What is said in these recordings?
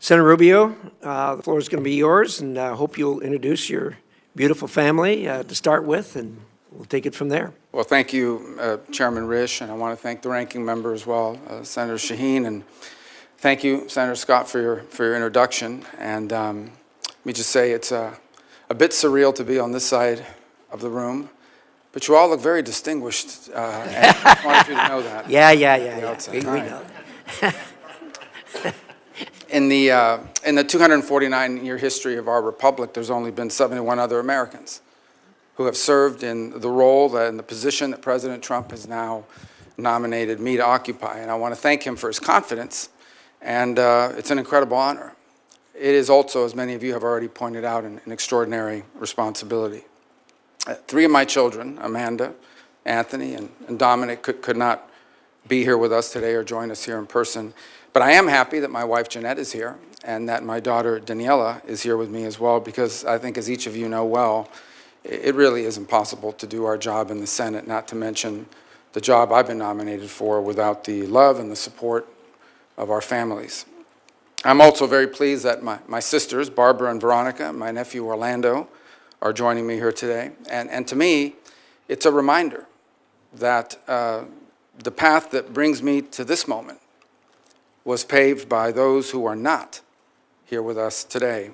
Senator Rubio, the floor is going to be yours, and I hope you'll introduce your beautiful family to start with, and we'll take it from there. Well, thank you, Chairman Risch, and I want to thank the ranking member as well, Senator Shaheen, and thank you, Senator Scott, for your introduction. And let me just say it's a bit surreal to be on this side of the room, but you all look very distinguished, and I just wanted you to know that. Yeah. We know. In the 249-year history of our republic, there's only been 71 other Americans who have served in the role and the position that President Trump has now nominated me to occupy. And I want to thank him for his confidence, and it's an incredible honor. It is also, as many of you have already pointed out, an extraordinary responsibility. Three of my children, Amanda, Anthony, and Dominic, could not be here with us today or join us here in person. But I am happy that my wife Jeanette is here and that my daughter Daniela is here with me as well, because I think, as each of you know well, it really is impossible to do our job in the Senate, not to mention the job I've been nominated for, without the love and the support of our families. I'm also very pleased that my sisters, Barbara and Veronica, my nephew Orlando, are joining me here today. And to me, it's a reminder that the path that brings me to this moment was paved by those who are not here with us today,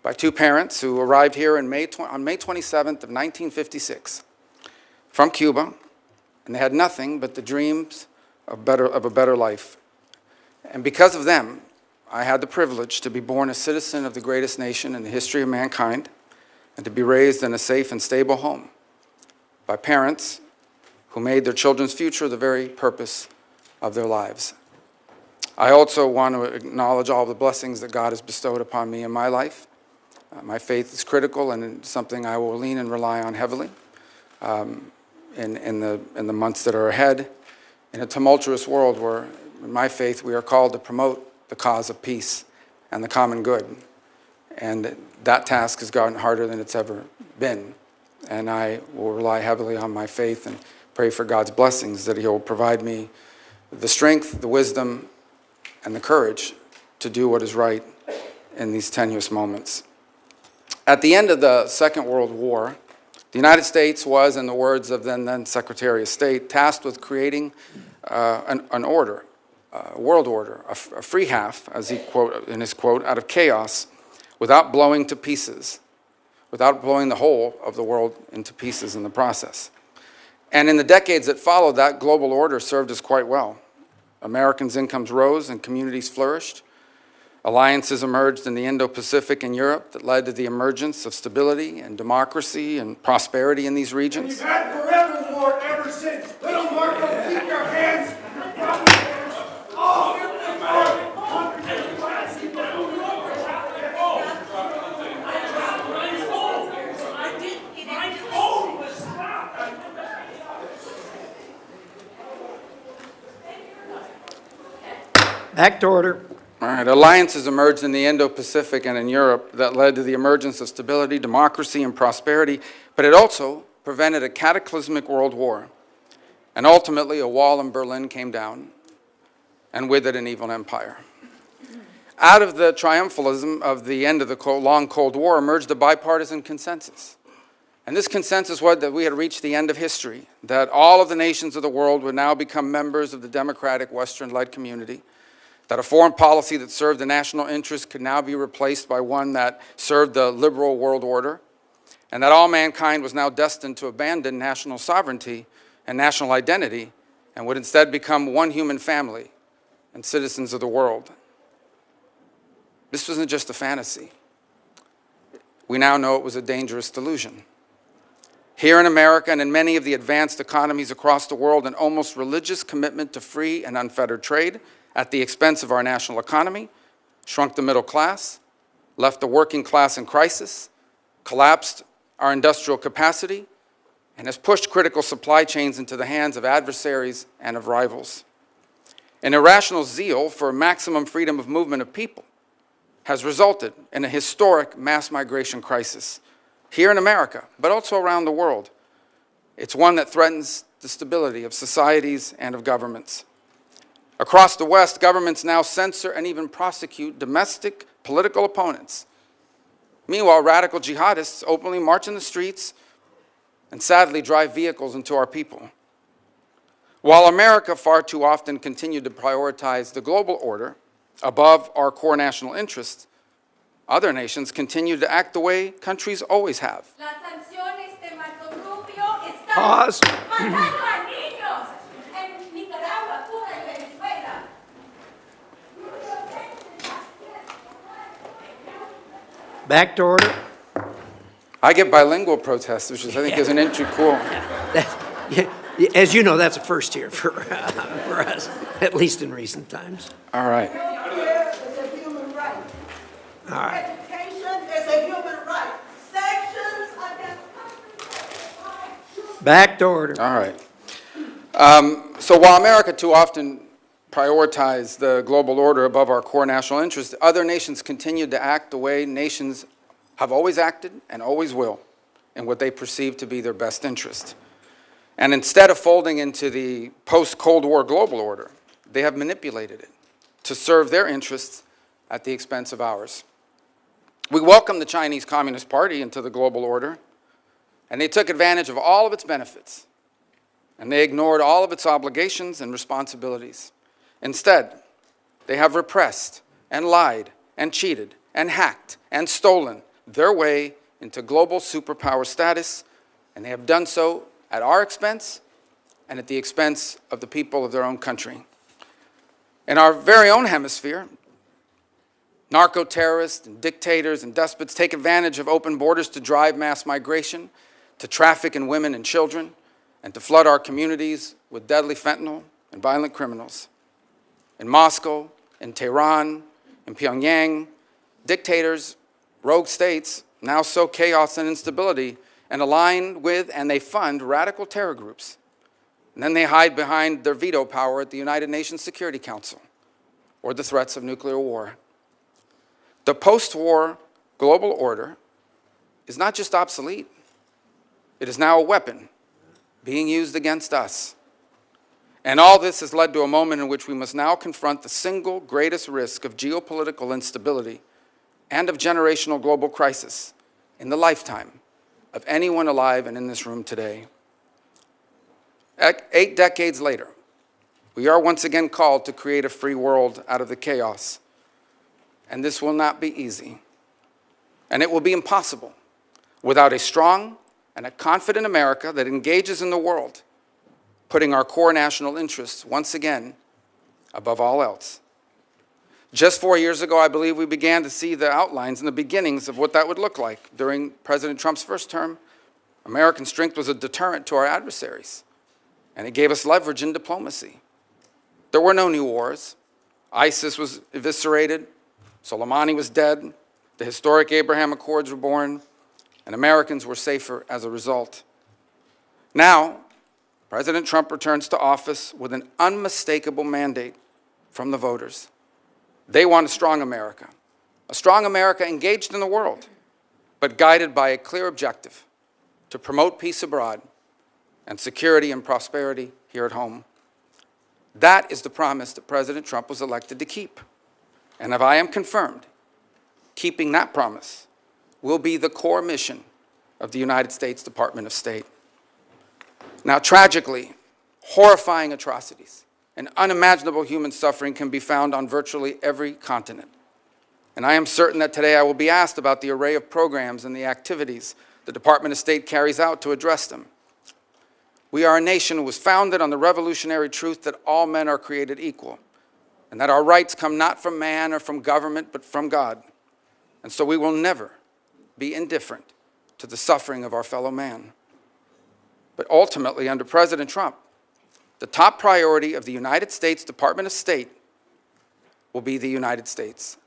by two parents who arrived here on May 27th of 1956 from Cuba, and they had nothing but the dreams of a better life. And because of them, I had the privilege to be born a citizen of the greatest nation in the history of mankind, and to be raised in a safe and stable home by parents who made their children's future the very purpose of their lives. I also want to acknowledge all the blessings that God has bestowed upon me in my life. My faith is critical, and it's something I will lean and rely on heavily in the months that are ahead. In a tumultuous world where, in my faith, we are called to promote the cause of peace and the common good. And that task has gotten harder than it's ever been. And I will rely heavily on my faith and pray for God's blessings, that He will provide me the strength, the wisdom, and the courage to do what is right in these tenuous moments. At the end of the Second World War, the United States was, in the words of then Secretary of State, tasked with creating an order, a world order, a free half, as he quote in his quote, out of chaos, without blowing to pieces, without blowing the whole of the world into pieces in the process. And in the decades that followed, that global order served us quite well. Americans' incomes rose and communities flourished. Alliances emerged in the Indo-Pacific and Europe that led to the emergence of stability and democracy and prosperity in these regions. We've had forever war ever since. Little Marco, keep your hands. Back to order. All right, alliances emerged in the Indo-Pacific and in Europe that led to the emergence of stability, democracy, and prosperity, but it also prevented a cataclysmic world war. And ultimately, a wall in Berlin came down, and with it, an evil empire. Out of the triumphalism of the end of the long Cold War emerged a bipartisan consensus. And this consensus was that we had reached the end of history, that all of the nations of the world would now become members of the democratic Western-led community, that a foreign policy that served the national interest could now be replaced by one that served the liberal world order, and that all mankind was now destined to abandon national sovereignty and national identity and would instead become one human family and citizens of the world. This wasn't just a fantasy. We now know it was a dangerous delusion. Here in America and in many of the advanced economies across the world, an almost religious commitment to free and unfettered trade at the expense of our national economy shrunk the middle class, left the working class in crisis, collapsed our industrial capacity, and has pushed critical supply chains into the hands of adversaries and of rivals. An irrational zeal for maximum freedom of movement of people has resulted in a historic mass migration crisis here in America, but also around the world. It's one that threatens the stability of societies and of governments. Across the West, governments now censor and even prosecute domestic political opponents. Meanwhile, radical jihadists openly march in the streets and sadly drive vehicles into our people. While America far too often continued to prioritize the global order above our core national interests, other nations continue to act the way countries always have. Las sanciones de Marco Rubio están Pause. matando a niños en Nicaragua, Cuba y Venezuela. Back to order. I get bilingual protests, which is, I think is an entry cool. As you know, that's a first here for us, at least in recent times. All right. Healthcare is a human right. All right. Education is a human right. Sanctions against Back to order. All right. So while America too often prioritized the global order above our core national interests, other nations continued to act the way nations have always acted and always will in what they perceive to be their best interest. And instead of folding into the post-Cold War global order, they have manipulated it to serve their interests at the expense of ours. We welcomed the Chinese Communist Party into the global order, and they took advantage of all of its benefits, and they ignored all of its obligations and responsibilities. Instead, they have repressed and lied and cheated and hacked and stolen their way into global superpower status, and they have done so at our expense and at the expense of the people of their own country. In our very own hemisphere, narco-terrorists and dictators and despots take advantage of open borders to drive mass migration, to traffic in women and children, and to flood our communities with deadly fentanyl and violent criminals. In Moscow, in Tehran, in Pyongyang, dictators, rogue states now sow chaos and instability and align with and they fund radical terror groups. And then they hide behind their veto power at the United Nations Security Council or the threats of nuclear war. The post-war global order is not just obsolete, it is now a weapon being used against us. And all this has led to a moment in which we must now confront the single greatest risk of geopolitical instability and of generational global crisis in the lifetime of anyone alive and in this room today. 8 decades later, we are once again called to create a free world out of the chaos. And this will not be easy. And it will be impossible without a strong and a confident America that engages in the world, putting our core national interests once again above all else. Just 4 years ago, I believe we began to see the outlines and the beginnings of what that would look like. During President Trump's first term, American strength was a deterrent to our adversaries, and it gave us leverage in diplomacy. There were no new wars. ISIS was eviscerated, Soleimani was dead, the historic Abraham Accords were born, and Americans were safer as a result. Now, President Trump returns to office with an unmistakable mandate from the voters. They want a strong America engaged in the world, but guided by a clear objective to promote peace abroad and security and prosperity here at home. That is the promise that President Trump was elected to keep. And if I am confirmed, keeping that promise will be the core mission of the United States Department of State. Now, tragically, horrifying atrocities and unimaginable human suffering can be found on virtually every continent. And I am certain that today I will be asked about the array of programs and the activities the Department of State carries out to address them. We are a nation who was founded on the revolutionary truth that all men are created equal, and that our rights come not from man or from government, but from God. And so we will never be indifferent to the suffering of our fellow man. But ultimately, under President Trump, the top priority of the United States Department of State will be the United States.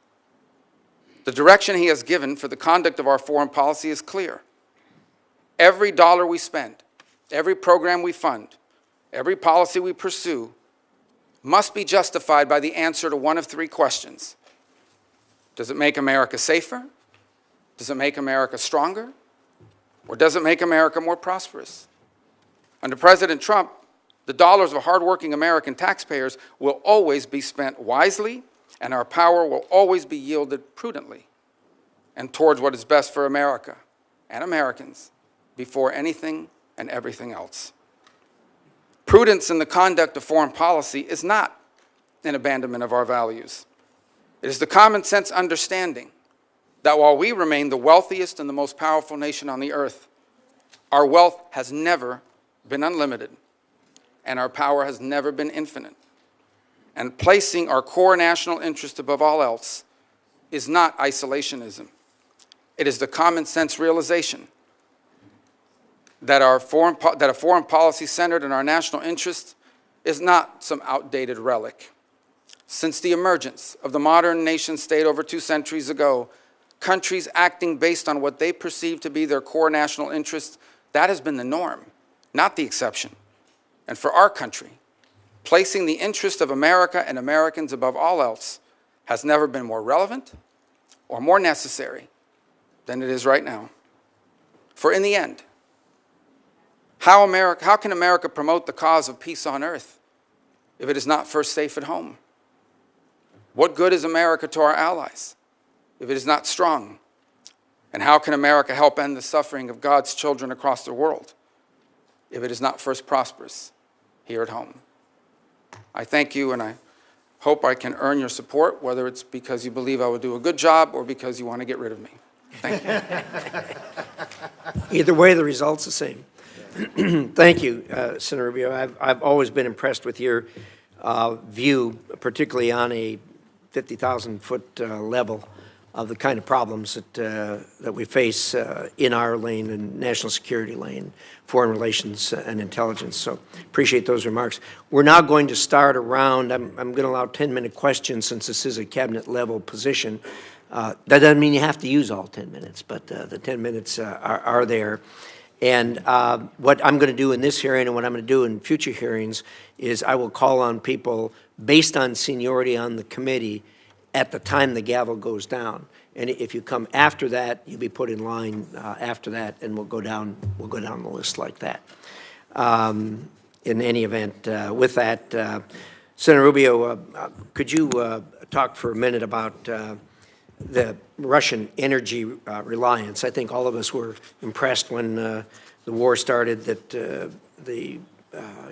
The direction he has given for the conduct of our foreign policy is clear. Every dollar we spend, every program we fund, every policy we pursue must be justified by the answer to one of 3 questions. Does it make America safer? Does it make America stronger? Or does it make America more prosperous? Under President Trump, The dollars of hardworking American taxpayers will always be spent wisely, and our power will always be yielded prudently and towards what is best for America and Americans before anything and everything else. Prudence in the conduct of foreign policy is not an abandonment of our values. It is the common sense understanding that while we remain the wealthiest and the most powerful nation on the earth, our wealth has never been unlimited, and our power has never been infinite. And placing our core national interest above all else is not isolationism. It is the common sense realization that a foreign policy centered in our national interest is not some outdated relic. Since the emergence of the modern nation state over 2 centuries ago, countries acting based on what they perceive to be their core national interest, that has been the norm, not the exception. And for our country, placing the interest of America and Americans above all else has never been more relevant or more necessary than it is right now. For in the end, how can America promote the cause of peace on earth if it is not first safe at home? What good is America to our allies if it is not strong? And how can America help end the suffering of God's children across the world if it is not first prosperous here at home? I thank you, and I hope I can earn your support, whether it's because you believe I will do a good job or because you want to get rid of me. Thank you. Either way, the result's the same. Thank you, Senator Rubio. I've always been impressed with your view, particularly on a 50,000-foot level, of the kind of problems that we face in our lane, and national security lane, foreign relations and intelligence. So appreciate those remarks. We're now going to start a round. I'm going to allow 10-minute questions since this is a cabinet-level position. That doesn't mean you have to use all 10 minutes, but the 10 minutes are there. And what I'm going to do in this hearing and what I'm going to do in future hearings is I will call on people based on seniority on the committee at the time the gavel goes down. And if you come after that, you'll be put in line after that, and we'll go down the list like that. In any event, with that, Senator Rubio, could you talk for a minute about the Russian energy reliance? I think all of us were impressed when the war started that the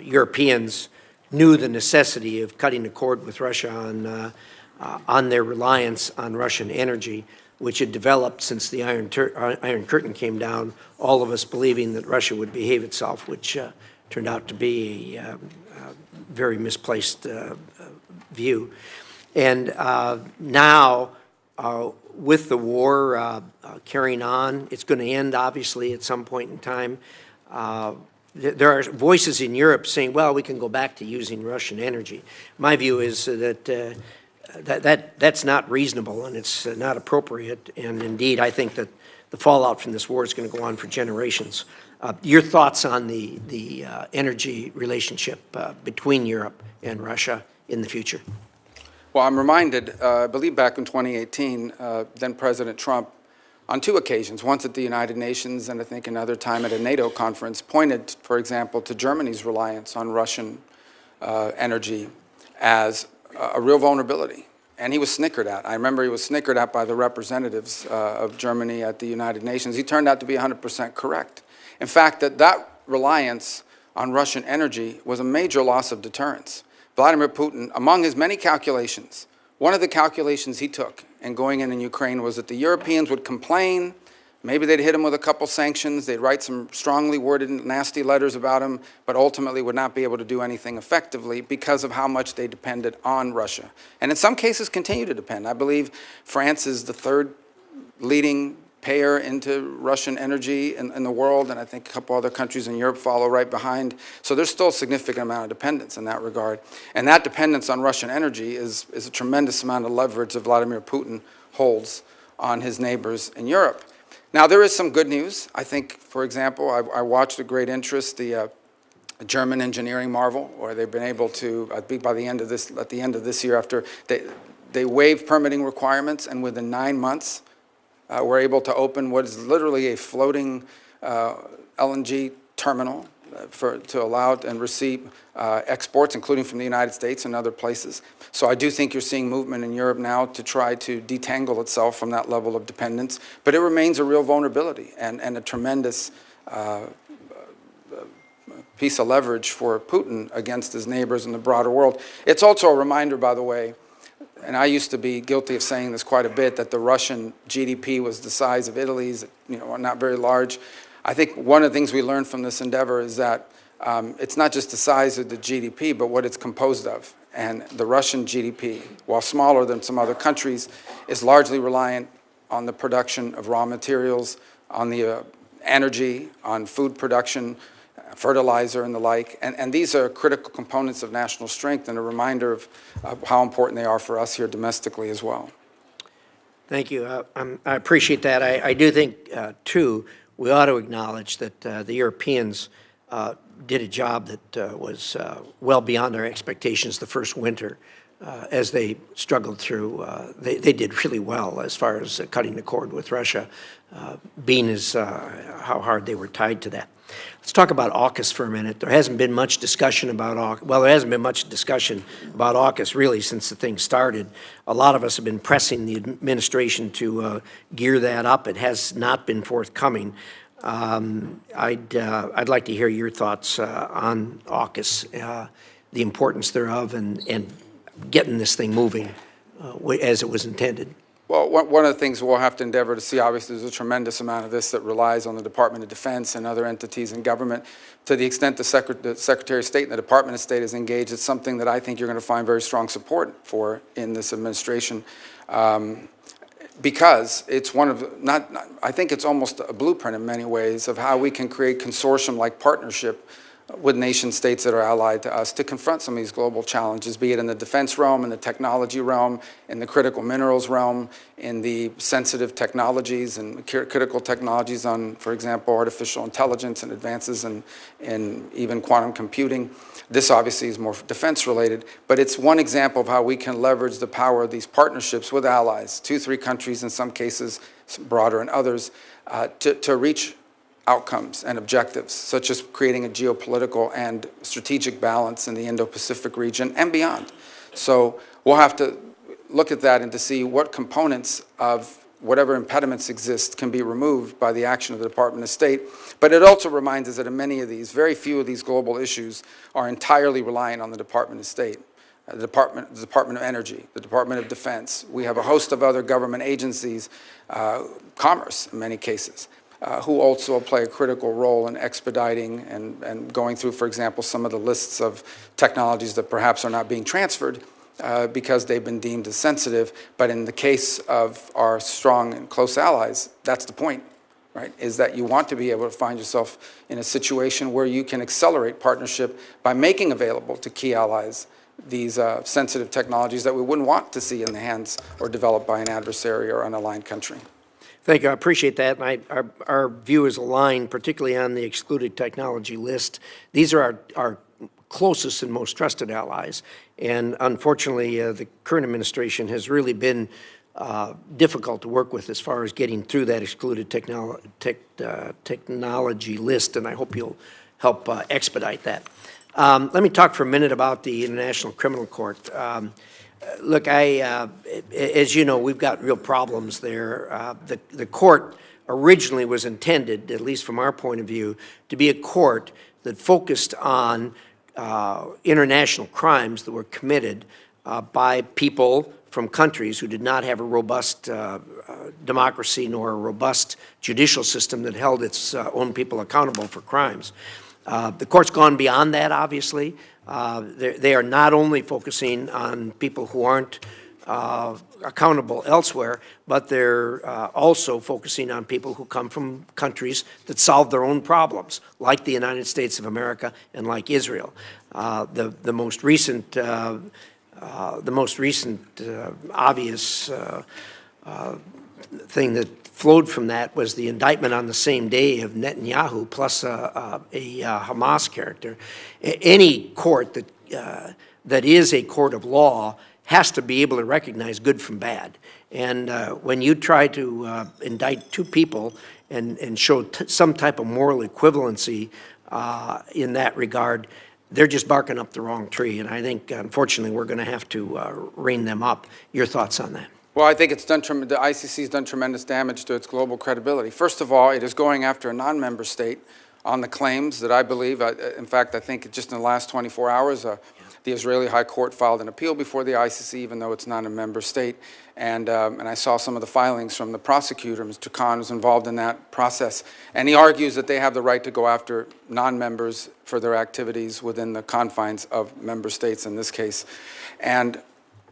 Europeans knew the necessity of cutting the cord with Russia on their reliance on Russian energy, which had developed since the Iron Curtain came down, all of us believing that Russia would behave itself, which turned out to be a very misplaced view. And now, with the war carrying on, it's going to end, obviously, at some point in time. There are voices in Europe saying, well, we can go back to using Russian energy. My view is that that's not reasonable, and it's not appropriate. And indeed, I think that the fallout from this war is going to go on for generations. Your thoughts on the energy relationship between Europe and Russia in the future? Well, I'm reminded, I believe back in 2018, then President Trump, on 2 occasions, once at the United Nations and I think another time at a NATO conference, pointed, for example, to Germany's reliance on Russian energy as a real vulnerability. And he was snickered at. I remember he was snickered at by the representatives of Germany at the United Nations. He turned out to be 100% correct. In fact, that reliance on Russian energy was a major loss of deterrence. Vladimir Putin, among his many calculations, one of the calculations he took in going in Ukraine was that the Europeans would complain, maybe they'd hit him with a couple sanctions, they'd write some strongly worded nasty letters about him, but ultimately would not be able to do anything effectively because of how much they depended on Russia. And in some cases continue to depend. I believe France is the 3rd leading payer into Russian energy in the world, and I think a couple other countries in Europe follow right behind. So there's still a significant amount of dependence in that regard. And that dependence on Russian energy is a tremendous amount of leverage that Vladimir Putin holds on his neighbors in Europe. Now, there is some good news. I think, for example, I watched with great interest the German engineering marvel, where they've been able to, I think by the end of this year, after they waived permitting requirements, and within 9 months, we're able to open what is literally a floating LNG terminal to allow and receive exports, including from the United States and other places. So I do think you're seeing movement in Europe now to try to detangle itself from that level of dependence, but it remains a real vulnerability and a tremendous piece of leverage for Putin against his neighbors in the broader world. It's also a reminder, by the way, and I used to be guilty of saying this quite a bit, that the Russian GDP was the size of Italy's, not very large. I think one of the things we learned from this endeavor is that it's not just the size of the GDP, but what it's composed of. And the Russian GDP, while smaller than some other countries, is largely reliant on the production of raw materials, on the energy, on food production, fertilizer and the like. And these are critical components of national strength and a reminder of how important they are for us here domestically as well. Thank you. I appreciate that. I do think, too, we ought to acknowledge that the Europeans did a job that was well beyond our expectations the first winter. As they struggled through, they did really well as far as cutting the cord with Russia, being as how hard they were tied to that. Let's talk about AUKUS for a minute. There hasn't been much discussion about AUKUS. Well, there hasn't been much discussion about AUKUS really since the thing started. A lot of us have been pressing the administration to gear that up. It has not been forthcoming. I'd like to hear your thoughts on AUKUS, the importance thereof, and getting this thing moving as it was intended. Well, one of the things we'll have to endeavor to see, obviously, there's a tremendous amount of this that relies on the Department of Defense and other entities in government. To the extent the Secretary of State and the Department of State is engaged, it's something that I think you're going to find very strong support for in this administration. Because it's one of, I think it's almost a blueprint in many ways of how we can create consortium-like partnership with nation states that are allied to us to confront some of these global challenges, be it in the defense realm, in the technology realm, in the critical minerals realm, in the sensitive technologies and critical technologies on, for example, artificial intelligence and advances in even quantum computing. This obviously is more defense related, but it's one example of how we can leverage the power of these partnerships with allies, 2, 3 countries in some cases, broader in others, to reach outcomes and objectives, such as creating a geopolitical and strategic balance in the Indo-Pacific region and beyond. So we'll have to look at that and to see what components of whatever impediments exist can be removed by the action of the Department of State. But it also reminds us that in many of these, very few of these global issues are entirely reliant on the Department of State. The Department of Energy, the Department of Defense. We have a host of other government agencies, commerce in many cases, who also play a critical role in expediting and going through, for example, some of the lists of technologies that perhaps are not being transferred because they've been deemed as sensitive. But in the case of our strong and close allies, that's the point, right? Is that you want to be able to find yourself in a situation where you can accelerate partnership by making available to key allies these sensitive technologies that we wouldn't want to see in the hands or developed by an adversary or unaligned country. Thank you. I appreciate that. And our view is aligned, particularly on the excluded technology list. These are our closest and most trusted allies. And unfortunately, the current administration has really been difficult to work with as far as getting through that excluded technology list. And I hope you'll help expedite that. Let me talk for a minute about the International Criminal Court. Look, as you know, we've got real problems there. The court originally was intended, at least from our point of view, to be a court that focused on international crimes that were committed by people from countries who did not have a robust democracy nor a robust judicial system that held its own people accountable for crimes. The court's gone beyond that, obviously. They are not only focusing on people who aren't accountable elsewhere, but they're also focusing on people who come from countries that solve their own problems, like the United States of America and like Israel. The most recent obvious thing that flowed from that was the indictment on the same day of Netanyahu plus a Hamas character. Any court that is a court of law has to be able to recognize good from bad. And when you try to indict 2 people and show some type of moral equivalency in that regard. They're just barking up the wrong tree, and I think, unfortunately, we're going to have to rein them up. Your thoughts on that? Well, I think it's done the ICC has done tremendous damage to its global credibility. First of all, it is going after a non-member state on the claims that I believe, in fact, I think just in the last 24 hours, the Israeli High Court filed an appeal before the ICC, even though it's not a member state. And I saw some of the filings from the prosecutor, Mr. Khan, was involved in that process. And he argues that they have the right to go after non-members for their activities within the confines of member states in this case. And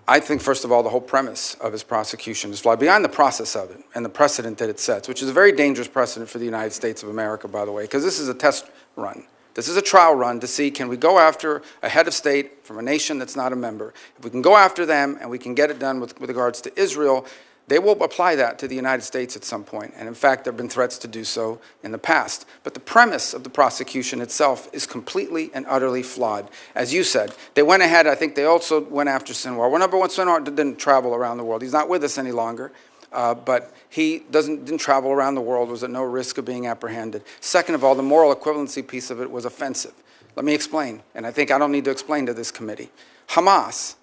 I think, first of all, the whole premise of his prosecution is flawed, beyond the process of it and the precedent that it sets, which is a very dangerous precedent for the United States of America, by the way, because this is a test run. This is a trial run to see, can we go after a head of state from a nation that's not a member? If we can go after them and we can get it done with regards to Israel, they will apply that to the United States at some point. And in fact, there have been threats to do so in the past. But the premise of the prosecution itself is completely and utterly flawed. As you said, they went ahead, I think they also went after Sinwar. Well, number one, Sinwar didn't travel around the world. He's not with us any longer. But he didn't travel around the world, was at no risk of being apprehended. Second of all, the moral equivalency piece of it was offensive. Let me explain, and I think I don't need to explain to this committee. Hamas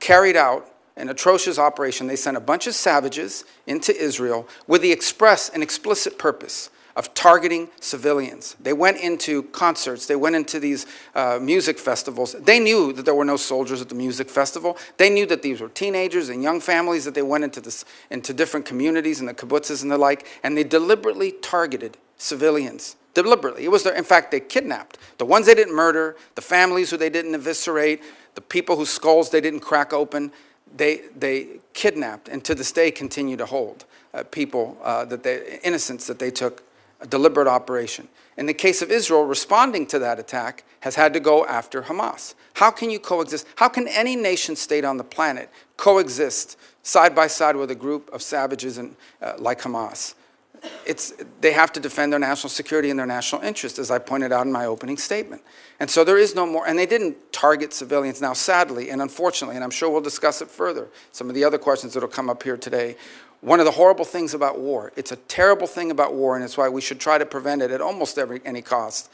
carried out an atrocious operation. They sent a bunch of savages into Israel with the express and explicit purpose of targeting civilians. They went into concerts. They went into these music festivals. They knew that there were no soldiers at the music festival. They knew that these were teenagers and young families, that they went into different communities and the kibbutzes and the like, and they deliberately targeted civilians. Deliberately. It was in fact, they kidnapped the ones they didn't murder, the families who they didn't eviscerate, the people whose skulls they didn't crack open. They kidnapped and to this day continue to hold people, innocents that they took. A deliberate operation. In the case of Israel, responding to that attack has had to go after Hamas. How can you coexist? How can any nation state on the planet coexist side by side with a group of savages like Hamas? They have to defend their national security and their national interest, as I pointed out in my opening statement. And so there is no more, and they didn't target civilians. Now, sadly and unfortunately, and I'm sure we'll discuss it further, some of the other questions that will come up here today, one of the horrible things about war, it's a terrible thing about war, and it's why we should try to prevent it at almost any cost,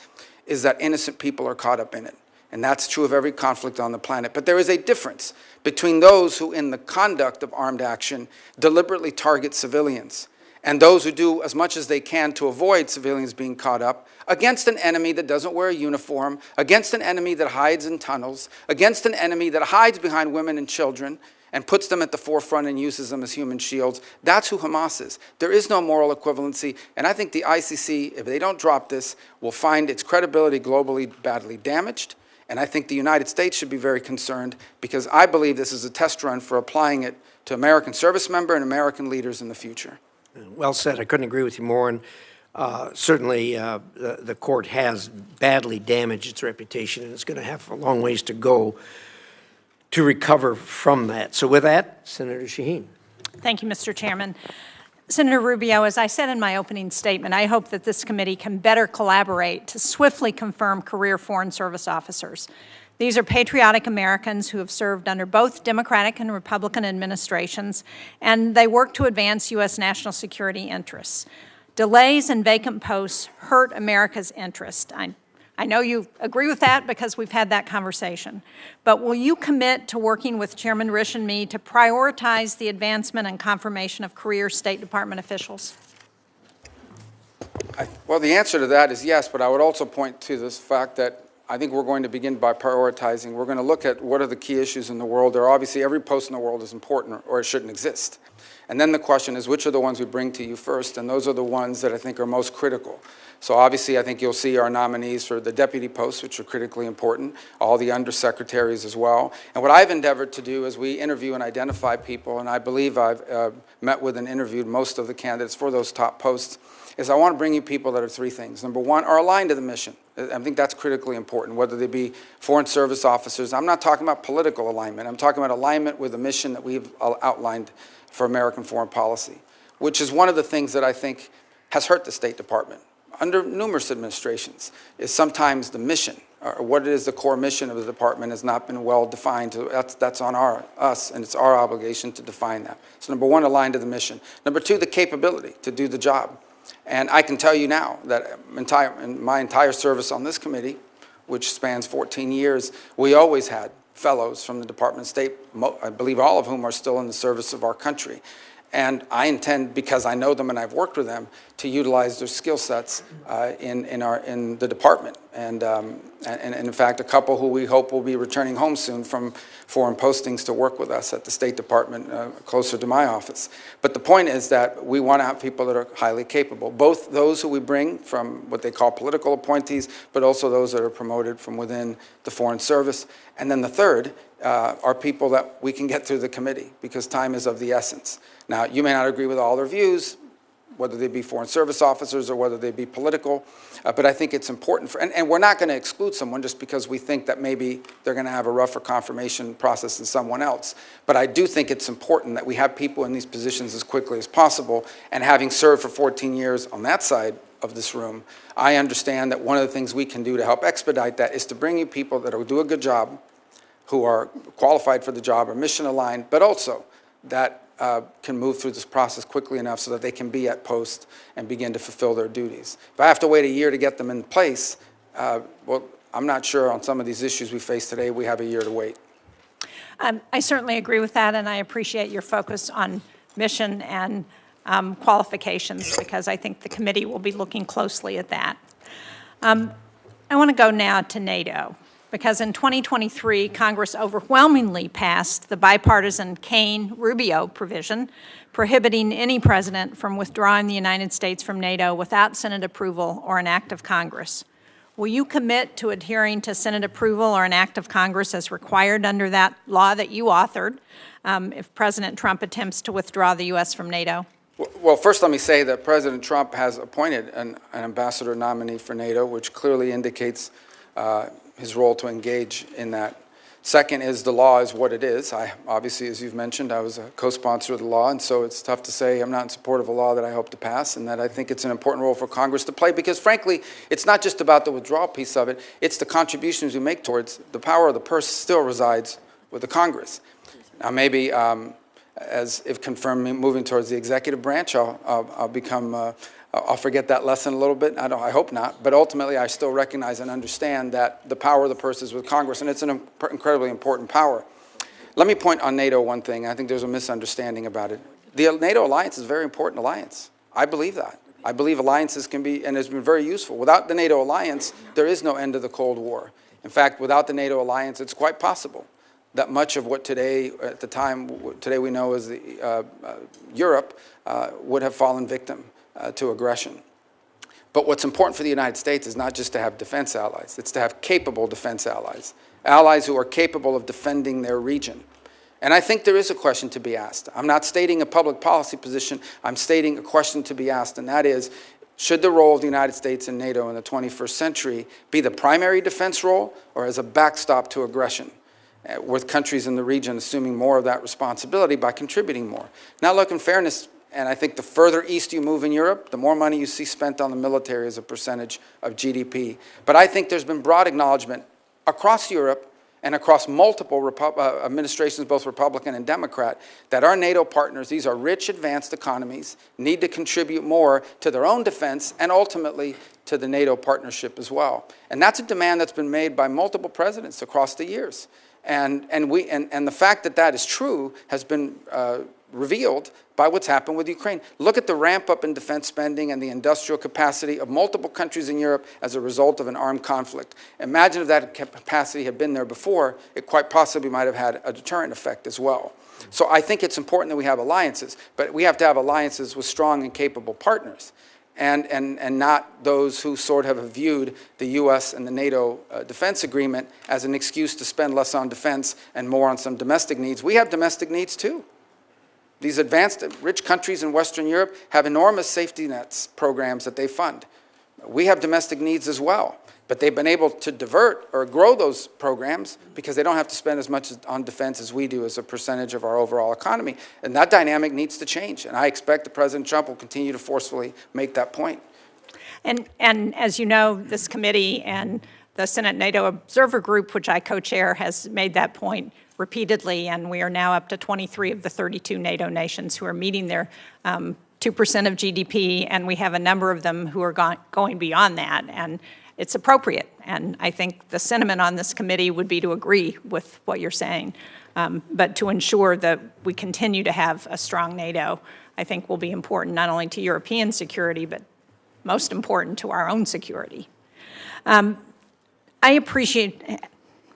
is that innocent people are caught up in it. And that's true of every conflict on the planet. But there is a difference between those who, in the conduct of armed action, deliberately target civilians, and those who do as much as they can to avoid civilians being caught up against an enemy that doesn't wear a uniform, against an enemy that hides in tunnels, against an enemy that hides behind women and children, and puts them at the forefront and uses them as human shields. That's who Hamas is. There is no moral equivalency, and I think the ICC, if they don't drop this, will find its credibility globally badly damaged, and I think the United States should be very concerned, because I believe this is a test run for applying it to American service members and American leaders in the future. Well said. I couldn't agree with you more, and certainly the court has badly damaged its reputation, and it's going to have a long ways to go to recover from that. So with that, Senator Shaheen. Thank you, Mr. Chairman. Senator Rubio, as I said in my opening statement, I hope that this committee can better collaborate to swiftly confirm career Foreign Service officers. These are patriotic Americans who have served under both Democratic and Republican administrations, and they work to advance U.S. national security interests. Delays in vacant posts hurt America's interest. I know you agree with that because we've had that conversation. But will you commit to working with Chairman Risch and me to prioritize the advancement and confirmation of career State Department officials? Well, the answer to that is yes, but I would also point to this fact that I think we're going to begin by prioritizing. We're going to look at what are the key issues in the world. There are obviously every post in the world is important or it shouldn't exist. And then the question is, which are the ones we bring to you first? And those are the ones that I think are most critical. So obviously, I think you'll see our nominees for the deputy posts, which are critically important, all the undersecretaries as well. And what I've endeavored to do is we interview and identify people, and I believe I've met with and interviewed most of the candidates for those top posts, is I want to bring you people that are three things. Number one, are aligned to the mission. I think that's critically important, whether they be Foreign Service officers. I'm not talking about political alignment. I'm talking about alignment with the mission that we've outlined for American foreign policy, which is one of the things that I think has hurt the State Department under numerous administrations, is sometimes the mission, or what it is the core mission of the department has not been well defined. That's on us, and it's our obligation to define that. So number one, aligned to the mission. Number two, the capability to do the job. And I can tell you now that in my entire service on this committee, which spans 14 years, we always had fellows from the Department of State, I believe all of whom are still in the service of our country. And I intend, because I know them and I've worked with them, to utilize their skill sets in the department. And in fact, a couple who we hope will be returning home soon from foreign postings to work with us at the State Department closer to my office. But the point is that we want to have people that are highly capable, both those who we bring from what they call political appointees, but also those that are promoted from within the Foreign Service. And then the third are people that we can get through the committee, because time is of the essence. Now, you may not agree with all their views, whether they be Foreign Service officers or whether they be political, but I think it's important, and we're not going to exclude someone just because we think that maybe they're going to have a rougher confirmation process than someone else. But I do think it's important that we have people in these positions as quickly as possible, and having served for 14 years on that side of this room, I understand that one of the things we can do to help expedite that is to bring you people that will do a good job, who are qualified for the job or mission aligned, but also that can move through this process quickly enough so that they can be at post and begin to fulfill their duties. If I have to wait a year to get them in place, well, I'm not sure on some of these issues we face today, we have a year to wait. I certainly agree with that, and I appreciate your focus on mission and qualifications, because I think the committee will be looking closely at that. I want to go now to NATO, because in 2023, Congress overwhelmingly passed the bipartisan Kane-Rubio provision prohibiting any president from withdrawing the United States from NATO without Senate approval or an act of Congress. Will you commit to adhering to Senate approval or an act of Congress as required under that law that you authored if President Trump attempts to withdraw the U.S. from NATO? Well, first let me say that President Trump has appointed an ambassador nominee for NATO, which clearly indicates his role to engage in that. Second is the law is what it is. Obviously, as you've mentioned, I was a co-sponsor of the law, and so it's tough to say I'm not in support of a law that I hope to pass, and that I think it's an important role for Congress to play, because frankly, it's not just about the withdrawal piece of it, it's the contributions we make towards the power of the purse still resides with the Congress. Now maybe, as if confirmed, moving towards the executive branch, I'll become I'll forget that lesson a little bit. I hope not. But ultimately, I still recognize and understand that the power of the purse is with Congress, and it's an incredibly important power. Let me point on NATO one thing. I think there's a misunderstanding about it. The NATO alliance is a very important alliance. I believe that. I believe alliances can be, and has been very useful. Without the NATO alliance, there is no end to the Cold War. In fact, without the NATO alliance, it's quite possible that much of what today, at the time, today we know as Europe, would have fallen victim to aggression. But what's important for the United States is not just to have defense allies, it's to have capable defense allies, allies who are capable of defending their region. And I think there is a question to be asked. I'm not stating a public policy position, I'm stating a question to be asked, and that is, should the role of the United States in NATO in the 21st century be the primary defense role, or as a backstop to aggression, with countries in the region assuming more of that responsibility by contributing more? Now look, in fairness, and I think the further east you move in Europe, the more money you see spent on the military as a percentage of GDP. But I think there's been broad acknowledgement across Europe and across multiple administrations, both Republican and Democrat, that our NATO partners, these are rich, advanced economies, need to contribute more to their own defense and ultimately to the NATO partnership as well. And that's a demand that's been made by multiple presidents across the years. And the fact that that is true has been revealed by what's happened with Ukraine. Look at the ramp up in defense spending and the industrial capacity of multiple countries in Europe as a result of an armed conflict. Imagine if that capacity had been there before, it quite possibly might have had a deterrent effect as well. So I think it's important that we have alliances, but we have to have alliances with strong and capable partners, and not those who sort of have viewed the U.S. and the NATO defense agreement as an excuse to spend less on defense and more on some domestic needs. We have domestic needs too. These advanced, rich countries in Western Europe have enormous safety nets programs that they fund. We have domestic needs as well, but they've been able to divert or grow those programs because they don't have to spend as much on defense as we do as a percentage of our overall economy. And that dynamic needs to change, and I expect that President Trump will continue to forcefully make that point. And as you know, this committee and the Senate NATO Observer Group, which I co-chair, has made that point repeatedly, and we are now up to 23 of the 32 NATO nations who are meeting their 2% of GDP, and we have a number of them who are going beyond that, and it's appropriate. And I think the sentiment on this committee would be to agree with what you're saying. But to ensure that we continue to have a strong NATO, I think will be important not only to European security, but most important to our own security. I appreciate,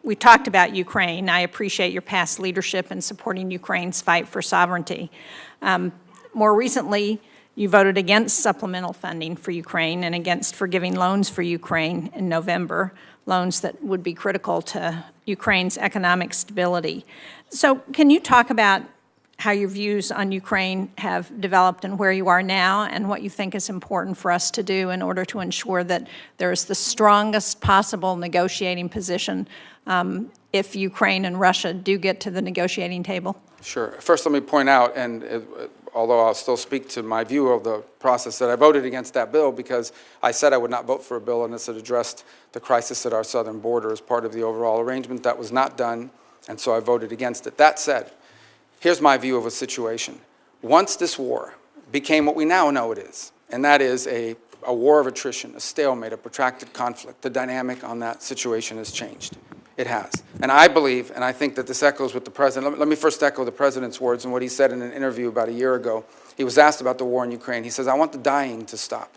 we talked about Ukraine. I appreciate your past leadership in supporting Ukraine's fight for sovereignty. More recently, you voted against supplemental funding for Ukraine and against forgiving loans for Ukraine in November, loans that would be critical to Ukraine's economic stability. So can you talk about how your views on Ukraine have developed and where you are now, and what you think is important for us to do in order to ensure that there is the strongest possible negotiating position if Ukraine and Russia do get to the negotiating table? Sure. First, let me point out, and although I'll still speak to my view of the process, that I voted against that bill because I said I would not vote for a bill unless it addressed the crisis at our southern border as part of the overall arrangement. That was not done, and so I voted against it. That said, here's my view of a situation. Once this war became what we now know it is, and that is a war of attrition, a stalemate, a protracted conflict, the dynamic on that situation has changed. It has. And I believe, and I think that this echoes with the President. Let me first echo the President's words and what he said in an interview about a year ago. He was asked about the war in Ukraine. He says, I want the dying to stop.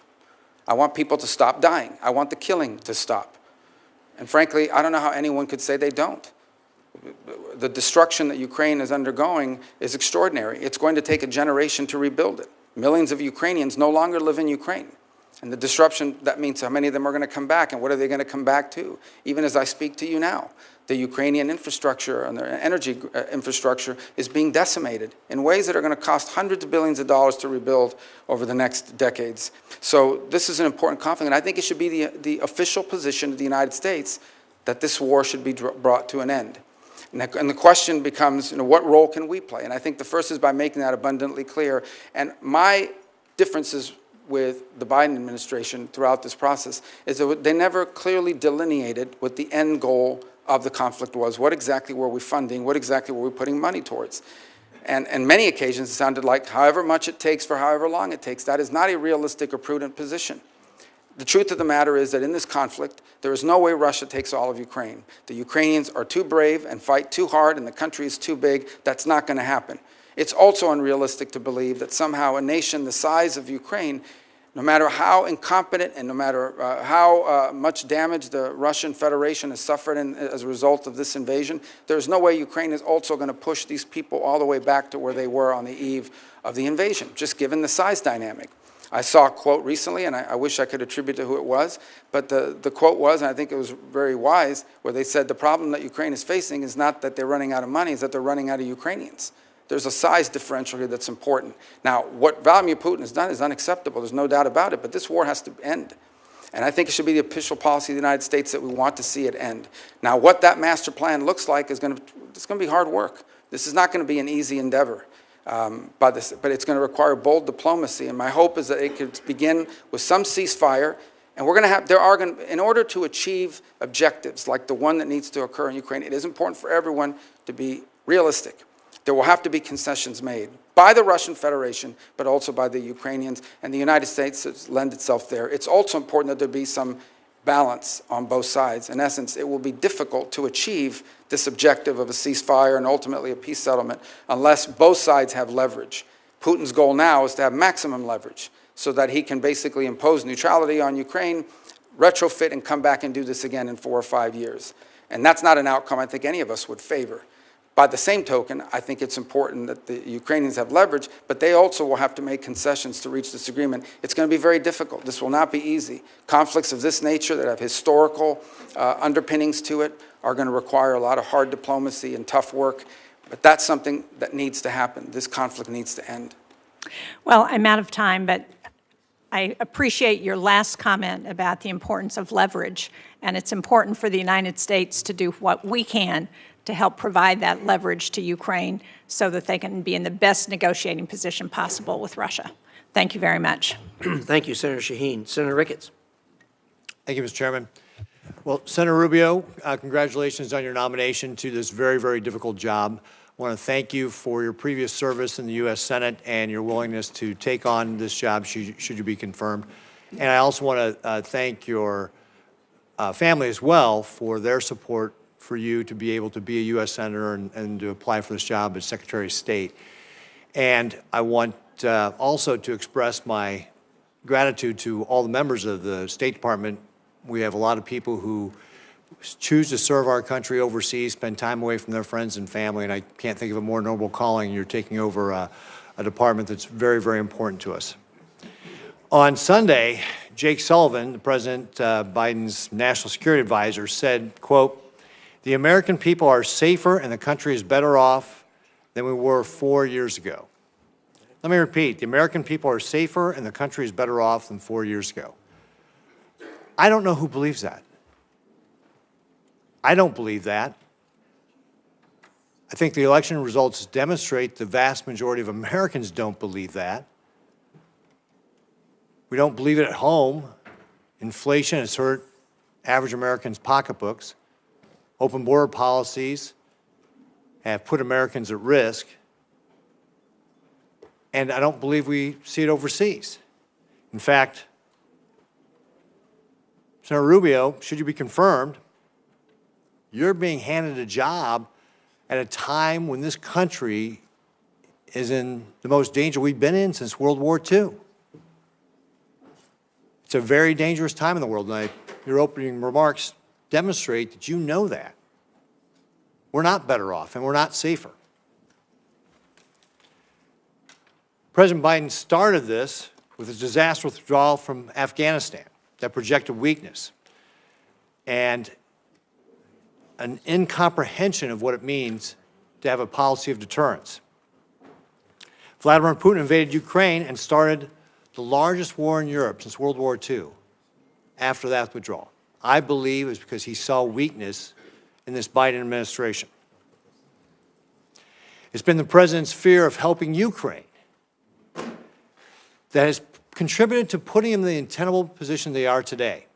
I want people to stop dying. I want the killing to stop. And frankly, I don't know how anyone could say they don't. The destruction that Ukraine is undergoing is extraordinary. It's going to take a generation to rebuild it. Millions of Ukrainians no longer live in Ukraine. And the disruption, that means how many of them are going to come back, and what are they going to come back to? Even as I speak to you now, the Ukrainian infrastructure and their energy infrastructure is being decimated in ways that are going to cost hundreds of billions of dollars to rebuild over the next decades. So this is an important conflict, and I think it should be the official position of the United States that this war should be brought to an end. And the question becomes, what role can we play? And I think the first is by making that abundantly clear. And my differences with the Biden administration throughout this process is that they never clearly delineated what the end goal of the conflict was. What exactly were we funding? What exactly were we putting money towards? And on many occasions, it sounded like however much it takes for however long it takes. That is not a realistic or prudent position. The truth of the matter is that in this conflict, there is no way Russia takes all of Ukraine. The Ukrainians are too brave and fight too hard, and the country is too big. That's not going to happen. It's also unrealistic to believe that somehow a nation the size of Ukraine, no matter how incompetent and no matter how much damage the Russian Federation has suffered as a result of this invasion, there's no way Ukraine is also going to push these people all the way back to where they were on the eve of the invasion, just given the size dynamic. I saw a quote recently, and I wish I could attribute to who it was, but the quote was, and I think it was very wise, where they said the problem that Ukraine is facing is not that they're running out of money, it's that they're running out of Ukrainians. There's a size differential here that's important. Now, what Vladimir Putin has done is unacceptable. There's no doubt about it, but this war has to end. And I think it should be the official policy of the United States that we want to see it end. Now, what that master plan looks like is it's going to be hard work. This is not going to be an easy endeavor. But it's going to require bold diplomacy, and my hope is that it could begin with some ceasefire, and we're going to have, in order to achieve objectives like the one that needs to occur in Ukraine, it is important for everyone to be realistic. There will have to be concessions made by the Russian Federation, but also by the Ukrainians, and the United States has lent itself there. It's also important that there be some balance on both sides. In essence, it will be difficult to achieve this objective of a ceasefire and ultimately a peace settlement unless both sides have leverage. Putin's goal now is to have maximum leverage so that he can basically impose neutrality on Ukraine, retrofit, and come back and do this again in 4 or 5 years. And that's not an outcome I think any of us would favor. By the same token, I think it's important that the Ukrainians have leverage, but they also will have to make concessions to reach this agreement. It's going to be very difficult. This will not be easy. Conflicts of this nature that have historical underpinnings to it are going to require a lot of hard diplomacy and tough work, but that's something that needs to happen. This conflict needs to end. Well, I'm out of time, but I appreciate your last comment about the importance of leverage, and it's important for the United States to do what we can to help provide that leverage to Ukraine so that they can be in the best negotiating position possible with Russia. Thank you very much. Thank you, Senator Shaheen. Senator Ricketts. Thank you, Mr. Chairman. Well, Senator Rubio, congratulations on your nomination to this very, very difficult job. want to thank you for your previous service in the U.S. Senate and your willingness to take on this job should you be confirmed. And I also want to thank your family as well for their support for you to be able to be a U.S. Senator and to apply for this job as Secretary of State. And I want also to express my gratitude to all the members of the State Department. We have a lot of people who choose to serve our country overseas, spend time away from their friends and family, and I can't think of a more noble calling. You're taking over a department that's very, very important to us. On Sunday, Jake Sullivan, the President Biden's national security advisor, said, quote, "The American people are safer and the country is better off than we were 4 years ago." Let me repeat, the American people are safer and the country is better off than 4 years ago. I don't know who believes that. I don't believe that. I think the election results demonstrate the vast majority of Americans don't believe that. We don't believe it at home. Inflation has hurt average Americans' pocketbooks. Open border policies have put Americans at risk. And I don't believe we see it overseas. In fact, Senator Rubio, should you be confirmed, you're being handed a job at a time when this country is in the most danger we've been in since World War II. It's a very dangerous time in the world, and your opening remarks demonstrate that you know that. We're not better off, and we're not safer. President Biden started this with his disastrous withdrawal from Afghanistan, that projected weakness, and an incomprehension of what it means to have a policy of deterrence. Vladimir Putin invaded Ukraine and started the largest war in Europe since World War II after that withdrawal. I believe it's because he saw weakness in this Biden administration. It's been the president's fear of helping Ukraine that has contributed to putting them in the untenable position they are today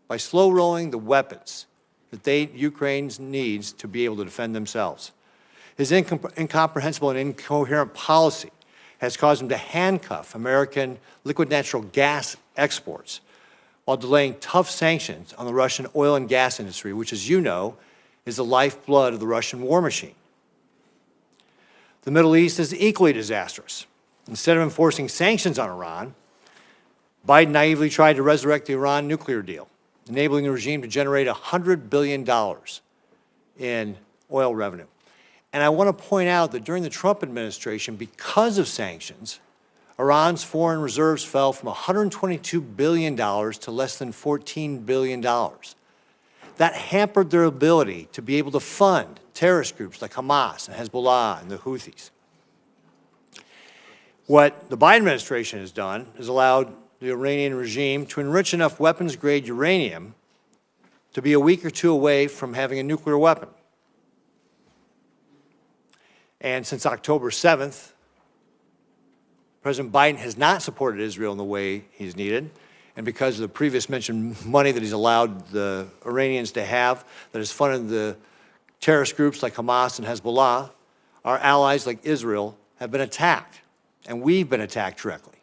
by slow rolling the weapons that Ukraine needs to be able to defend themselves. His incomprehensible and incoherent policy has caused him to handcuff American liquid natural gas exports while delaying tough sanctions on the Russian oil and gas industry, which, as you know, is the lifeblood of the Russian war machine. The Middle East is equally disastrous. Instead of enforcing sanctions on Iran, Biden naively tried to resurrect the Iran nuclear deal, enabling the regime to generate $100 billion in oil revenue. And I want to point out that during the Trump administration, because of sanctions, Iran's foreign reserves fell from $122 billion to less than $14 billion. That hampered their ability to be able to fund terrorist groups like Hamas and Hezbollah and the Houthis. What the Biden administration has done is allowed the Iranian regime to enrich enough weapons-grade uranium to be a week or two away from having a nuclear weapon. And since October 7th, President Biden has not supported Israel in the way he's needed. And because of the previous mentioned money that he's allowed the Iranians to have, that has funded the terrorist groups like Hamas and Hezbollah, our allies like Israel have been attacked, and we've been attacked directly.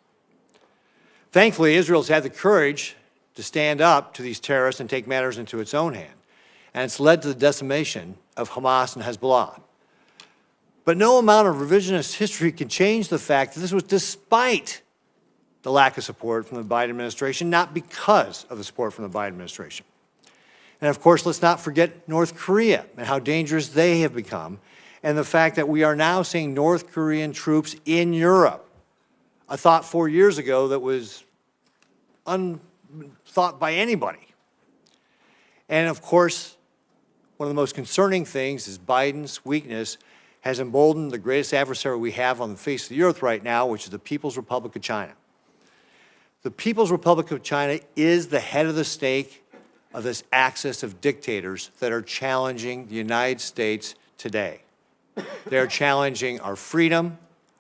Thankfully, Israel's had the courage to stand up to these terrorists and take matters into its own hand, and it's led to the decimation of Hamas and Hezbollah. But no amount of revisionist history can change the fact that this was despite the lack of support from the Biden administration, not because of the support from the Biden administration. And of course, let's not forget North Korea and how dangerous they have become, and the fact that we are now seeing North Korean troops in Europe. A thought 4 years ago that was unthought by anybody. And of course, one of the most concerning things is Biden's weakness has emboldened the greatest adversary we have on the face of the earth right now, which is the People's Republic of China. The People's Republic of China is the head of the snake of this axis of dictators that are challenging the United States today. They are challenging our freedom,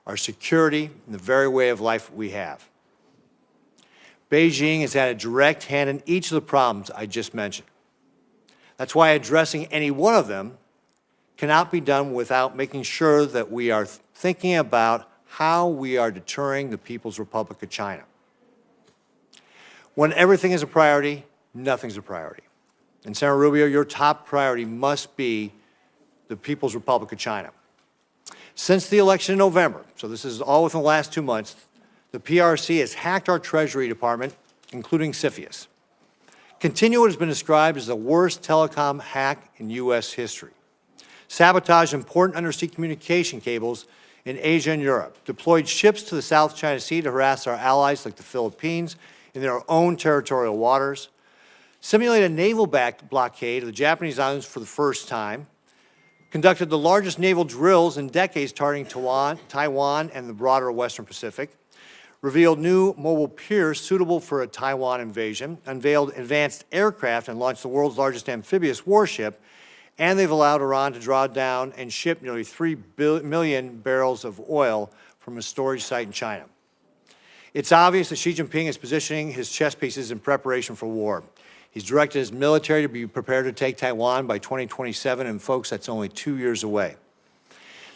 our security, and the very way of life we have. Beijing has had a direct hand in each of the problems I just mentioned. That's why addressing any one of them cannot be done without making sure that we are thinking about how we are deterring the People's Republic of China. When everything is a priority, nothing's a priority. And Senator Rubio, your top priority must be the People's Republic of China. Since the election in November, so this is all within the last 2 months, the PRC has hacked our Treasury Department, including CFIUS. Continuo has been described as the worst telecom hack in U.S. history. Sabotaged important undersea communication cables in Asia and Europe. Deployed ships to the South China Sea to harass our allies like the Philippines in their own territorial waters. Simulated a naval blockade of the Japanese islands for the first time. Conducted the largest naval drills in decades targeting Taiwan and the broader Western Pacific. Revealed new mobile piers suitable for a Taiwan invasion. Unveiled advanced aircraft and launched the world's largest amphibious warship. And they've allowed Iran to draw down and ship nearly 3 million barrels of oil from a storage site in China. It's obvious that Xi Jinping is positioning his chess pieces in preparation for war. He's directed his military to be prepared to take Taiwan by 2027, and folks, that's only 2 years away.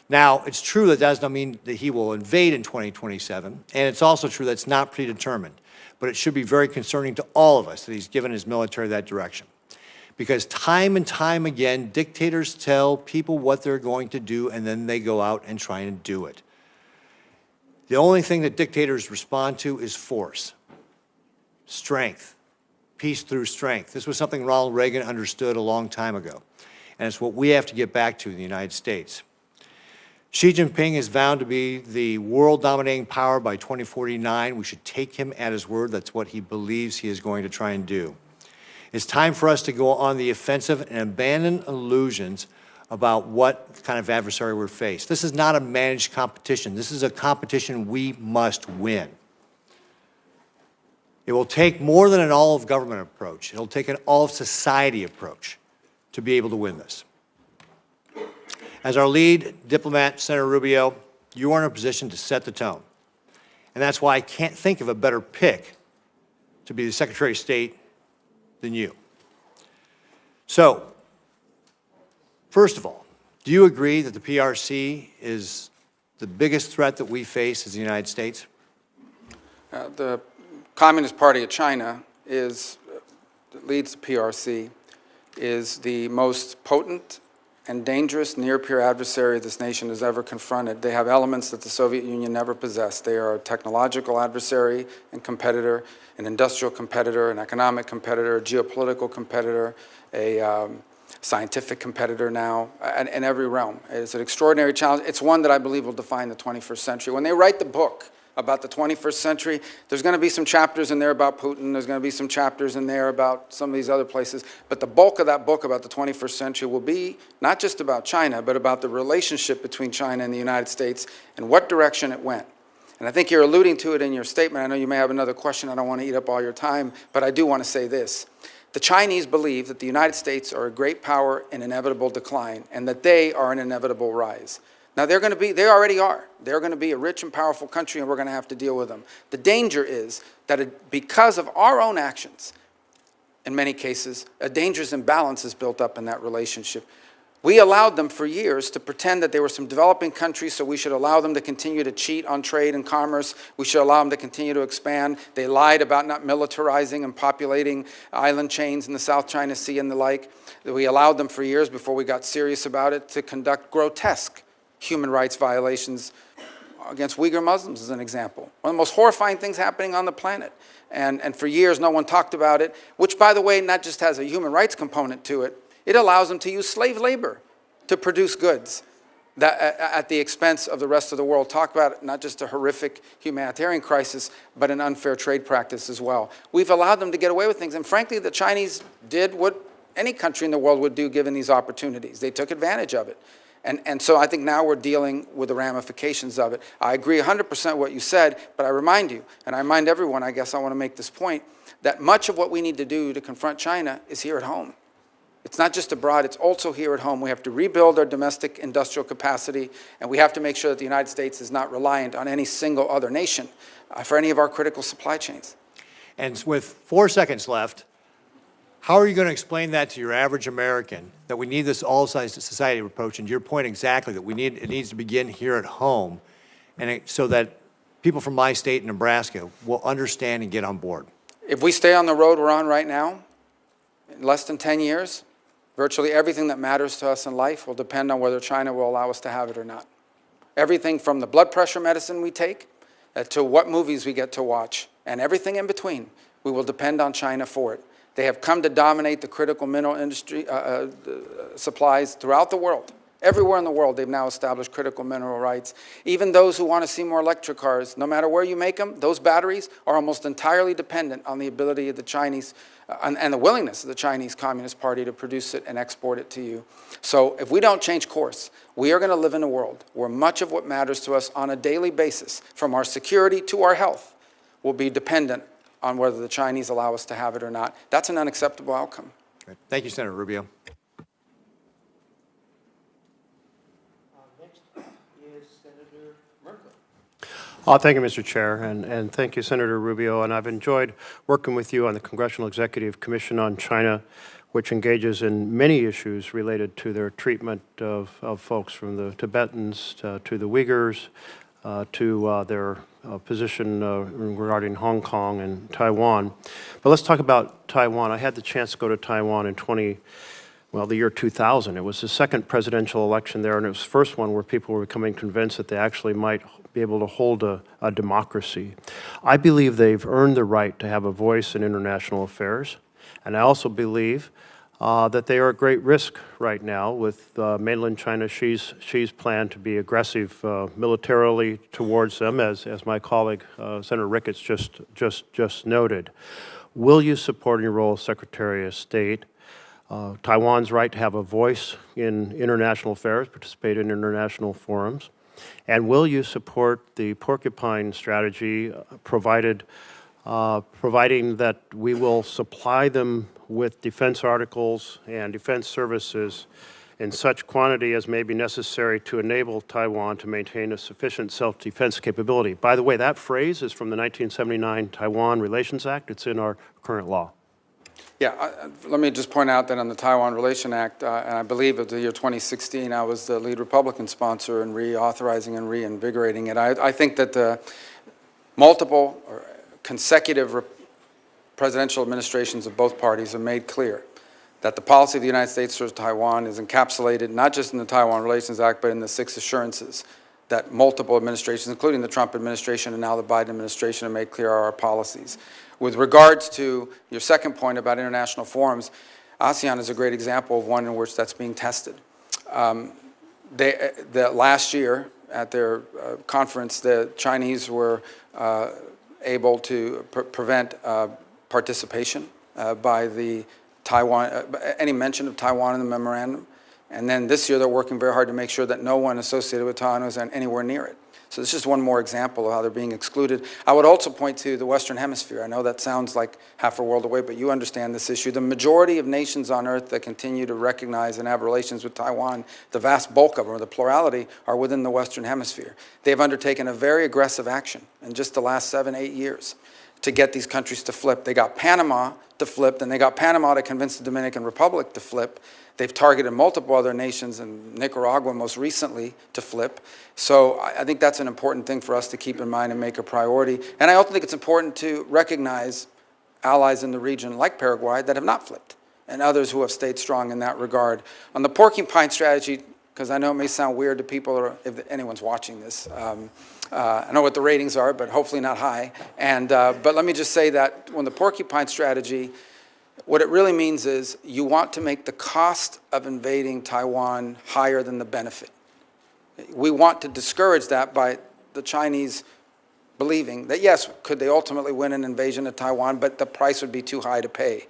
Now, it's true that does not mean that he will invade in 2027, and it's also true that it's not predetermined, but it should be very concerning to all of us that he's given his military that direction. Because time and time again, dictators tell people what they're going to do, and then they go out and try and do it. The only thing that dictators respond to is force, strength, peace through strength. This was something Ronald Reagan understood a long time ago, and it's what we have to get back to in the United States. Xi Jinping is vowed to be the world-dominating power by 2049. We should take him at his word. That's what he believes he is going to try and do. It's time for us to go on the offensive and abandon illusions about what kind of adversary we're faced. This is not a managed competition. This is a competition we must win. It will take more than an all-of-government approach. It'll take an all-of-society approach to be able to win this. As our lead diplomat, Senator Rubio, you are in a position to set the tone. And that's why I can't think of a better pick to be the Secretary of State than you. So, first of all, do you agree that the PRC is the biggest threat that we face as the United States? The Communist Party of China that leads the PRC, is the most potent and dangerous near-peer adversary this nation has ever confronted. They have elements that the Soviet Union never possessed. They are a technological adversary and competitor, an industrial competitor, an economic competitor, a geopolitical competitor, a scientific competitor now, in every realm. It's an extraordinary challenge. It's one that I believe will define the 21st century. When they write the book about the 21st century, there's going to be some chapters in there about Putin, there's going to be some chapters in there about some of these other places, but the bulk of that book about the 21st century will be not just about China, but about the relationship between China and the United States and what direction it went. And I think you're alluding to it in your statement. I know you may have another question. I don't want to eat up all your time, but I do want to say this. The Chinese believe that the United States are a great power in inevitable decline and that they are an inevitable rise. Now, they already are. They're going to be a rich and powerful country, and we're going to have to deal with them. The danger is that because of our own actions, in many cases, a dangerous imbalance is built up in that relationship. We allowed them for years to pretend that they were some developing countries, so we should allow them to continue to cheat on trade and commerce. We should allow them to continue to expand. They lied about not militarizing and populating island chains in the South China Sea and the like. We allowed them for years, before we got serious about it, to conduct grotesque human rights violations against Uyghur Muslims, as an example. One of the most horrifying things happening on the planet. And for years, no one talked about it, which, by the way, not just has a human rights component to it, it allows them to use slave labor to produce goods that, at the expense of the rest of the world. Talk about not just a horrific humanitarian crisis, but an unfair trade practice as well. We've allowed them to get away with things. And frankly, the Chinese did what any country in the world would do given these opportunities. They took advantage of it. And so I think now we're dealing with the ramifications of it. I agree 100% what you said, but I remind you, and I remind everyone, I guess I want to make this point, that much of what we need to do to confront China is here at home. It's not just abroad, it's also here at home. We have to rebuild our domestic industrial capacity, and we have to make sure that the United States is not reliant on any single other nation for any of our critical supply chains. And with 4 seconds left, How are you going to explain that to your average American, that we need this all-sized society approach? And to your point exactly, that it needs to begin here at home, and so that people from my state, Nebraska, will understand and get on board. If we stay on the road we're on right now, in less than 10 years, virtually everything that matters to us in life will depend on whether China will allow us to have it or not. Everything from the blood pressure medicine we take to what movies we get to watch, and everything in between, we will depend on China for it. They have come to dominate the critical mineral industry supplies throughout the world. Everywhere in the world, they've now established critical mineral rights. Even those who want to see more electric cars, no matter where you make them, those batteries are almost entirely dependent on the ability of the Chinese and the willingness of the Chinese Communist Party to produce it and export it to you. So if we don't change course, we are going to live in a world where much of what matters to us on a daily basis, from our security to our health, will be dependent on whether the Chinese allow us to have it or not. That's an unacceptable outcome. Great. Thank you, Senator Rubio. Next is Senator Merkley. Thank you, Mr. Chair, and thank you, Senator Rubio. And I've enjoyed working with you on the Congressional Executive Commission on China, which engages in many issues related to their treatment of folks from the Tibetans to the Uyghurs, to their position regarding Hong Kong and Taiwan. But let's talk about Taiwan. I had the chance to go to Taiwan in the year 2000. It was the second presidential election there, and it was the first one where people were becoming convinced that they actually might be able to hold a democracy. I believe they've earned the right to have a voice in international affairs, and I also believe that they are at great risk right now with mainland China, Xi's plan to be aggressive militarily towards them, as my colleague Senator Ricketts just noted. Will you support in your role as Secretary of State Taiwan's right to have a voice in international affairs, participate in international forums? And will you support the porcupine strategy providing that we will supply them with defense articles and defense services in such quantity as may be necessary to enable Taiwan to maintain a sufficient self-defense capability? By the way, that phrase is from the 1979 Taiwan Relations Act. It's in our current law. Yeah, let me just point out that on the Taiwan Relation Act, and I believe of the year 2016, I was the lead Republican sponsor in reauthorizing and reinvigorating it. I think that the multiple or consecutive presidential administrations of both parties have made clear that the policy of the United States towards Taiwan is encapsulated not just in the Taiwan Relations Act, but in the 6 assurances that multiple administrations, including the Trump administration and now the Biden administration, have made clear are our policies. With regards to your second point about international forums, ASEAN is a great example of one in which that's being tested. Last year at their conference, the Chinese were able to prevent participation by the any mention of Taiwan in the memorandum. And then this year they're working very hard to make sure that no one associated with Taiwan is anywhere near it. So this is just one more example of how they're being excluded. I would also point to the Western Hemisphere. I know that sounds like half a world away, but you understand this issue. The majority of nations on Earth that continue to recognize and have relations with Taiwan, the vast bulk of them, or the plurality, are within the Western Hemisphere. They've undertaken a very aggressive action in just the last 7-8 years to get these countries to flip. They got Panama to flip, then they got Panama to convince the Dominican Republic to flip. They've targeted multiple other nations, and Nicaragua most recently, to flip. So I think that's an important thing for us to keep in mind and make a priority. And I also think it's important to recognize allies in the region like Paraguay that have not flipped, and others who have stayed strong in that regard. On the porcupine strategy, because I know it may sound weird to people, or if anyone's watching this, I know what the ratings are, but hopefully not high. But let me just say that when the porcupine strategy, what it really means is you want to make the cost of invading Taiwan higher than the benefit. We want to discourage that by the Chinese believing that, yes, could they ultimately win an invasion of Taiwan, but the price would be too high to pay.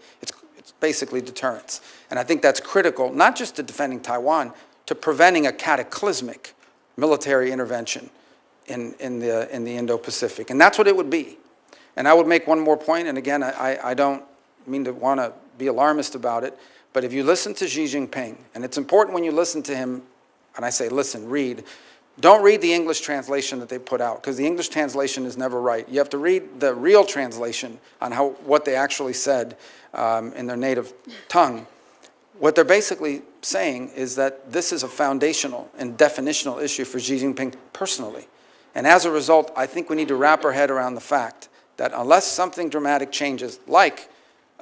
It's basically deterrence. And I think that's critical, not just to defending Taiwan, to preventing a cataclysmic military intervention in the Indo-Pacific. And that's what it would be. And I would make one more point, and again, I don't mean to want to be alarmist about it, but if you listen to Xi Jinping, and it's important when you listen to him, and I say listen, read, Don't read the English translation that they put out, because the English translation is never right. You have to read the real translation on what they actually said in their native tongue. What they're basically saying is that this is a foundational and definitional issue for Xi Jinping personally. And as a result, I think we need to wrap our head around the fact that unless something dramatic changes, like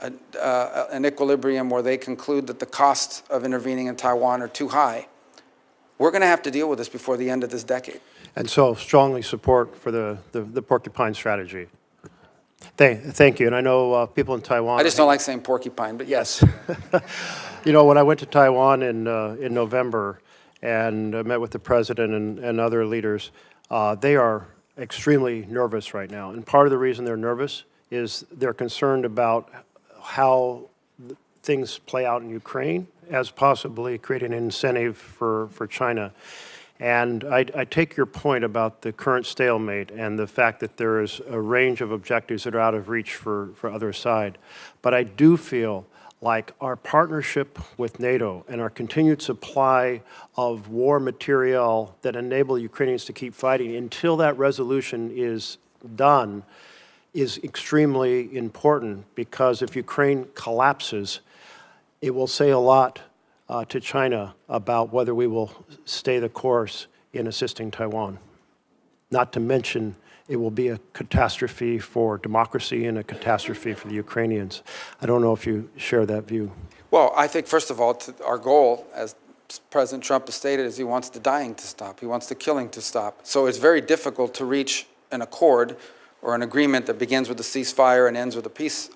an equilibrium where they conclude that the costs of intervening in Taiwan are too high, we're going to have to deal with this before the end of this decade. And so strongly support for the porcupine strategy. Thank you. And I know people in Taiwan. I just don't like saying porcupine, but yes. You know, when I went to Taiwan in November and met with the president and other leaders, they are extremely nervous right now. And part of the reason they're nervous is they're concerned about how things play out in Ukraine as possibly creating an incentive for China. And I take your point about the current stalemate and the fact that there is a range of objectives that are out of reach for other side. But I do feel like our partnership with NATO and our continued supply of war material that enable Ukrainians to keep fighting until that resolution is done is extremely important, because if Ukraine collapses, it will say a lot to China about whether we will stay the course in assisting Taiwan. Not to mention, it will be a catastrophe for democracy and a catastrophe for the Ukrainians. I don't know if you share that view. Well, I think, first of all, our goal, as President Trump has stated, is he wants the dying to stop. He wants the killing to stop. So it's very difficult to reach an accord or an agreement that begins with a ceasefire and ends with a peace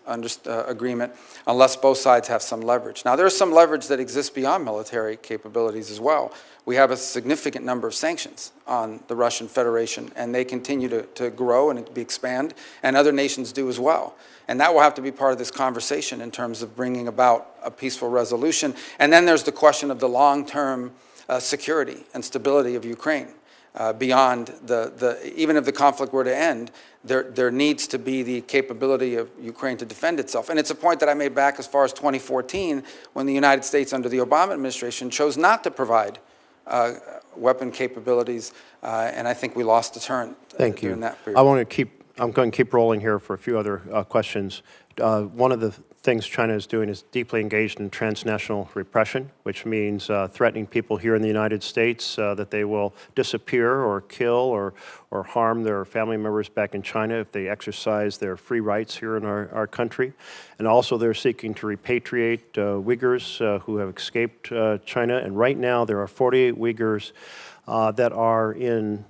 agreement unless both sides have some leverage. Now, there's some leverage that exists beyond military capabilities as well. We have a significant number of sanctions on the Russian Federation, and they continue to grow and expand, and other nations do as well. And that will have to be part of this conversation in terms of bringing about a peaceful resolution. And then there's the question of the long-term security and stability of Ukraine. Beyond even if the conflict were to end, there needs to be the capability of Ukraine to defend itself. And it's a point that I made back as far as 2014, when the United States under the Obama administration chose not to provide weapon capabilities, and I think we lost the turn during that period. I'm going to keep rolling here for a few other questions. One of the things China is doing is deeply engaged in transnational repression, which means threatening people here in the United States that they will disappear or kill or harm their family members back in China if they exercise their free rights here in our country. And also they're seeking to repatriate Uyghurs who have escaped China. And right now there are 48 Uyghurs that are in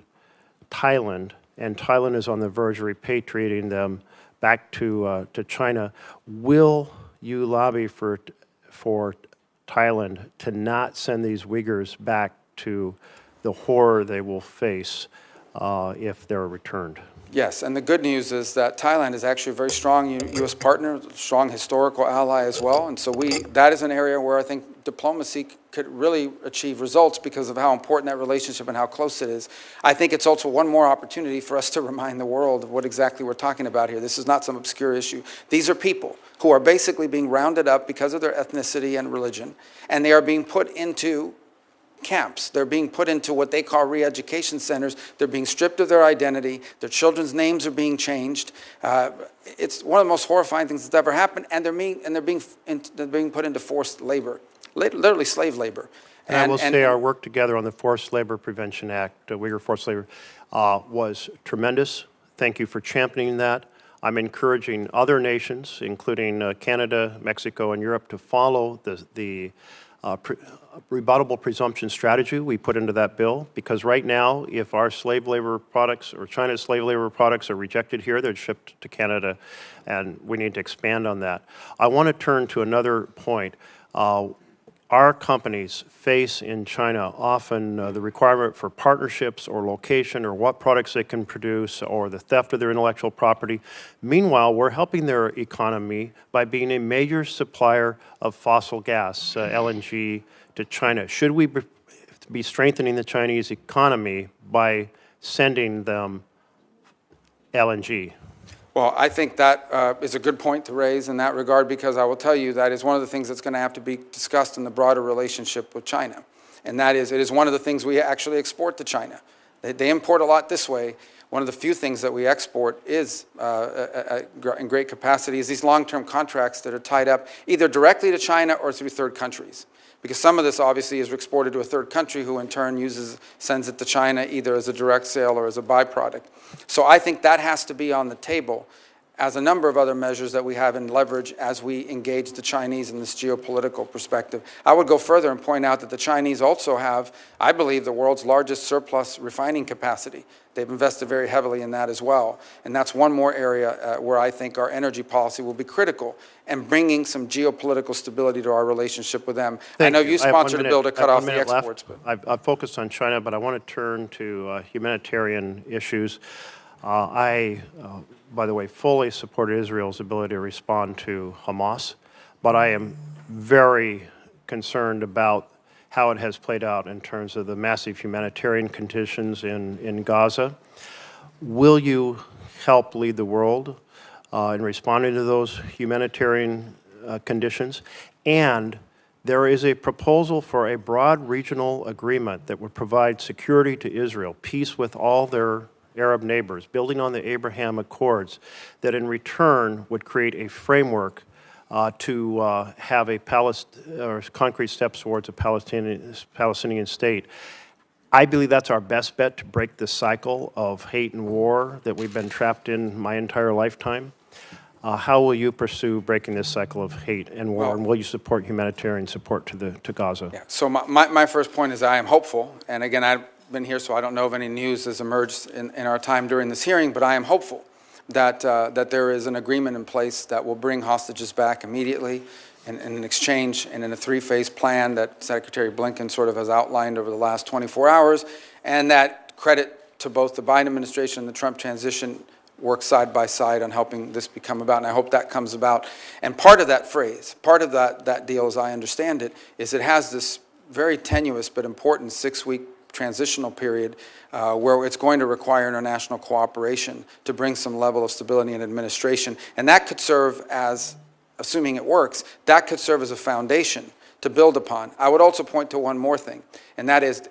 Thailand, and Thailand is on the verge of repatriating them back to China. Will you lobby for Thailand to not send these Uyghurs back to the horror they will face if they're returned? Yes, and the good news is that Thailand is actually a very strong U.S. partner, strong historical ally as well, and so that is an area where I think diplomacy could really achieve results because of how important that relationship and how close it is. I think it's also one more opportunity for us to remind the world of what exactly we're talking about here. This is not some obscure issue. These are people who are basically being rounded up because of their ethnicity and religion, and they are being put into camps. They're being put into what they call re-education centers. They're being stripped of their identity. Their children's names are being changed. It's one of the most horrifying things that's ever happened, and they're being put into forced labor, literally slave labor. And I will say our work together on the Forced Labor Prevention Act, Uyghur Forced Labor, was tremendous. Thank you for championing that. I'm encouraging other nations, including Canada, Mexico, and Europe, to follow the rebuttable presumption strategy we put into that bill, because right now, if our slave labor products or China's slave labor products are rejected here, they're shipped to Canada, and we need to expand on that. I want to turn to another point. Our companies face in China often the requirement for partnerships or location or what products they can produce or the theft of their intellectual property. Meanwhile, we're helping their economy by being a major supplier of fossil gas, LNG, to China. Should we be strengthening the Chinese economy by sending them LNG? Well, I think that is a good point to raise in that regard, because I will tell you that is one of the things that's going to have to be discussed in the broader relationship with China. And that is, it is one of the things we actually export to China. They import a lot this way. One of the few things that we export is in great capacity is these long-term contracts that are tied up either directly to China or through third countries. Because some of this obviously is exported to a third country who in turn sends it to China either as a direct sale or as a byproduct. So I think that has to be on the table as a number of other measures that we have in leverage as we engage the Chinese in this geopolitical perspective. I would go further and point out that the Chinese also have, I believe, the world's largest surplus refining capacity. They've invested very heavily in that as well. And that's one more area where I think our energy policy will be critical and bringing some geopolitical stability to our relationship with them. I know you sponsored a bill to cut off the exports. I've focused on China, but I want to turn to humanitarian issues. By the way, fully support Israel's ability to respond to Hamas, but I am very concerned about how it has played out in terms of the massive humanitarian conditions in Gaza. Will you help lead the world in responding to those humanitarian conditions? And there is a proposal for a broad regional agreement that would provide security to Israel, peace with all their Arab neighbors, building on the Abraham Accords, that in return would create a framework to have a concrete steps towards a Palestinian state. I believe that's our best bet to break the cycle of hate and war that we've been trapped in my entire lifetime. How will you pursue breaking this cycle of hate and war, and will you support humanitarian support to Gaza? Yeah. So my first point is I am hopeful, and again, I've been here, so I don't know if any news has emerged in our time during this hearing, but I am hopeful that there is an agreement in place that will bring hostages back immediately in an exchange and in a three-phase plan that Secretary Blinken sort of has outlined over the last 24 hours, and that credit to both the Biden administration and the Trump transition work side by side on helping this become about, and I hope that comes about. And part of that phrase, part of that deal, as I understand it, is it has this very tenuous but important 6-week transitional period where it's going to require international cooperation to bring some level of stability in administration. And that could serve as, assuming it works, that could serve as a foundation to build upon. I would also point to one more thing, and that is,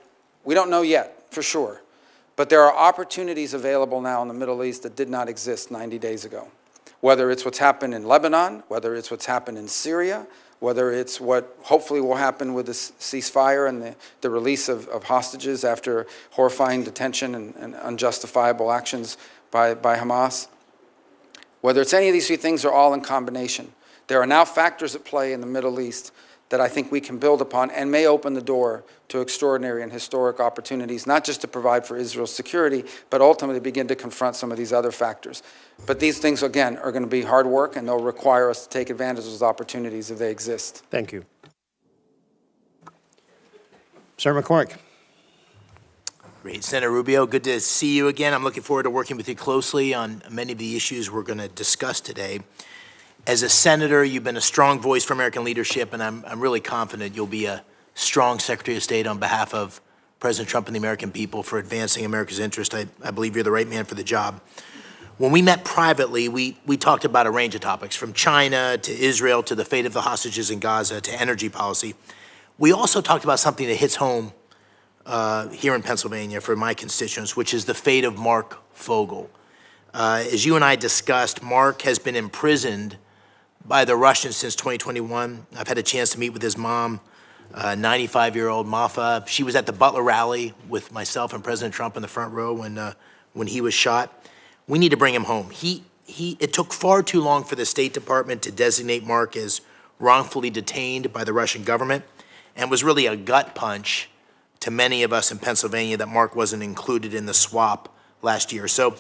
we don't know yet for sure, but there are opportunities available now in the Middle East that did not exist 90 days ago. Whether it's what's happened in Lebanon, whether it's what's happened in Syria, whether it's what hopefully will happen with this ceasefire and the release of hostages after horrifying detention and unjustifiable actions by Hamas. Whether it's any of these three things or all in combination, there are now factors at play in the Middle East that I think we can build upon and may open the door to extraordinary and historic opportunities, not just to provide for Israel's security, but ultimately begin to confront some of these other factors. But these things, again, are going to be hard work, and they'll require us to take advantage of those opportunities if they exist. Thank you. Senator McCormick. Great. Senator Rubio, good to see you again. I'm looking forward to working with you closely on many of the issues we're going to discuss today. As a senator, you've been a strong voice for American leadership, and I'm really confident you'll be a strong Secretary of State on behalf of President Trump and the American people for advancing America's interest. I believe you're the right man for the job. When we met privately, we talked about a range of topics, from China to Israel to the fate of the hostages in Gaza to energy policy. We also talked about something that hits home here in Pennsylvania for my constituents, which is the fate of Mark Fogel. As you and I discussed, Mark has been imprisoned by the Russians since 2021. I've had a chance to meet with his mom, 95-year-old Mafa. She was at the Butler rally with myself and President Trump in the front row when he was shot. We need to bring him home. It took far too long for the State Department to designate Mark as wrongfully detained by the Russian government, and was really a gut punch to many of us in Pennsylvania that Mark wasn't included in the swap last year. So,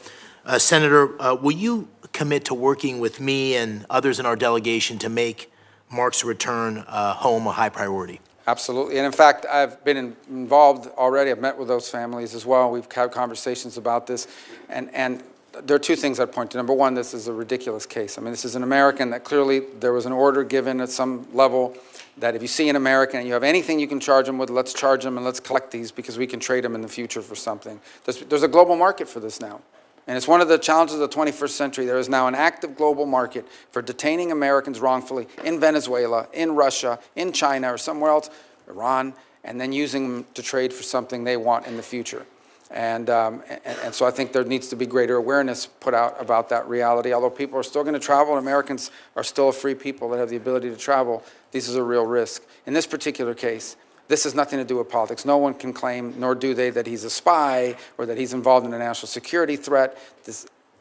Senator, will you commit to working with me and others in our delegation to make Mark's return home a high priority? Absolutely. And in fact, I've been involved already. I've met with those families as well. We've had conversations about this. And there are two things I'd point to. Number one, this is a ridiculous case. I mean, this is an American that clearly there was an order given at some level that if you see an American and you have anything you can charge them with, let's charge them and let's collect these because we can trade them in the future for something. There's a global market for this now. And it's one of the challenges of the 21st century. There is now an active global market for detaining Americans wrongfully in Venezuela, in Russia, in China, or somewhere else, Iran, and then using them to trade for something they want in the future. And so I think there needs to be greater awareness put out about that reality. Although people are still going to travel, and Americans are still a free people that have the ability to travel, this is a real risk. In this particular case, this has nothing to do with politics. No one can claim, nor do they, that he's a spy or that he's involved in a national security threat.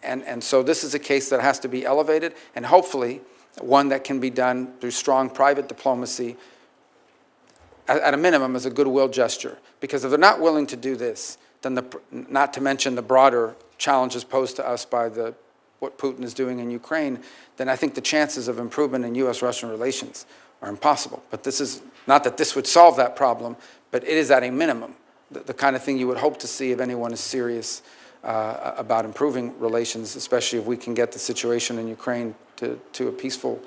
And so this is a case that has to be elevated, and hopefully one that can be done through strong private diplomacy, at a minimum as a goodwill gesture. Because if they're not willing to do this, then not to mention the broader challenges posed to us by what Putin is doing in Ukraine, then I think the chances of improvement in U.S.-Russian relations are impossible. But this is not that this would solve that problem, but it is at a minimum the kind of thing you would hope to see if anyone is serious about improving relations, especially if we can get the situation in Ukraine to a peaceful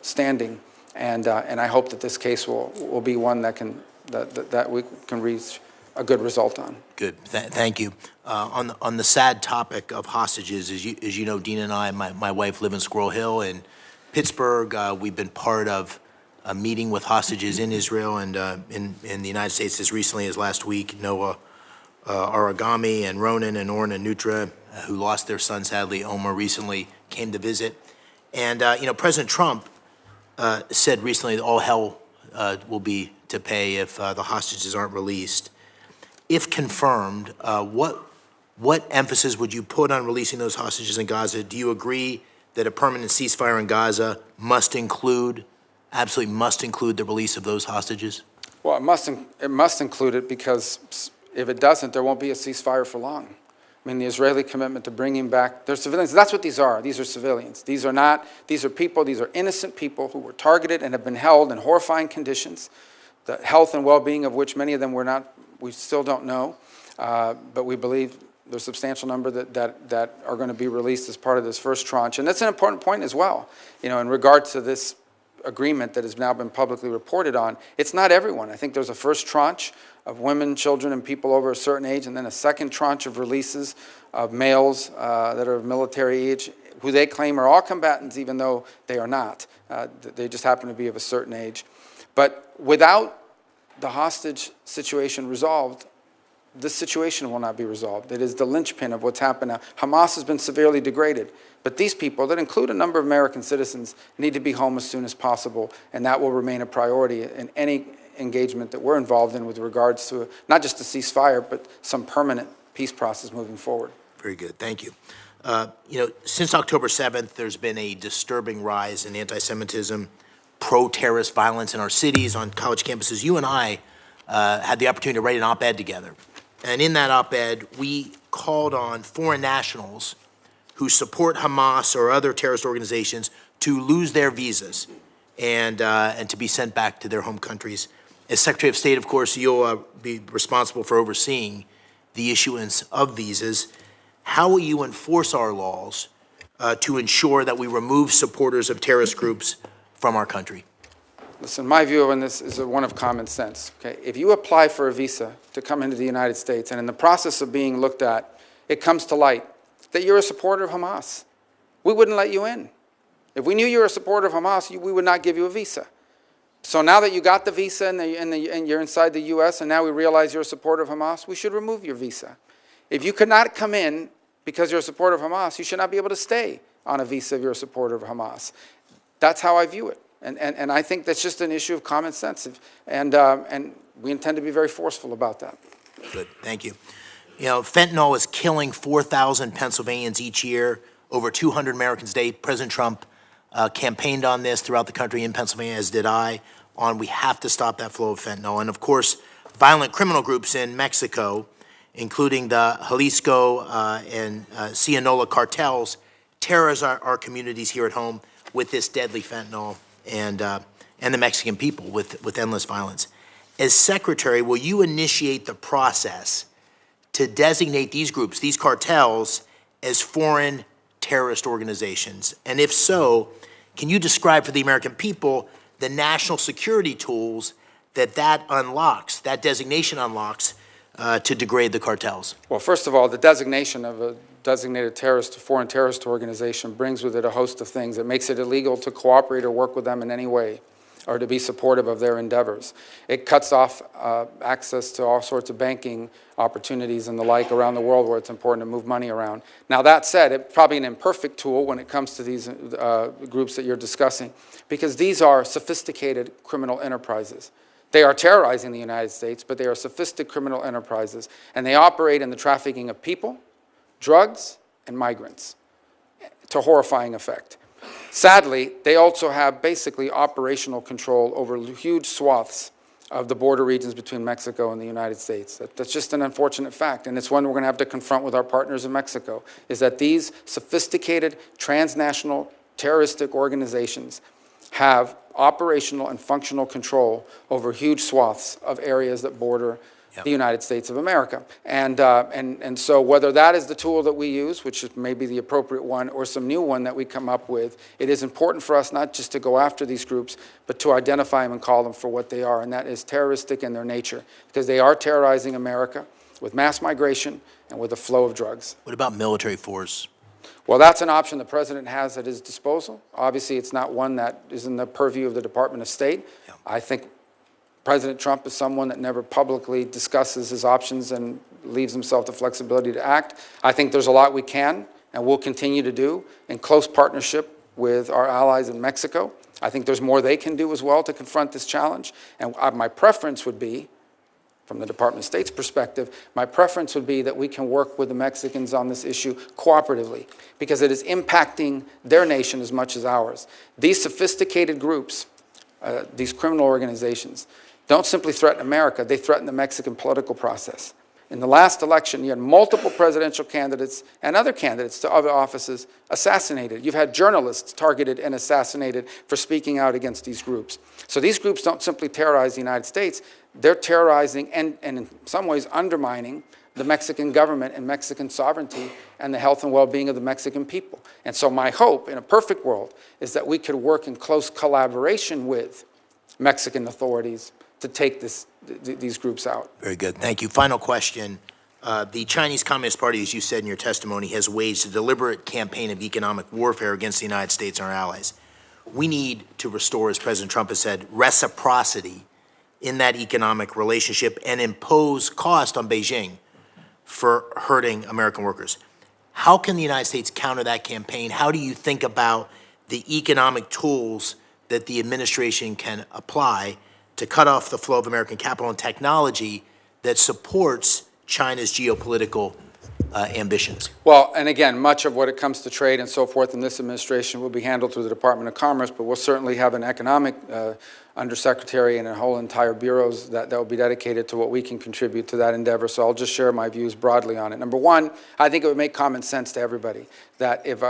standing. And I hope that this case will be one that we can reach a good result on. Good, thank you. On the sad topic of hostages, as you know, Dina and I, my wife, live in Squirrel Hill in Pittsburgh. We've been part of a meeting with hostages in Israel and in the United States as recently as last week. Noah Aragami and Ronan and Orna Nutra, who lost their son, sadly, Omer, recently came to visit. And, President Trump said recently that all hell will be to pay if the hostages aren't released. If confirmed, what emphasis would you put on releasing those hostages in Gaza? Do you agree that a permanent ceasefire in Gaza absolutely must include the release of those hostages? Well, it must include it, because if it doesn't, there won't be a ceasefire for long. I mean, the Israeli commitment to bringing back their civilians, that's what these are. These are civilians. These are people, these are innocent people who were targeted and have been held in horrifying conditions, the health and well-being of which many of them we still don't know, but we believe there's a substantial number that are going to be released as part of this first tranche. And that's an important point as well. In regard to this agreement that has now been publicly reported on, it's not everyone. I think there's a first tranche of women, children, and people over a certain age, and then a second tranche of releases of males that are of military age, who they claim are all combatants, even though they are not. They just happen to be of a certain age. But without the hostage situation resolved, this situation will not be resolved. It is the linchpin of what's happened now. Hamas has been severely degraded, but these people, that include a number of American citizens, need to be home as soon as possible, and that will remain a priority in any engagement that we're involved in with regards to not just a ceasefire, but some permanent peace process moving forward. Very good, thank you. Since October 7th, there's been a disturbing rise in anti-Semitism, pro-terrorist violence in our cities, on college campuses. You and I had the opportunity to write an op-ed together. And in that op-ed, we called on foreign nationals who support Hamas or other terrorist organizations to lose their visas and to be sent back to their home countries. As Secretary of State, of course, you'll be responsible for overseeing the issuance of visas. How will you enforce our laws to ensure that we remove supporters of terrorist groups from our country? Listen, my view on this is one of common sense. Okay? If you apply for a visa to come into the United States, and in the process of being looked at, it comes to light that you're a supporter of Hamas, we wouldn't let you in. If we knew you were a supporter of Hamas, we would not give you a visa. So now that you got the visa and you're inside the U.S., and now we realize you're a supporter of Hamas, we should remove your visa. If you could not come in because you're a supporter of Hamas, you should not be able to stay on a visa if you're a supporter of Hamas. That's how I view it. And I think that's just an issue of common sense. And we intend to be very forceful about that. Good, thank you. Fentanyl is killing 4,000 Pennsylvanians each year, over 200 Americans a day. President Trump campaigned on this throughout the country, in Pennsylvania, as did I, on we have to stop that flow of fentanyl. And of course, violent criminal groups in Mexico, including the Jalisco and Sinaloa cartels, terrorize our communities here at home with this deadly fentanyl, and the Mexican people with endless violence. As Secretary, will you initiate the process to designate these groups, these cartels, as foreign terrorist organizations? And if so, can you describe for the American people the national security tools that unlocks, that designation unlocks, to degrade the cartels? Well, first of all, the designation of a designated foreign terrorist organization brings with it a host of things. It makes it illegal to cooperate or work with them in any way. or to be supportive of their endeavors. It cuts off access to all sorts of banking opportunities and the like around the world where it's important to move money around. Now that said, it's probably an imperfect tool when it comes to these groups that you're discussing, because these are sophisticated criminal enterprises. They are terrorizing the United States, but they are sophisticated criminal enterprises, and they operate in the trafficking of people, drugs, and migrants to horrifying effect. Sadly, they also have basically operational control over huge swaths of the border regions between Mexico and the United States. That's just an unfortunate fact, and it's one we're going to have to confront with our partners in Mexico, is that these sophisticated transnational terroristic organizations have operational and functional control over huge swaths of areas that border the United States of America. And so whether that is the tool that we use, which is maybe the appropriate one, or some new one that we come up with, it is important for us not just to go after these groups, but to identify them and call them for what they are, and that is terroristic in their nature, because they are terrorizing America with mass migration and with a flow of drugs. What about military force? Well, that's an option the president has at his disposal. Obviously, it's not one that is in the purview of the Department of State. Yeah. I think President Trump is someone that never publicly discusses his options and leaves himself the flexibility to act. I think there's a lot we can and will continue to do in close partnership with our allies in Mexico. I think there's more they can do as well to confront this challenge. And my preference would be, from the Department of State's perspective, my preference would be that we can work with the Mexicans on this issue cooperatively, because it is impacting their nation as much as ours. These sophisticated groups, these criminal organizations, don't simply threaten America, they threaten the Mexican political process. In the last election, you had multiple presidential candidates and other candidates to other offices assassinated. You've had journalists targeted and assassinated for speaking out against these groups. So these groups don't simply terrorize the United States, they're terrorizing and in some ways undermining the Mexican government and Mexican sovereignty and the health and well-being of the Mexican people. And so my hope, in a perfect world, is that we could work in close collaboration with Mexican authorities to take these groups out. Very good. Thank you. Final question. The Chinese Communist Party, as you said in your testimony, has waged a deliberate campaign of economic warfare against the United States and our allies. We need to restore, as President Trump has said, reciprocity in that economic relationship and impose cost on Beijing for hurting American workers. How can the United States counter that campaign? How do you think about the economic tools that the administration can apply to cut off the flow of American capital and technology that supports China's geopolitical ambitions? Well, and again, much of what it comes to trade and so forth in this administration will be handled through the Department of Commerce, but we'll certainly have an economic undersecretary and a whole entire bureaus that will be dedicated to what we can contribute to that endeavor. So I'll just share my views broadly on it. Number one, I think it would make common sense to everybody that if,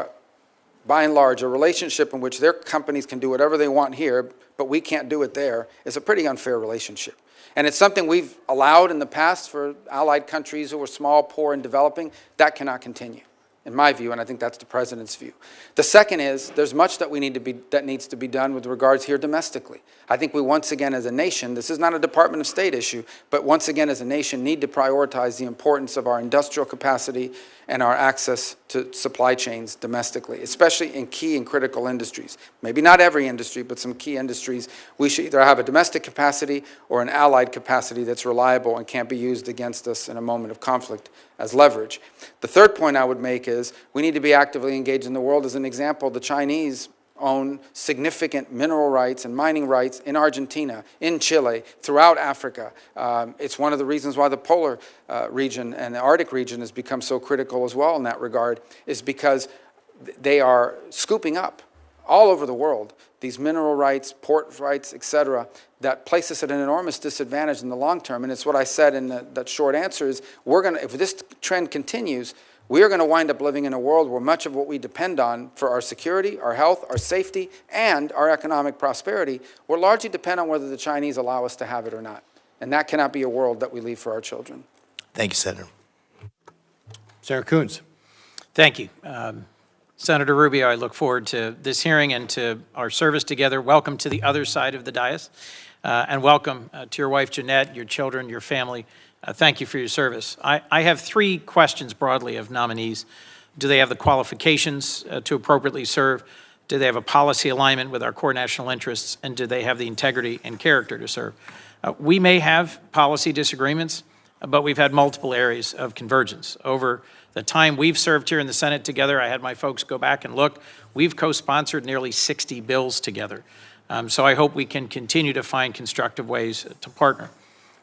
by and large, a relationship in which their companies can do whatever they want here, but we can't do it there, is a pretty unfair relationship. And it's something we've allowed in the past for allied countries who are small, poor, and developing. That cannot continue, in my view, and I think that's the president's view. The second is there's much that needs to be done with regards here domestically. I think we once again as a nation, this is not a Department of State issue, but once again as a nation need to prioritize the importance of our industrial capacity and our access to supply chains domestically, especially in key and critical industries. Maybe not every industry, but some key industries. We should either have a domestic capacity or an allied capacity that's reliable and can't be used against us in a moment of conflict as leverage. The third point I would make is we need to be actively engaged in the world. As an example, the Chinese own significant mineral rights and mining rights in Argentina, in Chile, throughout Africa. It's one of the reasons why the polar region and the Arctic region has become so critical as well in that regard, is because they are scooping up all over the world these mineral rights, port rights, etc., that place us at an enormous disadvantage in the long term. And it's what I said in that short answer is, if this trend continues, we are going to wind up living in a world where much of what we depend on for our security, our health, our safety, and our economic prosperity will largely depend on whether the Chinese allow us to have it or not. And that cannot be a world that we leave for our children. Thank you, Senator. Senator Coons. Thank you. Senator Rubio, I look forward to this hearing and to our service together. Welcome to the other side of the dais, and welcome to your wife, Jeanette, your children, your family. Thank you for your service. I have three questions broadly of nominees. Do they have the qualifications to appropriately serve? Do they have a policy alignment with our core national interests? And do they have the integrity and character to serve? We may have policy disagreements, but we've had multiple areas of convergence. Over the time we've served here in the Senate together, I had my folks go back and look, we've co-sponsored nearly 60 bills together. So I hope we can continue to find constructive ways to partner.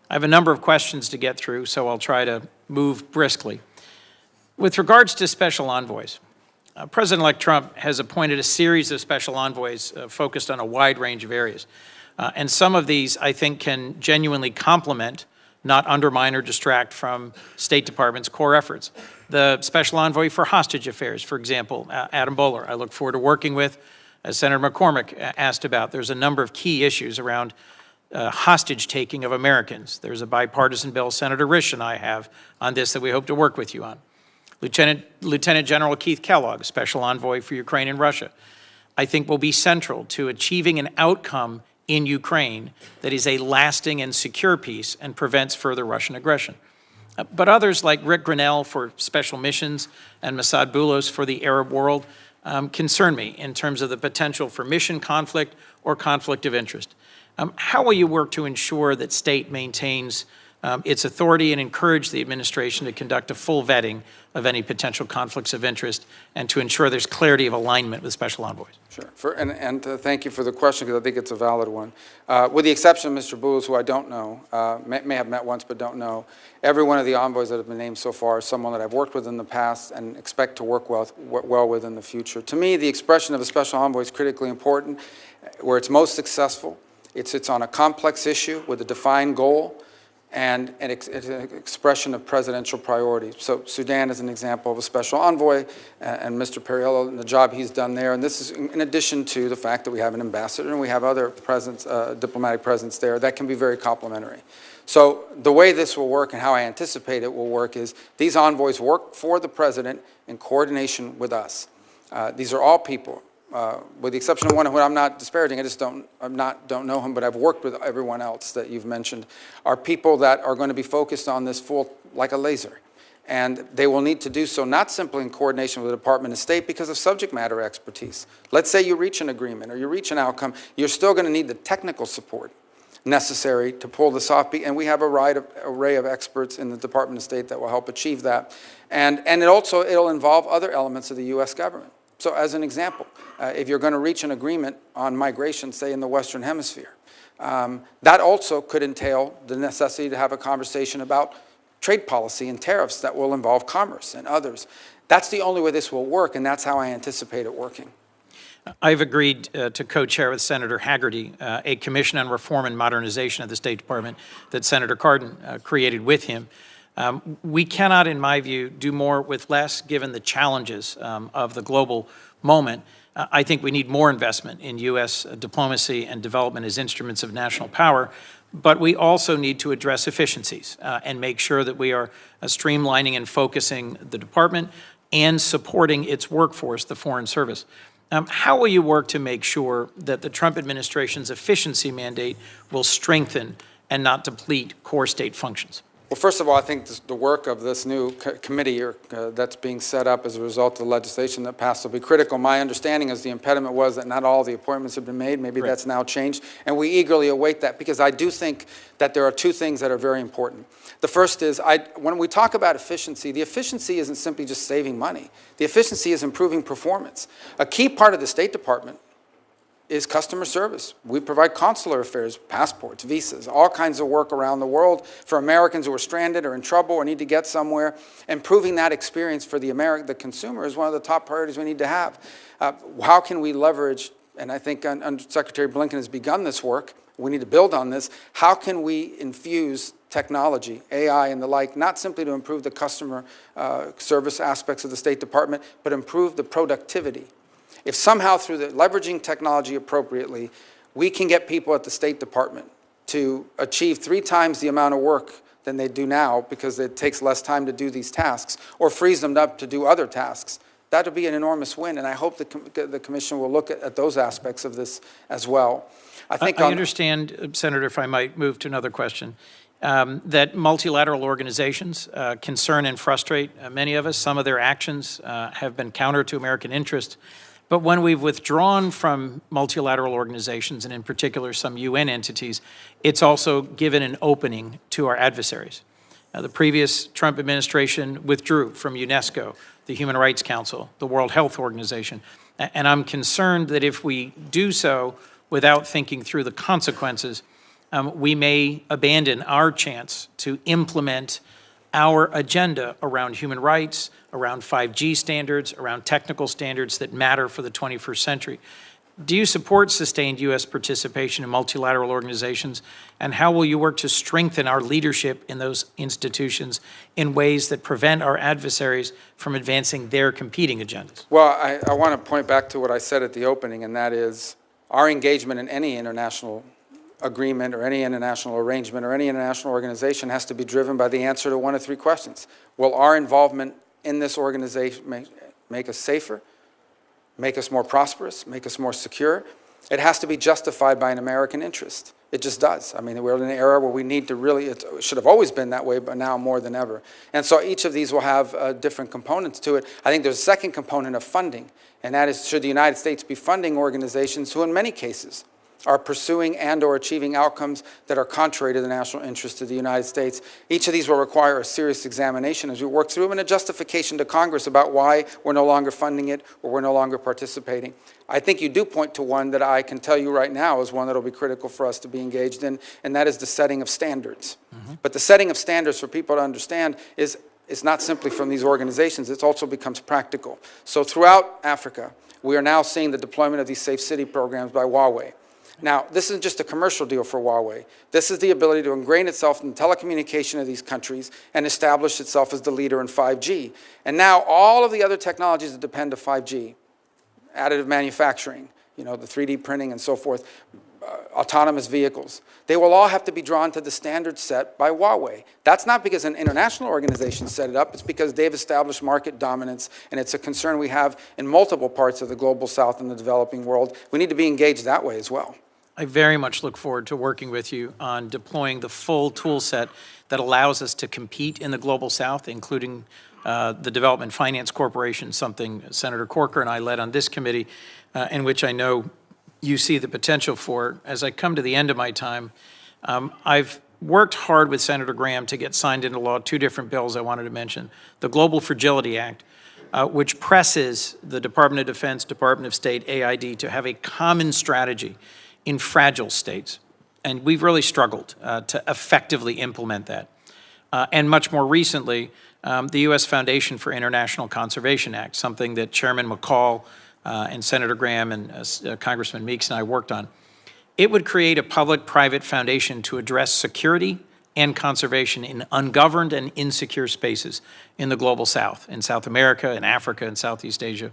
I have a number of questions to get through, so I'll try to move briskly. With regards to special envoys, President-elect Trump has appointed a series of special envoys focused on a wide range of areas. And some of these, I think, can genuinely complement, not undermine or distract from State Department's core efforts. The Special Envoy for Hostage Affairs, for example, Adam Boehler, I look forward to working with. As Senator McCormick asked about, there's a number of key issues around hostage-taking of Americans. There's a bipartisan bill Senator Risch and I have on this that we hope to work with you on. Lieutenant General Keith Kellogg, Special Envoy for Ukraine and Russia, I think will be central to achieving an outcome in Ukraine that is a lasting and secure peace and prevents further Russian aggression. But others like Rick Grinnell for special missions and Masad Boulos for the Arab world concern me in terms of the potential for mission conflict or conflict of interest. How will you work to ensure that state maintains its authority and encourage the administration to conduct a full vetting of any potential conflicts of interest and to ensure there's clarity of alignment with special envoys? Sure. Thank you for the question, because I think it's a valid one. With the exception of Mr. Boulos, who I don't know, may have met once but don't know, every one of the envoys that have been named so far is someone that I've worked with in the past and expect to work well with in the future. To me, the expression of a special envoy is critically important. Where it's most successful, it's on a complex issue with a defined goal and an expression of presidential priorities. So Sudan is an example of a special envoy, and Mr. Perriello and the job he's done there. And this is in addition to the fact that we have an ambassador and we have other diplomatic presence there that can be very complementary. So the way this will work and how I anticipate it will work is these envoys work for the president in coordination with us. These are all people. With the exception of one who I'm not disparaging, I just don't know him, but I've worked with everyone else that you've mentioned, are people that are going to be focused on this full, like a laser. And they will need to do so not simply in coordination with the Department of State because of subject matter expertise. Let's say you reach an agreement or you reach an outcome, you're still going to need the technical support necessary to pull this off, and we have a wide array of experts in the Department of State that will help achieve that. And it'll involve other elements of the U.S. government. So as an example, if you're going to reach an agreement on migration, say in the Western Hemisphere, that also could entail the necessity to have a conversation about trade policy and tariffs that will involve commerce and others. That's the only way this will work, and that's how I anticipate it working. I've agreed to co-chair with Senator Haggerty a Commission on Reform and Modernization of the State Department that Senator Cardin created with him. We cannot, in my view, do more with less given the challenges of the global moment. I think we need more investment in U.S. diplomacy and development as instruments of national power, but we also need to address efficiencies and make sure that we are streamlining and focusing the department and supporting its workforce, the Foreign Service. How will you work to make sure that the Trump administration's efficiency mandate will strengthen and not deplete core state functions? Well, first of all, I think the work of this new committee that's being set up as a result of the legislation that passed will be critical. My understanding is the impediment was that not all the appointments have been made. Maybe that's now changed, and we eagerly await that because I do think that there are two things that are very important. The first is, when we talk about efficiency, the efficiency isn't simply just saving money. The efficiency is improving performance. A key part of the State Department is customer service. We provide consular affairs, passports, visas, all kinds of work around the world for Americans who are stranded or in trouble or need to get somewhere. Improving that experience for the consumer is one of the top priorities we need to have. How can we leverage, and I think Secretary Blinken has begun this work, we need to build on this, how can we infuse technology, AI and the like, not simply to improve the customer service aspects of the State Department, but improve the productivity. If somehow through leveraging technology appropriately, we can get people at the State Department to achieve 3 times the amount of work than they do now because it takes less time to do these tasks, or frees them up to do other tasks, that would be an enormous win, and I hope the Commission will look at those aspects of this as well. I understand, Senator, if I might move to another question, that multilateral organizations concern and frustrate many of us. Some of their actions have been counter to American interest. But when we've withdrawn from multilateral organizations, and in particular some UN entities, it's also given an opening to our adversaries. The previous Trump administration withdrew from UNESCO, the Human Rights Council, the World Health Organization, and I'm concerned that if we do so without thinking through the consequences, we may abandon our chance to implement our agenda around human rights, around 5G standards, around technical standards that matter for the 21st century. Do you support sustained U.S. participation in multilateral organizations, and how will you work to strengthen our leadership in those institutions in ways that prevent our adversaries from advancing their competing agendas? Well, I want to point back to what I said at the opening, and that is our engagement in any international agreement or any international arrangement or any international organization has to be driven by the answer to one of three questions. Will our involvement in this organization make us safer, make us more prosperous, make us more secure? It has to be justified by an American interest. It just does. I mean, we're in an era where we need to really, it should have always been that way, but now more than ever. And so each of these will have different components to it. I think there's a second component of funding, and that is, should the United States be funding organizations who in many cases are pursuing and or achieving outcomes that are contrary to the national interest of the United States. Each of these will require a serious examination as we work through them, and a justification to Congress about why we're no longer funding it or we're no longer participating. I think you do point to one that I can tell you right now is one that will be critical for us to be engaged in, and that is the setting of standards. But the setting of standards for people to understand is it's not simply from these organizations, it also becomes practical. So throughout Africa, we are now seeing the deployment of these safe city programs by Huawei. Now, this isn't just a commercial deal for Huawei. This is the ability to ingrain itself in telecommunication of these countries and establish itself as the leader in 5G. And now all of the other technologies that depend on 5G, additive manufacturing, the 3D printing and so forth, autonomous vehicles, they will all have to be drawn to the standards set by Huawei. That's not because an international organization set it up, it's because they've established market dominance, and it's a concern we have in multiple parts of the global south and the developing world. We need to be engaged that way as well. I very much look forward to working with you on deploying the full tool set that allows us to compete in the global south, including the Development Finance Corporation, something Senator Corker and I led on this committee, in which I know you see the potential for. As I come to the end of my time, I've worked hard with Senator Graham to get signed into law two different bills I wanted to mention. The Global Fragility Act, which presses the Department of Defense, Department of State, AID to have a common strategy in fragile states. And we've really struggled to effectively implement that. And much more recently, the U.S. Foundation for International Conservation Act, something that Chairman McCall and Senator Graham and Congressman Meeks and I worked on. It would create a public-private foundation to address security and conservation in ungoverned and insecure spaces in the global south, in South America, in Africa, and Southeast Asia.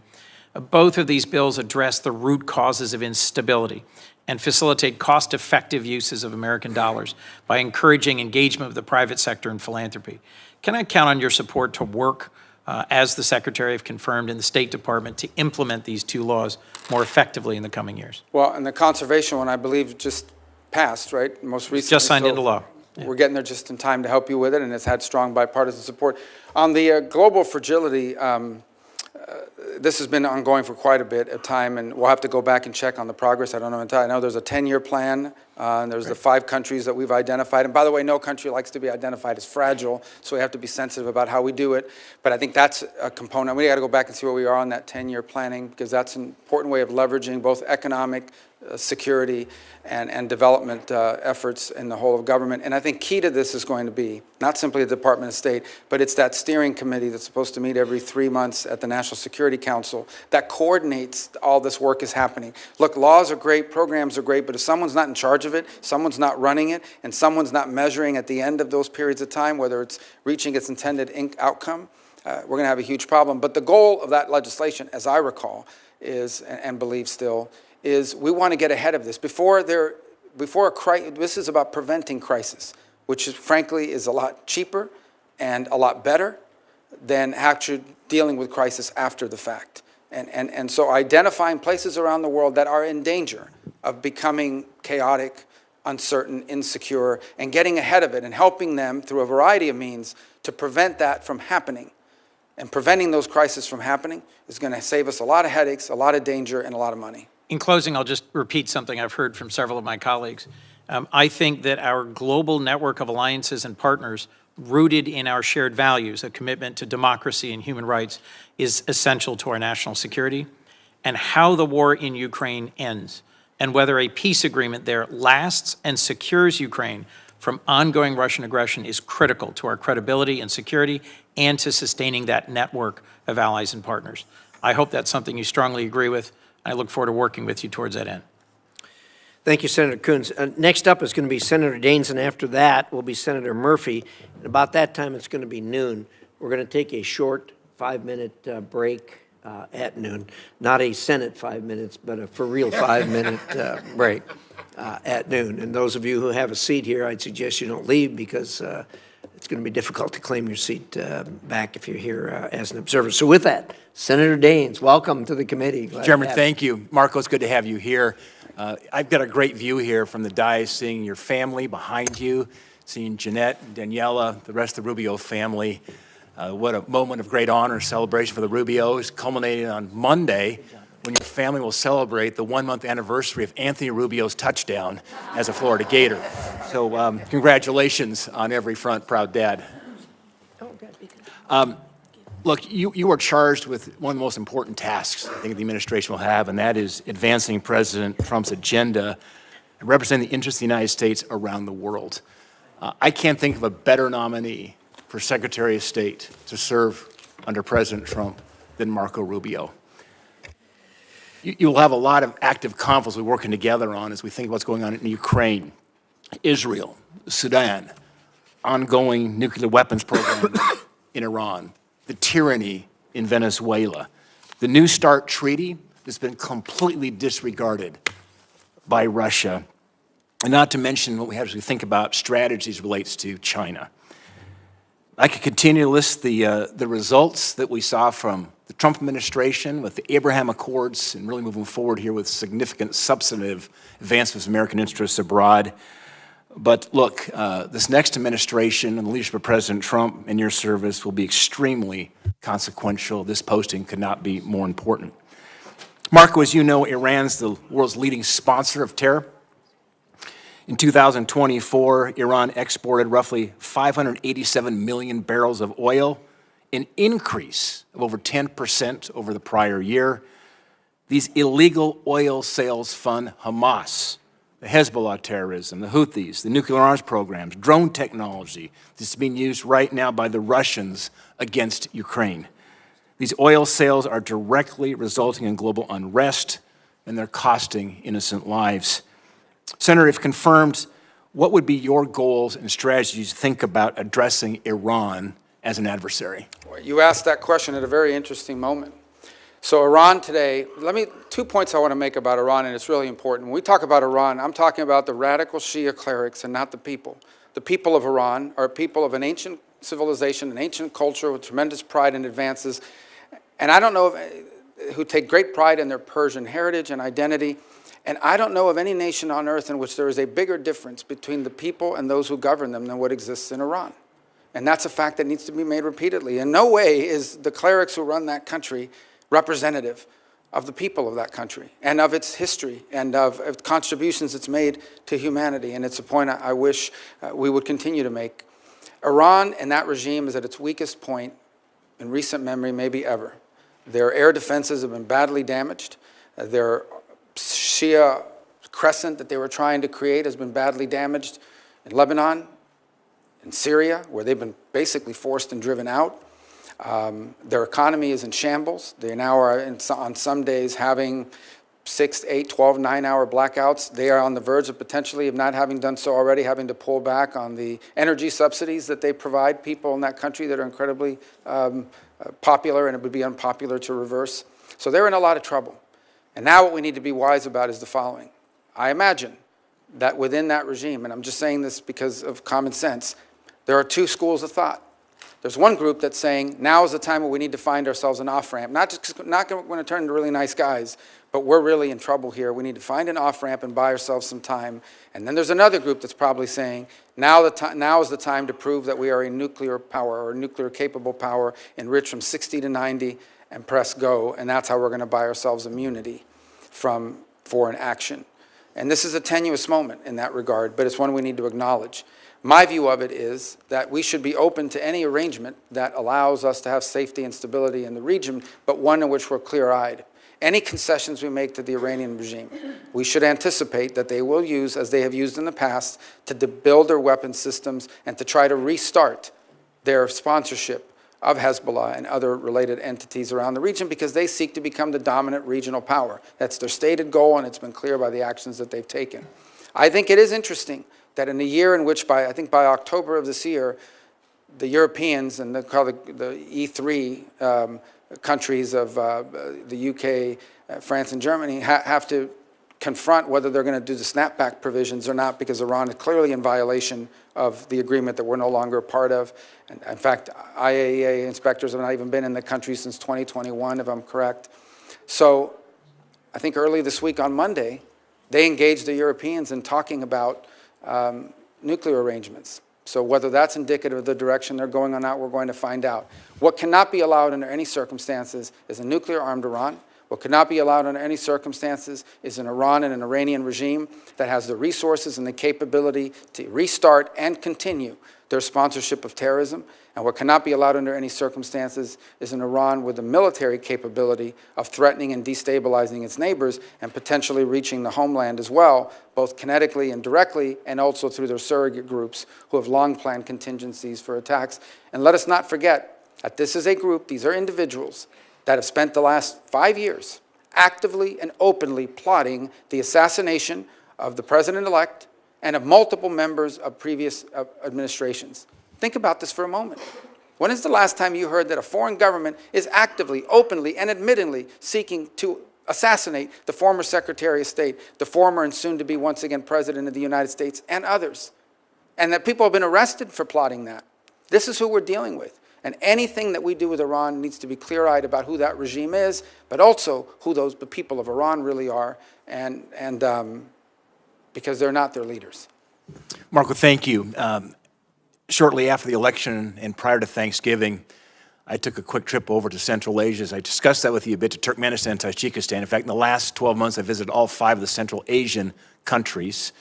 Both of these bills address the root causes of instability and facilitate cost-effective uses of American dollars by encouraging engagement of the private sector in philanthropy. Can I count on your support to work, as the Secretary have confirmed in the State Department, to implement these two laws more effectively in the coming years? Well, and the conservation one, I believe, just passed, right? Most recently. Just signed into law. Yeah. We're getting there just in time to help you with it, and it's had strong bipartisan support. On the global fragility, this has been ongoing for quite a bit of time, and we'll have to go back and check on the progress. I don't know entirely. I know there's a 10-year plan, and there's the 5 countries that we've identified. And by the way, no country likes to be identified as fragile, so we have to be sensitive about how we do it. But I think that's a component. We got to go back and see where we are on that 10-year planning, because that's an important way of leveraging both economic security and development efforts in the whole of government. And I think key to this is going to be not simply the Department of State, but it's that steering committee that's supposed to meet every 3 months at the National Security Council that coordinates all this work is happening. Look, laws are great, programs are great, but if someone's not in charge of it, someone's not running it, and someone's not measuring at the end of those periods of time whether it's reaching its intended outcome, we're going to have a huge problem. But the goal of that legislation, as I recall, is, and believe still, is we want to get ahead of this. Before a crisis, this is about preventing crisis, which is, frankly, is a lot cheaper and a lot better than actually dealing with crisis after the fact. And so identifying places around the world that are in danger of becoming chaotic, uncertain, insecure, and getting ahead of it and helping them through a variety of means to prevent that from happening And preventing those crises from happening is going to save us a lot of headaches, a lot of danger, and a lot of money. In closing, I'll just repeat something I've heard from several of my colleagues. I think that our global network of alliances and partners rooted in our shared values, a commitment to democracy and human rights, is essential to our national security. And how the war in Ukraine ends, and whether a peace agreement there lasts and secures Ukraine from ongoing Russian aggression, is critical to our credibility and security and to sustaining that network of allies and partners. I hope that's something you strongly agree with. I look forward to working with you towards that end. Thank you, Senator Coons. Next up is going to be Senator Daines, and after that will be Senator Murphy. And about that time, it's going to be noon. We're going to take a short 5-minute break at noon. Not a Senate 5 minutes, but a for real 5-minute break at noon. And those of you who have a seat here, I'd suggest you don't leave, because it's going to be difficult to claim your seat back if you're here as an observer. So with that, Senator Daines, welcome to the committee. Chairman, thank you. Marco, it's good to have you here. I've got a great view here from the dais, seeing your family behind you, seeing Jeanette, Daniela, the rest of the Rubio family. What a moment of great honor, celebration for the Rubios, culminating on Monday, when your family will celebrate the 1-month anniversary of Anthony Rubio's touchdown as a Florida Gator. So congratulations on every front, proud dad. Look, you are charged with one of the most important tasks I think the administration will have, and that is advancing President Trump's agenda and representing the interests of the United States around the world. I can't think of a better nominee for Secretary of State to serve under President Trump than Marco Rubio. You'll have a lot of active conflicts we're working together on as we think of what's going on in Ukraine, Israel, Sudan, ongoing nuclear weapons programs in Iran, the tyranny in Venezuela, the New START treaty that's been completely disregarded by Russia, and not to mention what we have as we think about strategies relates to China. I could continue to list the results that we saw from the Trump administration with the Abraham Accords and really moving forward here with significant substantive advancements of American interests abroad. But look, this next administration and the leadership of President Trump and your service will be extremely consequential. This posting could not be more important. Marco, as you know, Iran's the world's leading sponsor of terror. In 2024, Iran exported roughly 587 million barrels of oil, an increase of over 10% over the prior year. These illegal oil sales fund Hamas, the Hezbollah terrorism, the Houthis, the nuclear arms programs, drone technology that's being used right now by the Russians against Ukraine. These oil sales are directly resulting in global unrest, and they're costing innocent lives. Senator, if confirmed, what would be your goals and strategies to think about addressing Iran as an adversary? You asked that question at a very interesting moment. So Iran today, 2 points I want to make about Iran, and it's really important. When we talk about Iran, I'm talking about the radical Shia clerics and not the people. The people of Iran are people of an ancient civilization, an ancient culture with tremendous pride and advances. And I don't know who take great pride in their Persian heritage and identity. And I don't know of any nation on earth in which there is a bigger difference between the people and those who govern them than what exists in Iran. And that's a fact that needs to be made repeatedly. In no way is the clerics who run that country representative of the people of that country and of its history and of contributions it's made to humanity. And it's a point I wish we would continue to make. Iran and that regime is at its weakest point in recent memory, maybe ever. Their air defenses have been badly damaged. Their Shia crescent that they were trying to create has been badly damaged in Lebanon, in Syria, where they've been basically forced and driven out. Their economy is in shambles. They now are, on some days, having 6, 8, 12, 9-hour blackouts. They are on the verge of potentially, if not having done so already, having to pull back on the energy subsidies that they provide people in that country that are incredibly popular, and it would be unpopular to reverse. So they're in a lot of trouble. And now what we need to be wise about is the following. I imagine that within that regime, and I'm just saying this because of common sense, there are 2 schools of thought. There's one group that's saying, now is the time where we need to find ourselves an off-ramp. Not going to turn into really nice guys, but we're really in trouble here. We need to find an off-ramp and buy ourselves some time. And then there's another group that's probably saying, now is the time to prove that we are a nuclear power or a nuclear-capable power, enriched from 60 to 90, and press go. And that's how we're going to buy ourselves immunity from foreign action. And this is a tenuous moment in that regard, but it's one we need to acknowledge. My view of it is that we should be open to any arrangement that allows us to have safety and stability in the region, but one in which we're clear-eyed. Any concessions we make to the Iranian regime, we should anticipate that they will use, as they have used in the past, to build their weapons systems and to try to restart their sponsorship of Hezbollah and other related entities around the region, because they seek to become the dominant regional power. That's their stated goal, and it's been clear by the actions that they've taken. I think it is interesting that in a year in which, I think by October of this year, the Europeans and the E3 countries of the UK, France, and Germany have to confront whether they're going to do the snapback provisions or not, because Iran is clearly in violation of the agreement that we're no longer a part of. And in fact, IAEA inspectors have not even been in the country since 2021, if I'm correct. So I think early this week on Monday, they engaged the Europeans in talking about nuclear arrangements. So whether that's indicative of the direction they're going or not, we're going to find out. What cannot be allowed under any circumstances is a nuclear-armed Iran. What could not be allowed under any circumstances is an Iran and an Iranian regime that has the resources and the capability to restart and continue their sponsorship of terrorism. And what cannot be allowed under any circumstances is an Iran with the military capability of threatening and destabilizing its neighbors and potentially reaching the homeland as well, both kinetically and directly, and also through their surrogate groups who have long planned contingencies for attacks. And let us not forget that this is a group, these are individuals that have spent the last 5 years actively and openly plotting the assassination of the president-elect and of multiple members of previous administrations. Think about this for a moment. When is the last time you heard that a foreign government is actively, openly, and admittedly seeking to assassinate the former Secretary of State, the former and soon-to-be once again President of the United States, and others? And that people have been arrested for plotting that. This is who we're dealing with. And anything that we do with Iran needs to be clear-eyed about who that regime is, but also who the people of Iran really are, and because they're not their leaders. Marco, thank you. Shortly after the election and prior to Thanksgiving, I took a quick trip over to Central Asia. As I discussed that with you a bit, to Turkmenistan and Tajikistan. In fact, in the last 12 months, I visited all 5 of the Central Asian countries.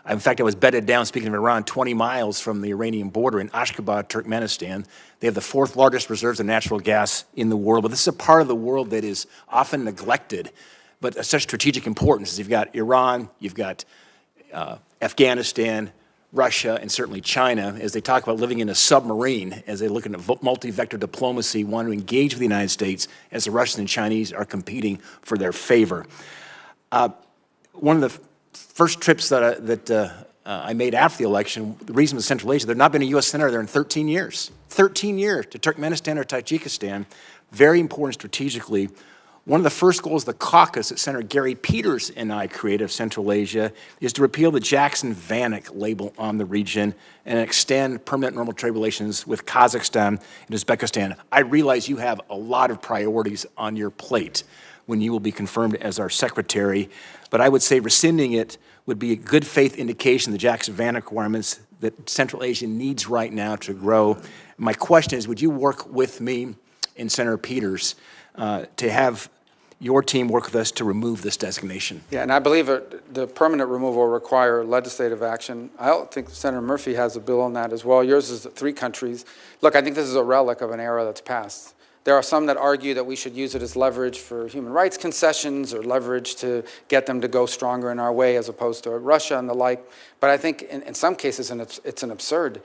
In fact, I was bedded down, speaking of Iran, 20 miles from the Iranian border in Ashgabat, Turkmenistan. They have the 4th largest reserves of natural gas in the world. But this is a part of the world that is often neglected, but of such strategic importance. You've got Iran, you've got Afghanistan, Russia, and certainly China, as they talk about living in a submarine, as they look at multi-vector diplomacy, want to engage with the United States as the Russians and Chinese are competing for their favor. One of the first trips that I made after the election, the reason was Central Asia. There's not been a U.S. senator there in 13 years. 13 years to Turkmenistan or Tajikistan. Very important strategically. One of the first goals of the caucus that Senator Gary Peters and I created of Central Asia is to repeal the Jackson-Vanik label on the region and extend permanent normal trade relations with Kazakhstan and Uzbekistan. I realize you have a lot of priorities on your plate when you will be confirmed as our secretary, but I would say rescinding it would be a good faith indication of the Jackson-Vanik requirements that Central Asia needs right now to grow. My question is, would you work with me and Senator Peters to have your team work with us to remove this designation? Yeah, and I believe the permanent removal will require legislative action. I don't think Senator Murphy has a bill on that as well. Yours is 3 countries. Look, I think this is a relic of an era that's passed. There are some that argue that we should use it as leverage for human rights concessions or leverage to get them to go stronger in our way as opposed to Russia and the like. But I think in some cases it's an absurd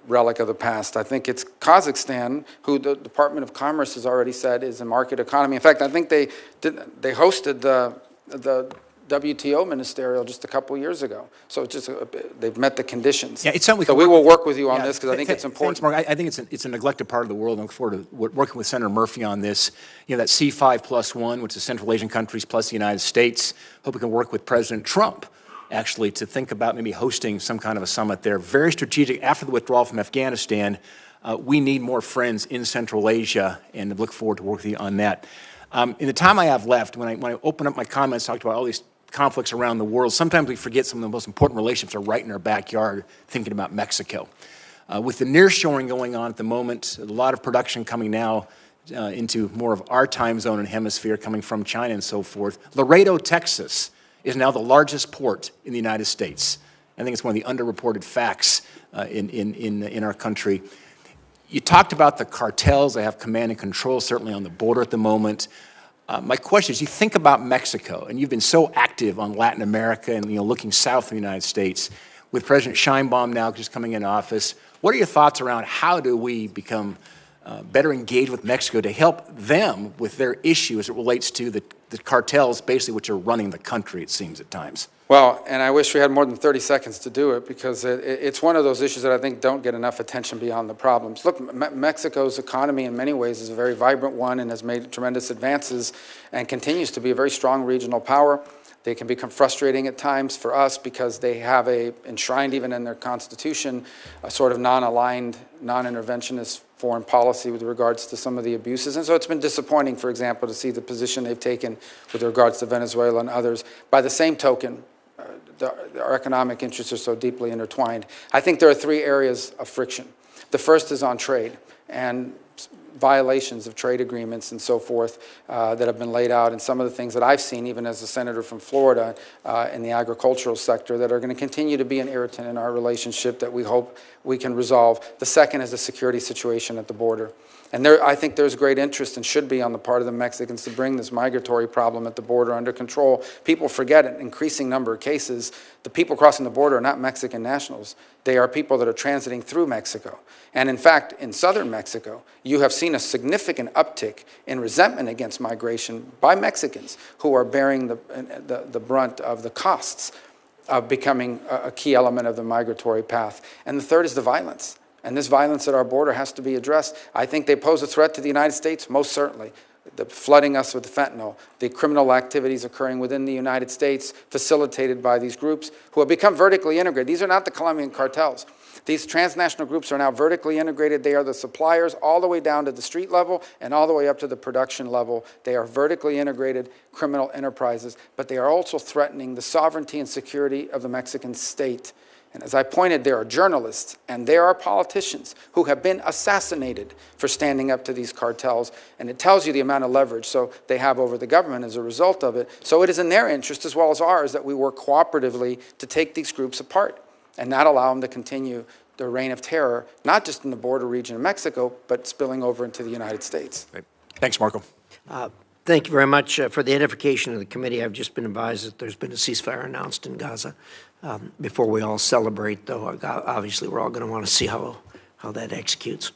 relic of the past. I think it's Kazakhstan, who the Department of Commerce has already said is a market economy. In fact, I think they hosted the WTO ministerial just a couple years ago. So it's just they've met the conditions. Yeah, it's something so we will work with you on this because I think it's important. Thanks, Mark. I think it's a neglected part of the world. I look forward to working with Senator Murphy on this. You know, that C5+1, which is Central Asian countries plus the United States. Hope we can work with President Trump, actually, to think about maybe hosting some kind of a summit there. Very strategic. After the withdrawal from Afghanistan, We need more friends in Central Asia, and I look forward to working with you on that. In the time I have left, when I open up my comments, talked about all these conflicts around the world, sometimes we forget some of the most important relationships are right in our backyard, thinking about Mexico. With the nearshoring going on at the moment, a lot of production coming now into more of our time zone and hemisphere coming from China and so forth. Laredo, Texas is now the largest port in the United States. I think it's one of the underreported facts in our country. You talked about the cartels. They have command and control, certainly on the border at the moment. My question is, you think about Mexico, and you've been so active on Latin America and looking south of the United States. With President Sheinbaum now just coming in office, what are your thoughts around how do we become better engaged with Mexico to help them with their issue as it relates to the cartels, basically, which are running the country, it seems, at times? Well, and I wish we had more than 30 seconds to do it, because it's one of those issues that I think don't get enough attention beyond the problems. Look, Mexico's economy in many ways is a very vibrant one and has made tremendous advances and continues to be a very strong regional power. They can become frustrating at times for us because they have enshrined even in their constitution, a sort of non-aligned, non-interventionist foreign policy with regards to some of the abuses. And so it's been disappointing, for example, to see the position they've taken with regards to Venezuela and others. By the same token, our economic interests are so deeply intertwined. I think there are three areas of friction. The first is on trade and violations of trade agreements and so forth that have been laid out, and some of the things that I've seen, even as a senator from Florida, in the agricultural sector, that are going to continue to be an irritant in our relationship that we hope we can resolve. The second is the security situation at the border. And I think there's great interest, and should be on the part of the Mexicans, to bring this migratory problem at the border under control. People forget an increasing number of cases. The people crossing the border are not Mexican nationals. They are people that are transiting through Mexico. And in fact, in southern Mexico, you have seen a significant uptick in resentment against migration by Mexicans who are bearing the brunt of the costs of becoming a key element of the migratory path. And the third is the violence. And this violence at our border has to be addressed. I think they pose a threat to the United States, most certainly. The flooding us with fentanyl, the criminal activities occurring within the United States, facilitated by these groups who have become vertically integrated. These are not the Colombian cartels. These transnational groups are now vertically integrated. They are the suppliers all the way down to the street level and all the way up to the production level. They are vertically integrated criminal enterprises, but they are also threatening the sovereignty and security of the Mexican state. And as I pointed, there are journalists and there are politicians who have been assassinated for standing up to these cartels. And it tells you the amount of leverage they have over the government as a result of it. So it is in their interest, as well as ours, that we work cooperatively to take these groups apart and not allow them to continue their reign of terror, not just in the border region of Mexico, but spilling over into the United States. Great. Thanks, Marco. Thank you very much for the edification of the committee. I've just been advised that there's been a ceasefire announced in Gaza. Before we all celebrate, though, obviously we're all going to want to see how that executes.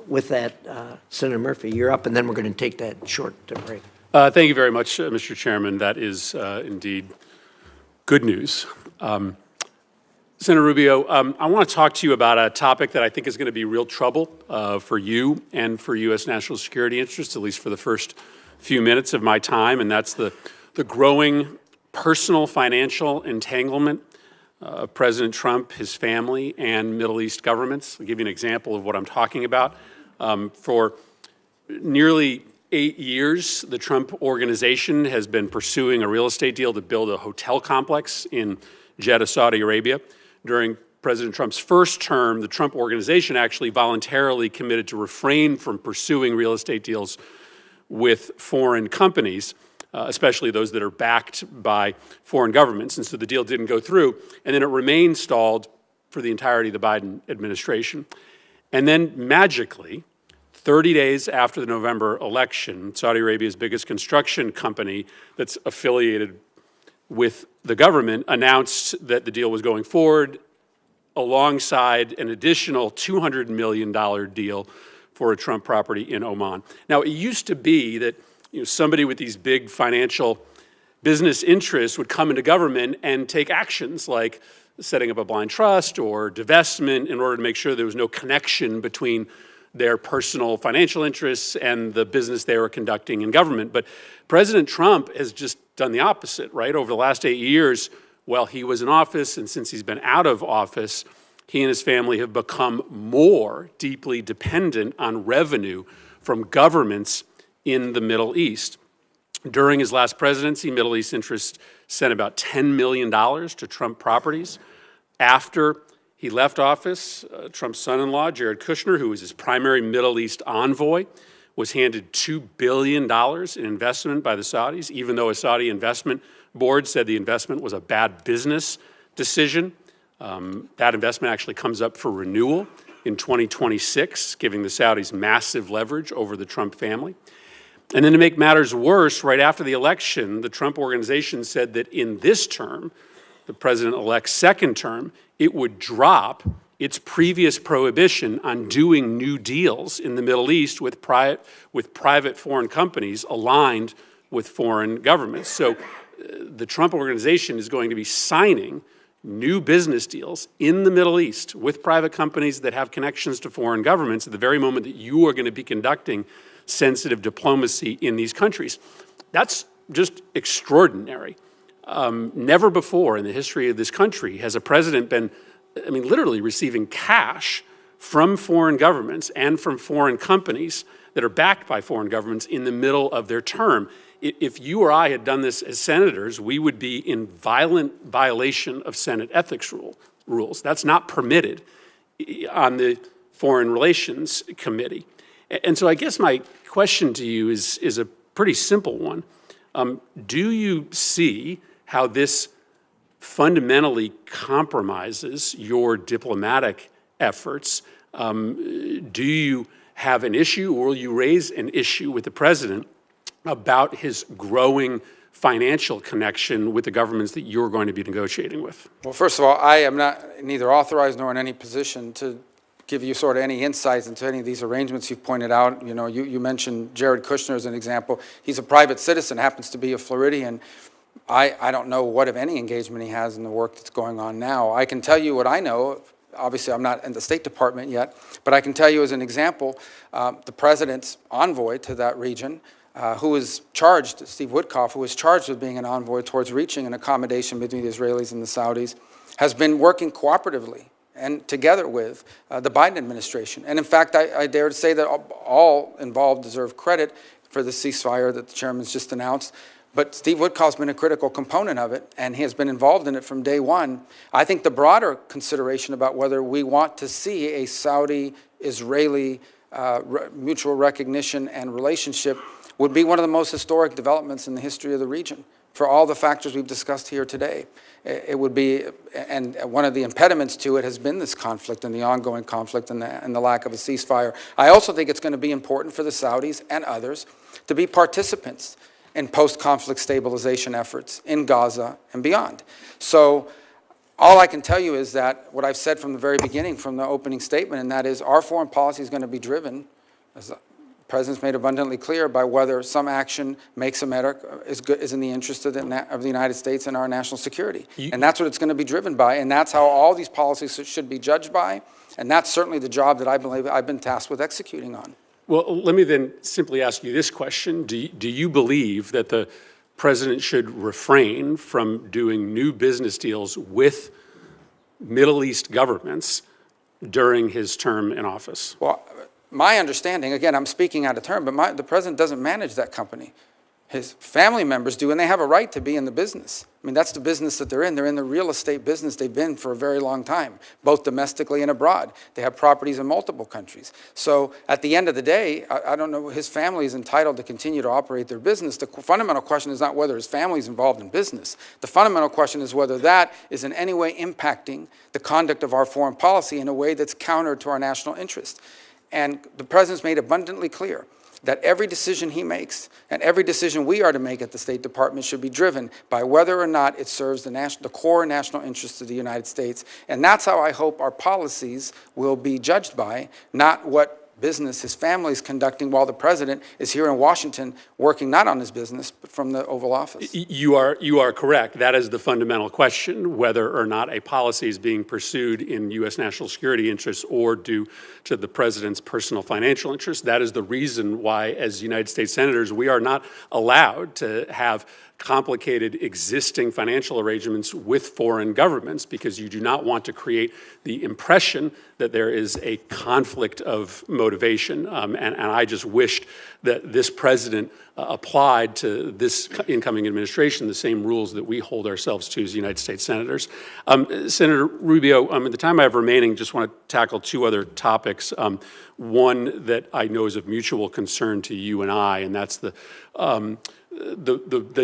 With that, Senator Murphy, you're up, and then we're going to take that short break. Thank you very much, Mr. Chairman. That is indeed good news. Senator Rubio, I want to talk to you about a topic that I think is going to be real trouble for you and for U.S. national security interests, at least for the first few minutes of my time, and that's the growing personal financial entanglement of President Trump, his family, and Middle East governments. I'll give you an example of what I'm talking about. For nearly 8 years, the Trump organization has been pursuing a real estate deal to build a hotel complex in Jeddah, Saudi Arabia. During President Trump's first term, the Trump organization actually voluntarily committed to refrain from pursuing real estate deals with foreign companies, especially those that are backed by foreign governments. And so the deal didn't go through. And then it remained stalled for the entirety of the Biden administration. And then magically, 30 days after the November election, Saudi Arabia's biggest construction company that's affiliated with the government announced that the deal was going forward alongside an additional $200 million deal for a Trump property in Oman. Now, it used to be that somebody with these big financial business interests would come into government and take actions like setting up a blind trust or divestment in order to make sure there was no connection between their personal financial interests and the business they were conducting in government. But President Trump has just done the opposite, right? Over the last 8 years, while he was in office and since he's been out of office, he and his family have become more deeply dependent on revenue from governments in the Middle East. During his last presidency, Middle East interests sent about $10 million to Trump properties. After he left office, Trump's son-in-law, Jared Kushner, who was his primary Middle East envoy, was handed $2 billion in investment by the Saudis, even though a Saudi investment board said the investment was a bad business decision. That investment actually comes up for renewal in 2026, giving the Saudis massive leverage over the Trump family. And then to make matters worse, right after the election, the Trump organization said that in this term, the president-elect's second term, it would drop its previous prohibition on doing new deals in the Middle East with private foreign companies aligned with foreign governments. So the Trump organization is going to be signing new business deals in the Middle East with private companies that have connections to foreign governments at the very moment that you are going to be conducting sensitive diplomacy in these countries. That's just extraordinary. Never before in the history of this country has a president been, literally receiving cash from foreign governments and from foreign companies that are backed by foreign governments in the middle of their term. If you or I had done this as senators, we would be in violent violation of Senate ethics rules. That's not permitted on the Foreign Relations Committee. And so I guess my question to you is a pretty simple one. Do you see how this fundamentally compromises your diplomatic efforts? Do you have an issue, or will you raise an issue with the president about his growing financial connection with the governments that you're going to be negotiating with? Well, first of all, I am neither authorized nor in any position to give you sort of any insights into any of these arrangements you've pointed out. You know, you mentioned Jared Kushner as an example. He's a private citizen, happens to be a Floridian. I don't know what, if any, engagement he has in the work that's going on now. I can tell you what I know. Obviously, I'm not in the State Department yet, but I can tell you as an example, the president's envoy to that region, who was charged, Steve Witkoff, who was charged with being an envoy towards reaching an accommodation between the Israelis and the Saudis, has been working cooperatively and together with the Biden administration. And in fact, I dare to say that all involved deserve credit for the ceasefire that the chairman's just announced. But Steve Witkoff's been a critical component of it, and he has been involved in it from day one. I think the broader consideration about whether we want to see a Saudi-Israeli mutual recognition and relationship would be one of the most historic developments in the history of the region. For all the factors we've discussed here today, it would be, and one of the impediments to it has been this conflict and the ongoing conflict and the lack of a ceasefire. I also think it's going to be important for the Saudis and others to be participants in post-conflict stabilization efforts in Gaza and beyond. So all I can tell you is that what I've said from the very beginning, from the opening statement, and that is our foreign policy is going to be driven, as the President's made abundantly clear, by whether some action makes America is in the interest of the United States and our national security. And that's what it's going to be driven by, and that's how all these policies should be judged by, and that's certainly the job that I believe I've been tasked with executing on. Well, let me then simply ask you this question. Do you believe that the president should refrain from doing new business deals with Middle East governments during his term in office? Well, my understanding, again, I'm speaking out of turn, but the president doesn't manage that company. His family members do, and they have a right to be in the business. I mean, that's the business that they're in. They're in the real estate business. They've been for a very long time, both domestically and abroad. They have properties in multiple countries. So at the end of the day, I don't know, his family is entitled to continue to operate their business. The fundamental question is not whether his family is involved in business. The fundamental question is whether that is in any way impacting the conduct of our foreign policy in a way that's counter to our national interest. And the president's made abundantly clear that every decision he makes and every decision we are to make at the State Department should be driven by whether or not it serves the core national interests of the United States. And that's how I hope our policies will be judged by, not what business his family is conducting while the president is here in Washington working not on his business, but from the Oval Office. You are correct. That is the fundamental question, whether or not a policy is being pursued in U.S. national security interests or due to the president's personal financial interests. That is the reason why, as United States senators, we are not allowed to have complicated existing financial arrangements with foreign governments, because you do not want to create the impression that there is a conflict of motivation. And I just wished that this president applied to this incoming administration the same rules that we hold ourselves to as United States senators. Senator Rubio, in the time I have remaining, just want to tackle two other topics. One that I know is of mutual concern to you and I, and that's the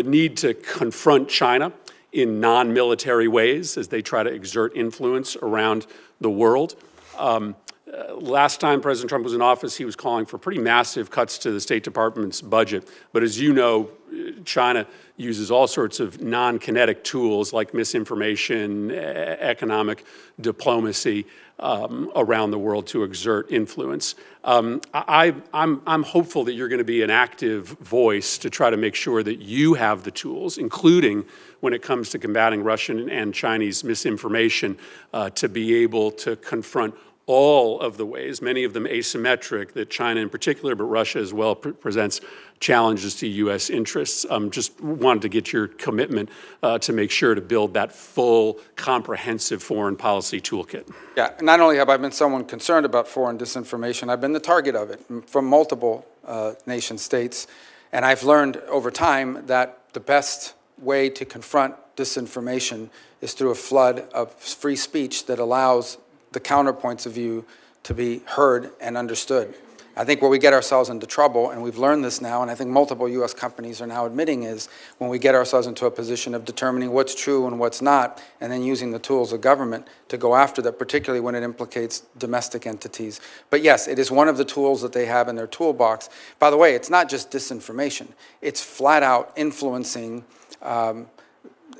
need to confront China in non-military ways as they try to exert influence around the world. Last time President Trump was in office, he was calling for pretty massive cuts to the State Department's budget. But as you know, China uses all sorts of non-kinetic tools like misinformation, economic diplomacy around the world to exert influence. I'm hopeful that you're going to be an active voice to try to make sure that you have the tools, including when it comes to combating Russian and Chinese misinformation, to be able to confront all of the ways, many of them asymmetric, that China in particular, but Russia as well, presents challenges to U.S. interests. Just wanted to get your commitment to make sure to build that full, comprehensive foreign policy toolkit. Yeah, not only have I been someone concerned about foreign disinformation, I've been the target of it from multiple nation states. And I've learned over time that the best way to confront disinformation is through a flood of free speech that allows the counterpoints of view to be heard and understood. I think where we get ourselves into trouble, and we've learned this now, and I think multiple U.S. companies are now admitting, is when we get ourselves into a position of determining what's true and what's not, and then using the tools of government to go after that, particularly when it implicates domestic entities. But yes, it is one of the tools that they have in their toolbox. By the way, it's not just disinformation. It's flat out influencing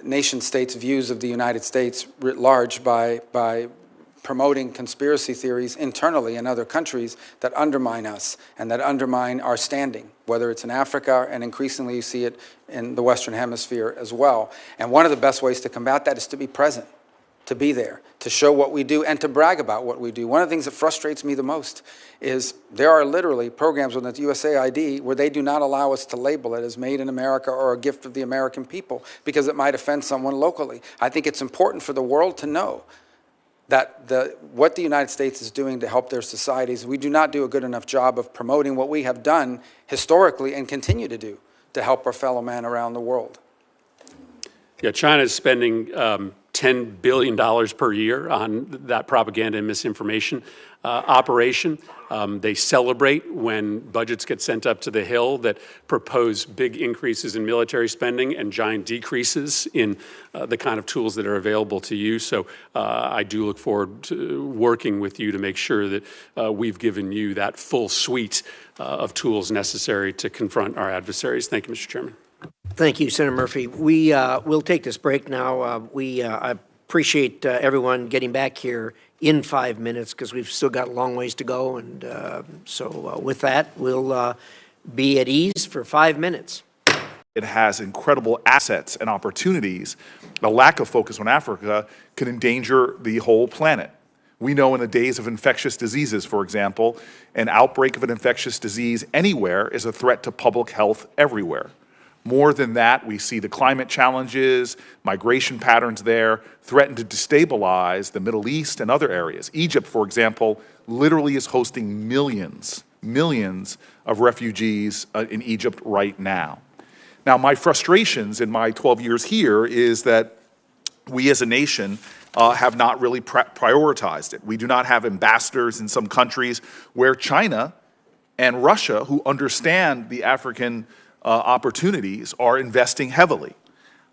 nation states' views of the United States writ large by promoting conspiracy theories internally in other countries that undermine us and that undermine our standing, whether it's in Africa, and increasingly you see it in the Western Hemisphere as well. And one of the best ways to combat that is to be present, to be there, to show what we do, and to brag about what we do. One of the things that frustrates me the most is there are literally programs within the USAID where they do not allow us to label it as made in America or a gift of the American people because it might offend someone locally. I think it's important for the world to know that what the United States is doing to help their societies, we do not do a good enough job of promoting what we have done historically and continue to do to help our fellow man around the world. Yeah, China is spending $10 billion per year on that propaganda and misinformation operation. They celebrate when budgets get sent up to the Hill that propose big increases in military spending and giant decreases in the kind of tools that are available to you. So I do look forward to working with you to make sure that we've given you that full suite of tools necessary to confront our adversaries. Thank you, Mr. Chairman. Thank you, Senator Murphy. We'll take this break now. I appreciate everyone getting back here in 5 minutes because we've still got a long ways to go. And so with that, we'll be at ease for 5 minutes. It has incredible assets and opportunities. A lack of focus on Africa can endanger the whole planet. We know in the days of infectious diseases, for example, an outbreak of an infectious disease anywhere is a threat to public health everywhere. More than that, we see the climate challenges, migration patterns there, threaten to destabilize the Middle East and other areas. Egypt, for example, literally is hosting millions of refugees in Egypt right now. Now, my frustrations in my 12 years here is that we as a nation have not really prioritized it. We do not have ambassadors in some countries where China and Russia, who understand the African opportunities, are investing heavily.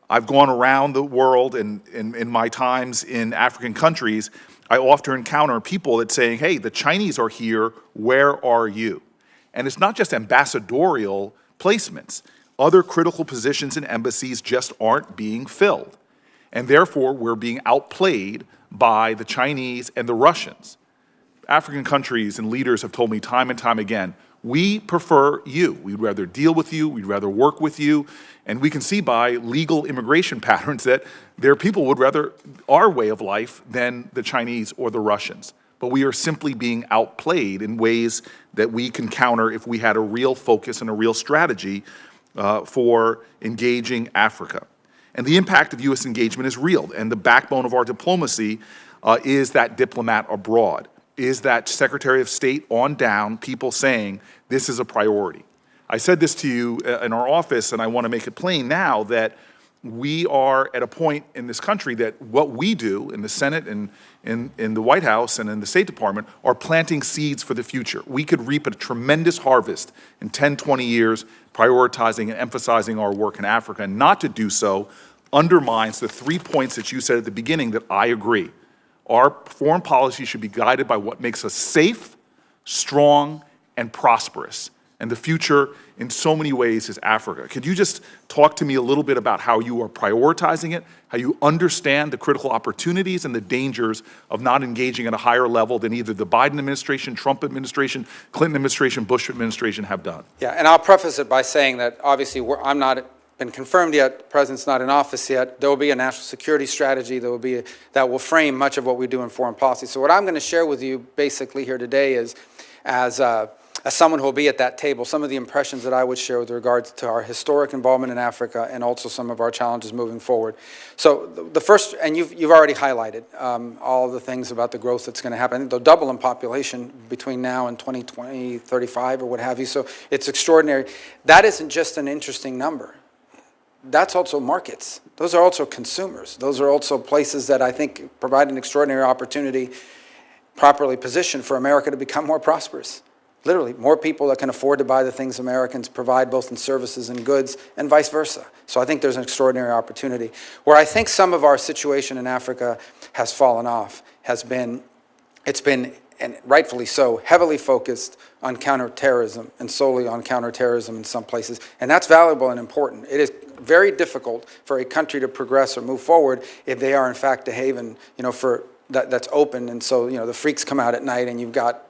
I've gone around the world, and in my times in African countries, I often encounter people that saying, hey, the Chinese are here, where are you? And it's not just ambassadorial placements. Other critical positions in embassies just aren't being filled. And therefore, we're being outplayed by the Chinese and the Russians. African countries and leaders have told me time and time again, we prefer you. We'd rather deal with you. We'd rather work with you. And we can see by legal immigration patterns that their people would rather our way of life than the Chinese or the Russians. But we are simply being outplayed in ways that we can counter if we had a real focus and a real strategy for engaging Africa. And the impact of U.S. engagement is real, and the backbone of our diplomacy is that diplomat abroad, is that Secretary of State on down, people saying this is a priority. I said this to you in our office, and I want to make it plain now that we are at a point in this country that what we do in the Senate and in the White House and in the State Department are planting seeds for the future. We could reap a tremendous harvest in 10, 20 years, prioritizing and emphasizing our work in Africa, and not to do so undermines the 3 points that you said at the beginning that I agree. Our foreign policy should be guided by what makes us safe, strong, and prosperous. And the future, in so many ways, is Africa. Could you just talk to me a little bit about how you are prioritizing it, how you understand the critical opportunities and the dangers of not engaging at a higher level than either the Biden administration, Trump administration, Clinton administration, Bush administration have done? Yeah, and I'll preface it by saying that obviously I'm not been confirmed yet, the president's not in office yet. There will be a national security strategy that will frame much of what we do in foreign policy. So what I'm going to share with you basically here today is, as someone who will be at that table, some of the impressions that I would share with regards to our historic involvement in Africa and also some of our challenges moving forward. So the first, and you've already highlighted all of the things about the growth that's going to happen. I think they'll double in population between now and 2020, 35 or what have you. So it's extraordinary. That isn't just an interesting number. That's also markets. Those are also consumers. Those are also places that I think provide an extraordinary opportunity, properly positioned, for America to become more prosperous. Literally, more people that can afford to buy the things Americans provide, both in services and goods, and vice versa. So I think there's an extraordinary opportunity. Where I think some of our situation in Africa has fallen off has been, and rightfully so, heavily focused on counterterrorism and solely on counterterrorism in some places. And that's valuable and important. It is very difficult for a country to progress or move forward if they are in fact a haven, for that's open. And so, the freaks come out at night and you've got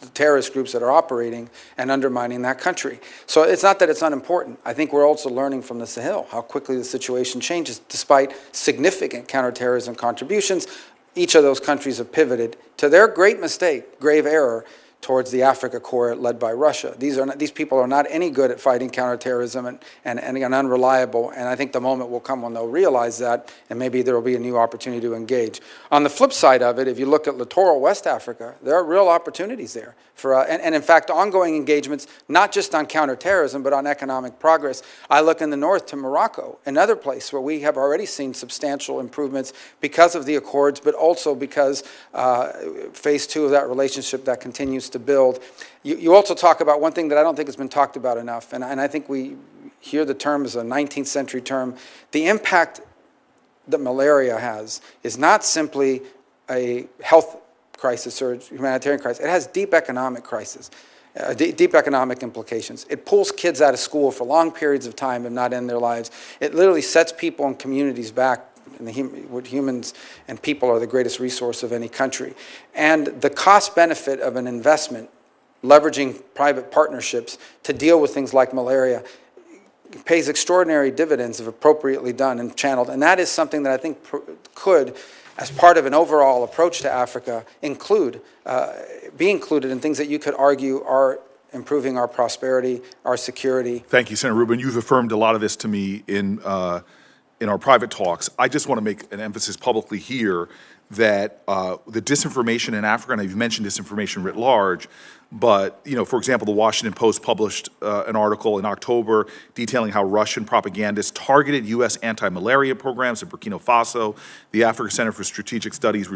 the terrorist groups that are operating and undermining that country. So it's not that it's unimportant. I think we're also learning from the Sahel how quickly the situation changes. Despite significant counterterrorism contributions, each of those countries have pivoted to their great mistake, grave error, towards the Africa Corps led by Russia. These people are not any good at fighting counterterrorism and unreliable, and I think the moment will come when they'll realize that, and maybe there will be a new opportunity to engage. On the flip side of it, if you look at littoral West Africa, there are real opportunities there for, and in fact, ongoing engagements, not just on counterterrorism, but on economic progress. I look in the north to Morocco, another place where we have already seen substantial improvements because of the accords, but also because phase 2 of that relationship that continues to build. You also talk about one thing that I don't think has been talked about enough, and I think we hear the term as a 19th century term. The impact that malaria has is not simply a health crisis or humanitarian crisis. It has deep economic crisis, deep economic implications. It pulls kids out of school for long periods of time and not end their lives. It literally sets people and communities back. Humans and people are the greatest resource of any country. And the cost-benefit of an investment, leveraging private partnerships to deal with things like malaria, pays extraordinary dividends if appropriately done and channeled. And that is something that I think could, as part of an overall approach to Africa, be included in things that you could argue are improving our prosperity, our security. Thank you, Senator Rubin. You've affirmed a lot of this to me in our private talks. I just want to make an emphasis publicly here that the disinformation in Africa, and you've mentioned disinformation writ large, but, for example, the Washington Post published an article in October detailing how Russian propagandists targeted U.S. anti-malaria programs in Burkina Faso. The Africa Center for Strategic Studies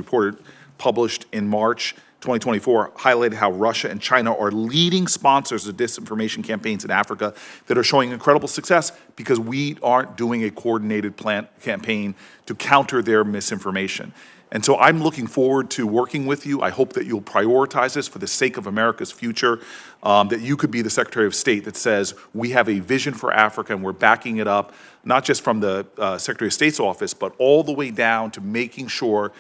published in March 2024, highlighted how Russia and China are leading sponsors of disinformation campaigns in Africa that are showing incredible success because we aren't doing a coordinated campaign to counter their misinformation. And so I'm looking forward to working with you. I hope that you'll prioritize this for the sake of America's future, that you could be the Secretary of State that says we have a vision for Africa and we're backing it up, not just from the Secretary of State's office, but all the way down to making sure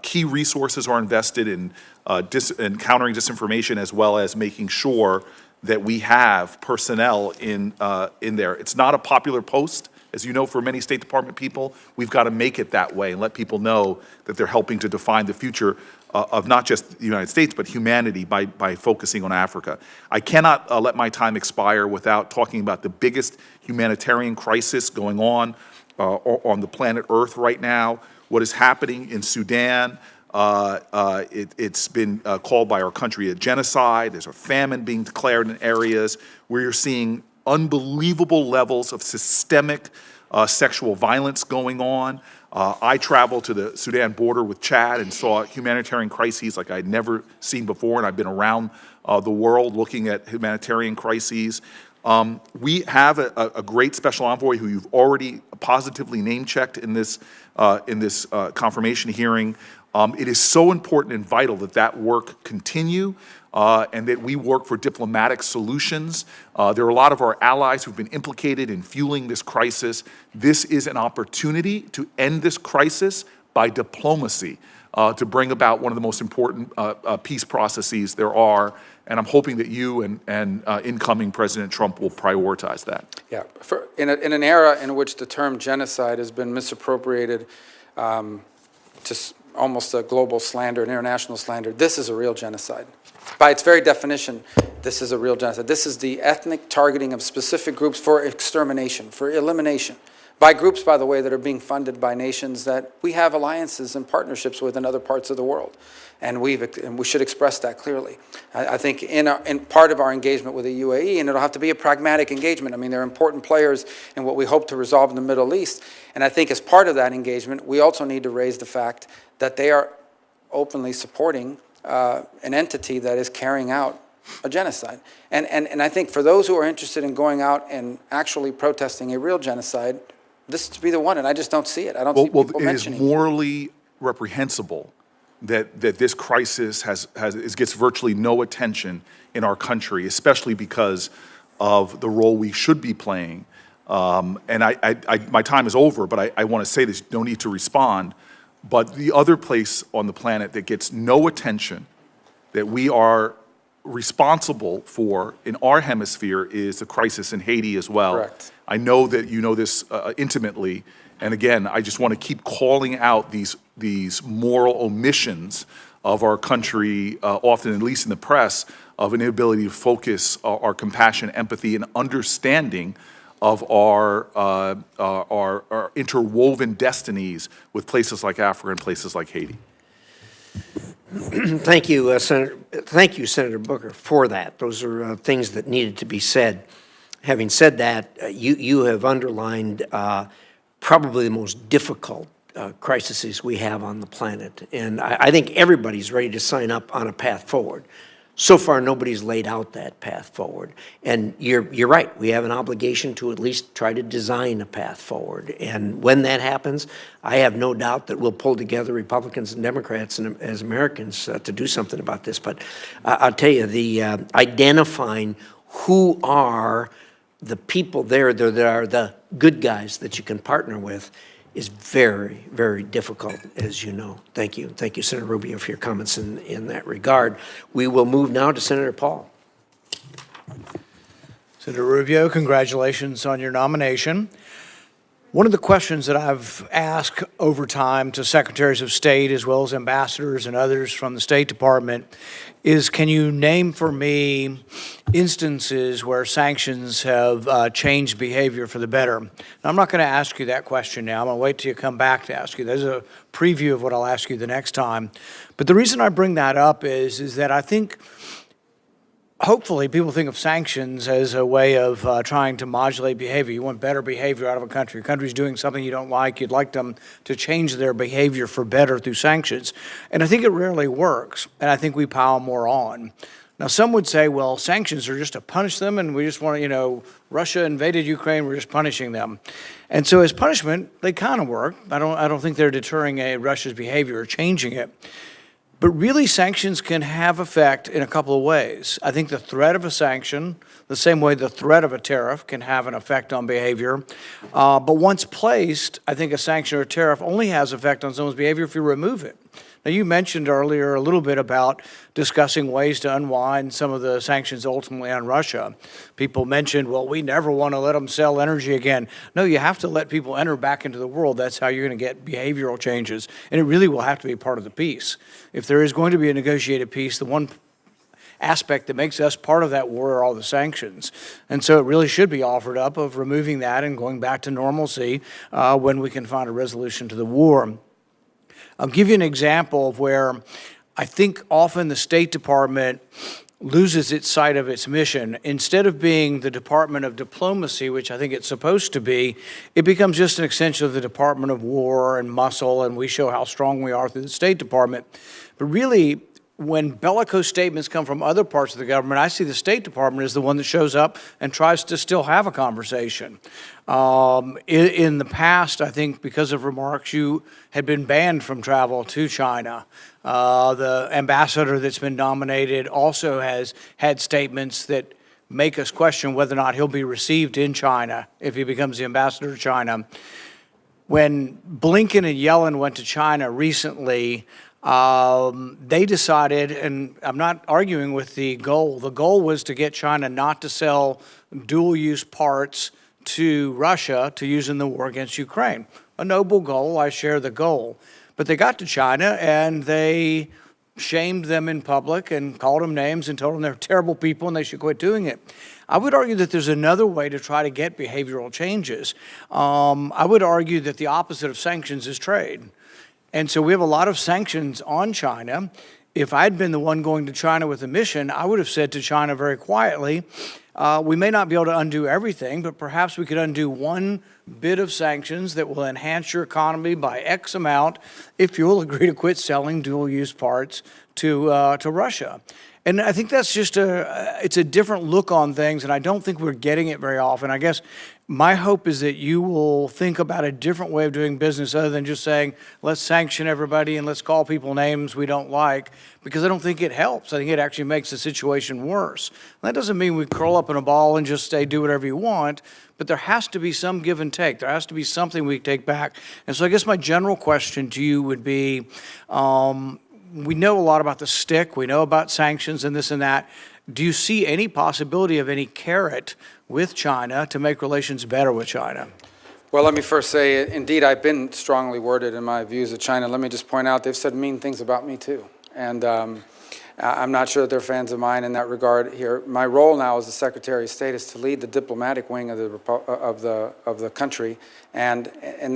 key resources are invested in countering disinformation, as well as making sure that we have personnel in there. It's not a popular post As you know, for many State Department people, we've got to make it that way and let people know that they're helping to define the future of not just the United States, but humanity by focusing on Africa. I cannot let my time expire without talking about the biggest humanitarian crisis going on the planet Earth right now. What is happening in Sudan, it's been called by our country a genocide. There's a famine being declared in areas where you're seeing unbelievable levels of systemic sexual violence going on. I traveled to the Sudan border with Chad and saw humanitarian crises like I'd never seen before, and I've been around the world looking at humanitarian crises. We have a great special envoy who you've already positively name-checked in this confirmation hearing. It is so important and vital that that work continue and that we work for diplomatic solutions. There are a lot of our allies who've been implicated in fueling this crisis. This is an opportunity to end this crisis by diplomacy, to bring about one of the most important peace processes there are. And I'm hoping that you and incoming President Trump will prioritize that. Yeah, in an era in which the term genocide has been misappropriated to almost a global slander, an international slander, this is a real genocide. By its very definition, this is a real genocide. This is the ethnic targeting of specific groups for extermination, for elimination, by groups, by the way, that are being funded by nations that we have alliances and partnerships with in other parts of the world. And we should express that clearly. I think in part of our engagement with the UAE, and it'll have to be a pragmatic engagement. I mean, they're important players in what we hope to resolve in the Middle East. And I think as part of that engagement, we also need to raise the fact that they are openly supporting an entity that is carrying out a genocide. And I think for those who are interested in going out and actually protesting a real genocide, this to be the one, and I just don't see it. I don't see people mentioning it. It is morally reprehensible that this crisis gets virtually no attention in our country, especially because of the role we should be playing. And my time is over, but I want to say this, no need to respond. But the other place on the planet that gets no attention, that we are responsible for in our hemisphere, is the crisis in Haiti as well. Correct. I know that you know this intimately. And again, I just want to keep calling out these moral omissions of our country, often, at least in the press, of an inability to focus our compassion, empathy, and understanding of our interwoven destinies with places like Africa and places like Haiti. Thank you, Senator. Thank you, Senator Booker, for that. Those are things that needed to be said. Having said that, you have underlined probably the most difficult crises we have on the planet. And I think everybody's ready to sign up on a path forward. So far, nobody's laid out that path forward. And you're right. We have an obligation to at least try to design a path forward. And when that happens, I have no doubt that we'll pull together Republicans and Democrats and as Americans to do something about this. But I'll tell you, the identifying who are the people there that are the good guys that you can partner with is very, very difficult, as you know. Thank you. Thank you, Senator Rubio, for your comments in that regard. We will move now to Senator Paul. Senator Rubio, congratulations on your nomination. One of the questions that I've asked over time to secretaries of state as well as ambassadors and others from the State Department is, can you name for me instances where sanctions have changed behavior for the better? Now, I'm not going to ask you that question now. I'm going to wait till you come back to ask you. There's a preview of what I'll ask you the next time. But the reason I bring that up is that I think hopefully people think of sanctions as a way of trying to modulate behavior. You want better behavior out of a country. A country's doing something you don't like. You'd like them to change their behavior for better through sanctions. And I think it rarely works. And I think we pile more on. Now, some would say, well, sanctions are just to punish them, and we just want to, you know, Russia invaded Ukraine, we're just punishing them. And so as punishment, they kind of work. I don't think they're deterring Russia's behavior or changing it. But really, sanctions can have effect in a couple of ways. I think the threat of a sanction, the same way the threat of a tariff can have an effect on behavior. But once placed, I think a sanction or a tariff only has effect on someone's behavior if you remove it. Now, you mentioned earlier a little bit about discussing ways to unwind some of the sanctions ultimately on Russia. People mentioned, well, we never want to let them sell energy again. No, you have to let people enter back into the world. That's how you're going to get behavioral changes. And it really will have to be part of the peace. If there is going to be a negotiated peace, the one aspect that makes us part of that war are all the sanctions. And so it really should be offered up of removing that and going back to normalcy when we can find a resolution to the war. I'll give you an example of where I think often the State Department loses its sight of its mission. Instead of being the Department of Diplomacy, which I think it's supposed to be, it becomes just an extension of the Department of War and muscle, and we show how strong we are through the State Department. But really, when bellicose statements come from other parts of the government, I see the State Department as the one that shows up and tries to still have a conversation. In the past, I think because of remarks, you had been banned from travel to China. The ambassador that's been nominated also has had statements that make us question whether or not he'll be received in China if he becomes the ambassador to China. When Blinken and Yellen went to China recently, they decided, and I'm not arguing with the goal was to get China not to sell dual-use parts to Russia to use in the war against Ukraine. A noble goal, I share the goal. But they got to China and they shamed them in public and called them names and told them they're terrible people and they should quit doing it. I would argue that there's another way to try to get behavioral changes. I would argue that the opposite of sanctions is trade. And so we have a lot of sanctions on China. If I'd been the one going to China with a mission, I would have said to China very quietly, we may not be able to undo everything, but perhaps we could undo one bit of sanctions that will enhance your economy by X amount if you'll agree to quit selling dual-use parts to Russia. And I think that's just it's a different look on things, and I don't think we're getting it very often. I guess my hope is that you will think about a different way of doing business other than just saying, let's sanction everybody and let's call people names we don't like, because I don't think it helps. I think it actually makes the situation worse. And that doesn't mean we curl up in a ball and just say, do whatever you want, but there has to be some give and take. There has to be something we take back. And so I guess my general question to you would be, we know a lot about the stick, we know about sanctions and this and that. Do you see any possibility of any carrot with China to make relations better with China? Well, let me first say, indeed, I've been strongly worded in my views of China. Let me just point out, they've said mean things about me too. And I'm not sure that they're fans of mine in that regard here. My role now as the Secretary of State is to lead the diplomatic wing of the country, and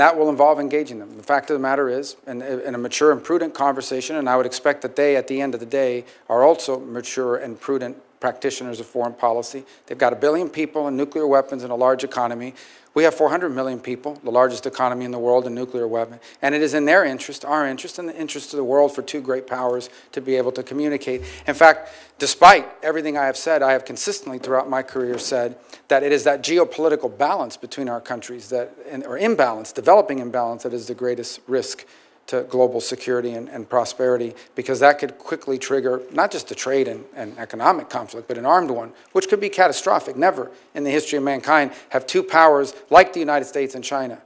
that will involve engaging them. The fact of the matter is, in a mature and prudent conversation, and I would expect that they, at the end of the day, are also mature and prudent practitioners of foreign policy. They've got 1 billion people and nuclear weapons and a large economy. We have 400 million people, the largest economy in the world in nuclear weapons, and it is in their interest, our interest, and the interest of the world for two great powers to be able to communicate. In fact, despite everything I have said, I have consistently throughout my career said that it is that geopolitical balance between our countries, or imbalance, developing imbalance, that is the greatest risk to global security and prosperity, because that could quickly trigger not just a trade and economic conflict, but an armed one, which could be catastrophic. Never in the history of mankind have two powers like the United States and China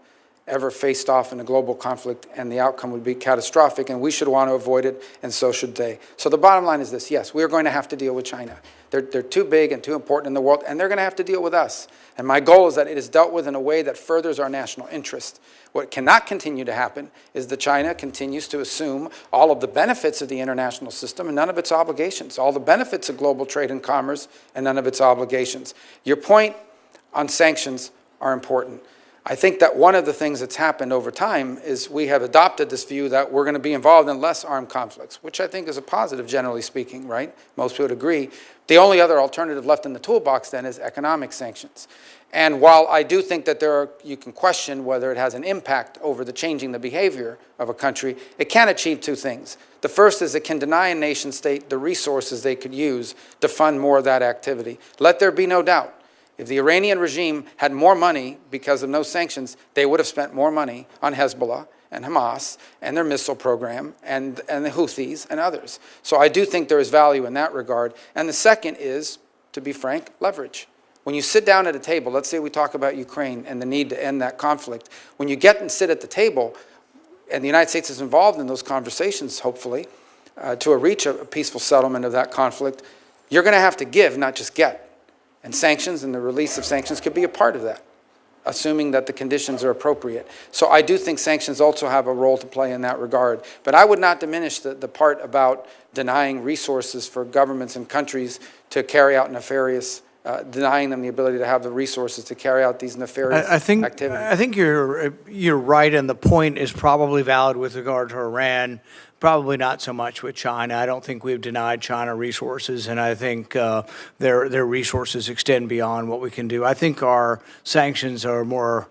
ever faced off in a global conflict, and the outcome would be catastrophic, and we should want to avoid it, and so should they. So the bottom line is this: yes, we are going to have to deal with China. They're too big and too important in the world, and they're going to have to deal with us. And my goal is that it is dealt with in a way that furthers our national interest. What cannot continue to happen is that China continues to assume all of the benefits of the international system and none of its obligations, all the benefits of global trade and commerce and none of its obligations. Your point on sanctions are important. I think that one of the things that's happened over time is we have adopted this view that we're going to be involved in less armed conflicts, which I think is a positive, generally speaking, right? Most people would agree. The only other alternative left in the toolbox then is economic sanctions. And while I do think that you can question whether it has an impact over changing the behavior of a country, it can achieve two things. The first is it can deny a nation state the resources they could use to fund more of that activity. Let there be no doubt. If the Iranian regime had more money because of no sanctions, they would have spent more money on Hezbollah and Hamas and their missile program and the Houthis and others. So I do think there is value in that regard. And the second is, to be frank, leverage. When you sit down at a table, let's say we talk about Ukraine and the need to end that conflict, when you get and sit at the table, and the United States is involved in those conversations, hopefully, to reach a peaceful settlement of that conflict, you're going to have to give, not just get. And sanctions and the release of sanctions could be a part of that, assuming that the conditions are appropriate. So I do think sanctions also have a role to play in that regard. But I would not diminish the part about denying resources for governments and countries to carry out nefarious, denying them the ability to have the resources to carry out these nefarious activities. I think you're right, and the point is probably valid with regard to Iran. Probably not so much with China. I don't think we've denied China resources, and I think their resources extend beyond what we can do. I think our sanctions are more,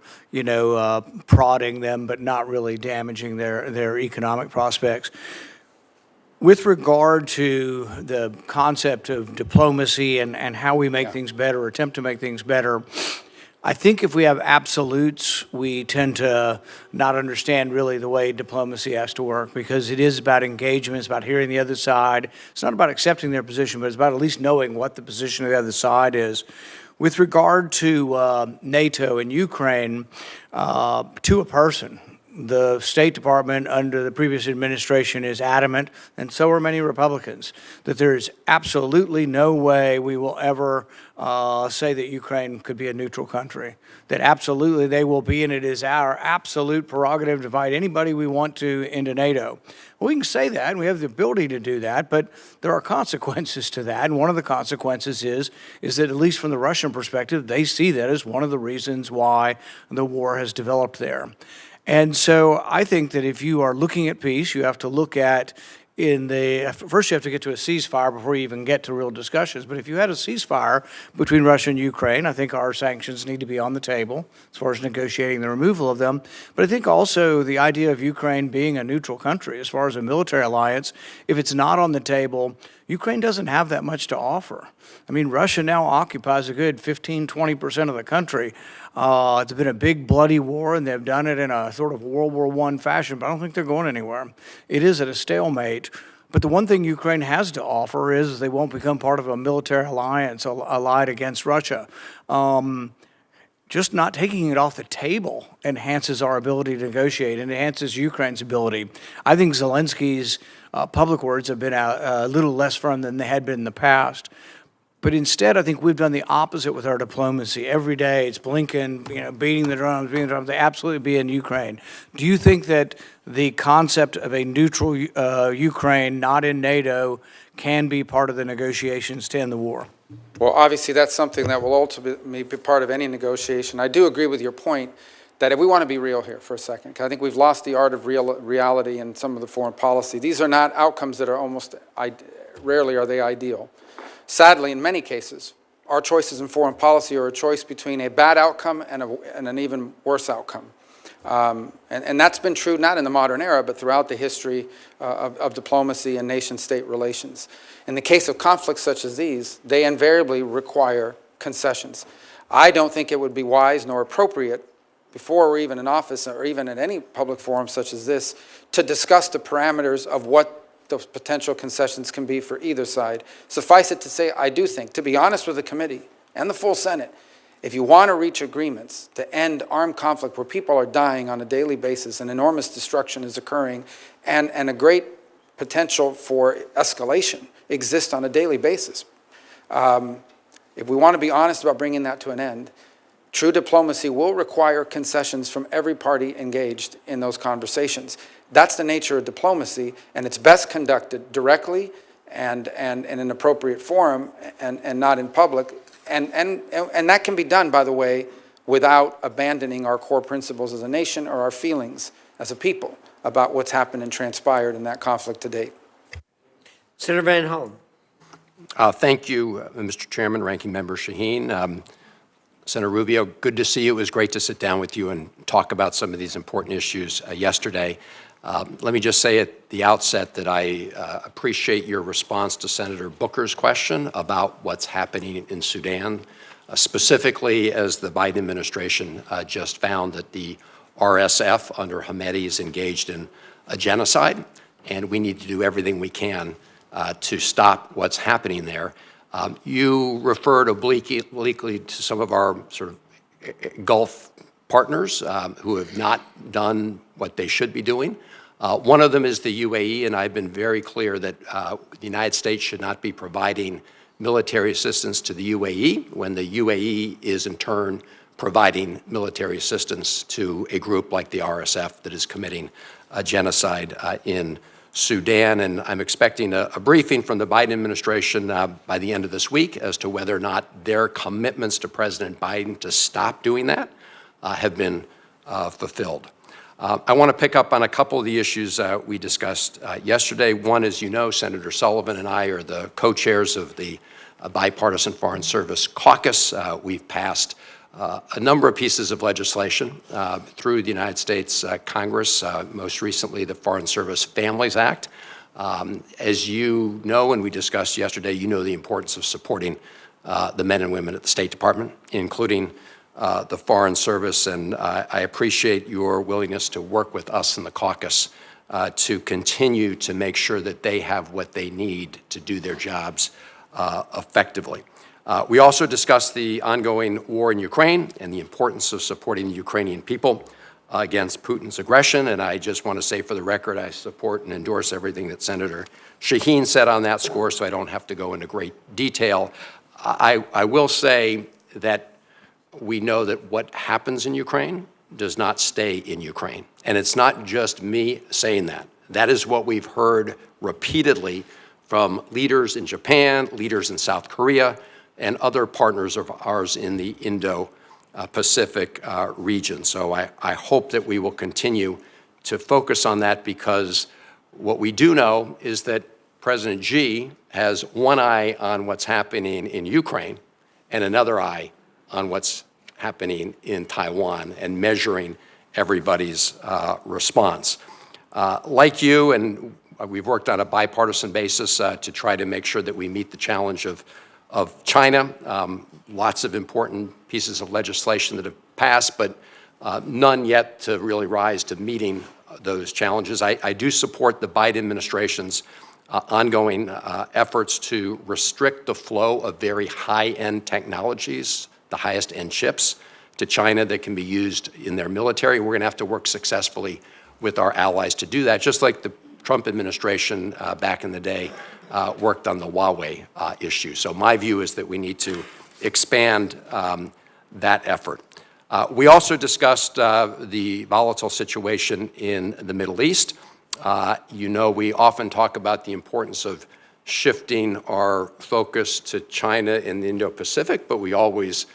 prodding them, but not really damaging their economic prospects. With regard to the concept of diplomacy and how we make things better, or attempt to make things better, I think if we have absolutes, we tend to not understand really the way diplomacy has to work, because it is about engagement, it's about hearing the other side. It's not about accepting their position, but it's about at least knowing what the position of the other side is. With regard to NATO and Ukraine, to a person, the State Department under the previous administration is adamant, and so are many Republicans, that there is absolutely no way we will ever say that Ukraine could be a neutral country. That absolutely they will be, and it is our absolute prerogative to invite anybody we want to into NATO. Well, we can say that, and we have the ability to do that, but there are consequences to that, and one of the consequences is that, at least from the Russian perspective, they see that as one of the reasons why the war has developed there. And so I think that if you are looking at peace, you have to look at first you have to get to a ceasefire before you even get to real discussions. But if you had a ceasefire between Russia and Ukraine, I think our sanctions need to be on the table as far as negotiating the removal of them. But I think also the idea of Ukraine being a neutral country as far as a military alliance, if it's not on the table, Ukraine doesn't have that much to offer. I mean, Russia now occupies a good 15-20% of the country. It's been a big bloody war, and they've done it in a sort of World War I fashion, but I don't think they're going anywhere. It is at a stalemate. But the one thing Ukraine has to offer is they won't become part of a military alliance allied against Russia. Just not taking it off the table enhances our ability to negotiate and enhances Ukraine's ability. I think Zelensky's public words have been a little less firm than they had been in the past. But instead, I think we've done the opposite with our diplomacy. Every day, it's Blinken, beating the drums. They absolutely be in Ukraine. Do you think that the concept of a neutral Ukraine, not in NATO, can be part of the negotiations to end the war? Well, obviously, that's something that will ultimately be part of any negotiation. I do agree with your point that if we want to be real here for a second, because I think we've lost the art of reality in some of the foreign policy. These are not outcomes that are rarely are they ideal. Sadly, in many cases, our choices in foreign policy are a choice between a bad outcome and an even worse outcome. And that's been true not in the modern era, but throughout the history of diplomacy and nation-state relations. In the case of conflicts such as these, they invariably require concessions. I don't think it would be wise nor appropriate before we're even in office or even at any public forum such as this to discuss the parameters of what those potential concessions can be for either side. Suffice it to say, I do think, to be honest with the committee and the full Senate, if you want to reach agreements to end armed conflict where people are dying on a daily basis and enormous destruction is occurring and a great potential for escalation exists on a daily basis, if we want to be honest about bringing that to an end, true diplomacy will require concessions from every party engaged in those conversations. That's the nature of diplomacy, and it's best conducted directly and in an appropriate forum and not in public. And that can be done, by the way, without abandoning our core principles as a nation or our feelings as a people about what's happened and transpired in that conflict to date. Senator Van Hollen. Thank you, Mr. Chairman, Ranking Member Shaheen. Senator Rubio, good to see you. It was great to sit down with you and talk about some of these important issues yesterday. Let me just say at the outset that I appreciate your response to Senator Booker's question about what's happening in Sudan, specifically as the Biden administration just found that the RSF under Hamedi is engaged in a genocide, and we need to do everything we can to stop what's happening there. You referred obliquely to some of our sort of Gulf partners who have not done what they should be doing. One of them is the UAE, and I've been very clear that the United States should not be providing military assistance to the UAE when the UAE is in turn providing military assistance to a group like the RSF that is committing a genocide in Sudan. And I'm expecting a briefing from the Biden administration by the end of this week as to whether or not their commitments to President Biden to stop doing that have been fulfilled. I want to pick up on a couple of the issues we discussed yesterday. One, as you know, Senator Sullivan and I are the co-chairs of the Bipartisan Foreign Service Caucus. We've passed a number of pieces of legislation through the United States Congress, most recently the Foreign Service Families Act. As you know, and we discussed yesterday, you know the importance of supporting the men and women at the State Department, including the Foreign Service, and I appreciate your willingness to work with us in the caucus to continue to make sure that they have what they need to do their jobs effectively. We also discussed the ongoing war in Ukraine and the importance of supporting the Ukrainian people against Putin's aggression, and I just want to say for the record, I support and endorse everything that Senator Shaheen said on that score, so I don't have to go into great detail. I will say that we know that what happens in Ukraine does not stay in Ukraine. And it's not just me saying that. That is what we've heard repeatedly from leaders in Japan, leaders in South Korea, and other partners of ours in the Indo-Pacific region. So I hope that we will continue to focus on that, because what we do know is that President Xi has one eye on what's happening in Ukraine and another eye on what's happening in Taiwan and measuring everybody's response. Like you, and we've worked on a bipartisan basis to try to make sure that we meet the challenge of China. Lots of important pieces of legislation that have passed, but none yet to really rise to meeting those challenges. I do support the Biden administration's ongoing efforts to restrict the flow of very high-end technologies, the highest-end chips, to China that can be used in their military. We're going to have to work successfully with our allies to do that, just like the Trump administration back in the day worked on the Huawei issue. So my view is that we need to expand that effort. We also discussed the volatile situation in the Middle East. You know, we often talk about the importance of shifting our focus to China and the Indo-Pacific, but we always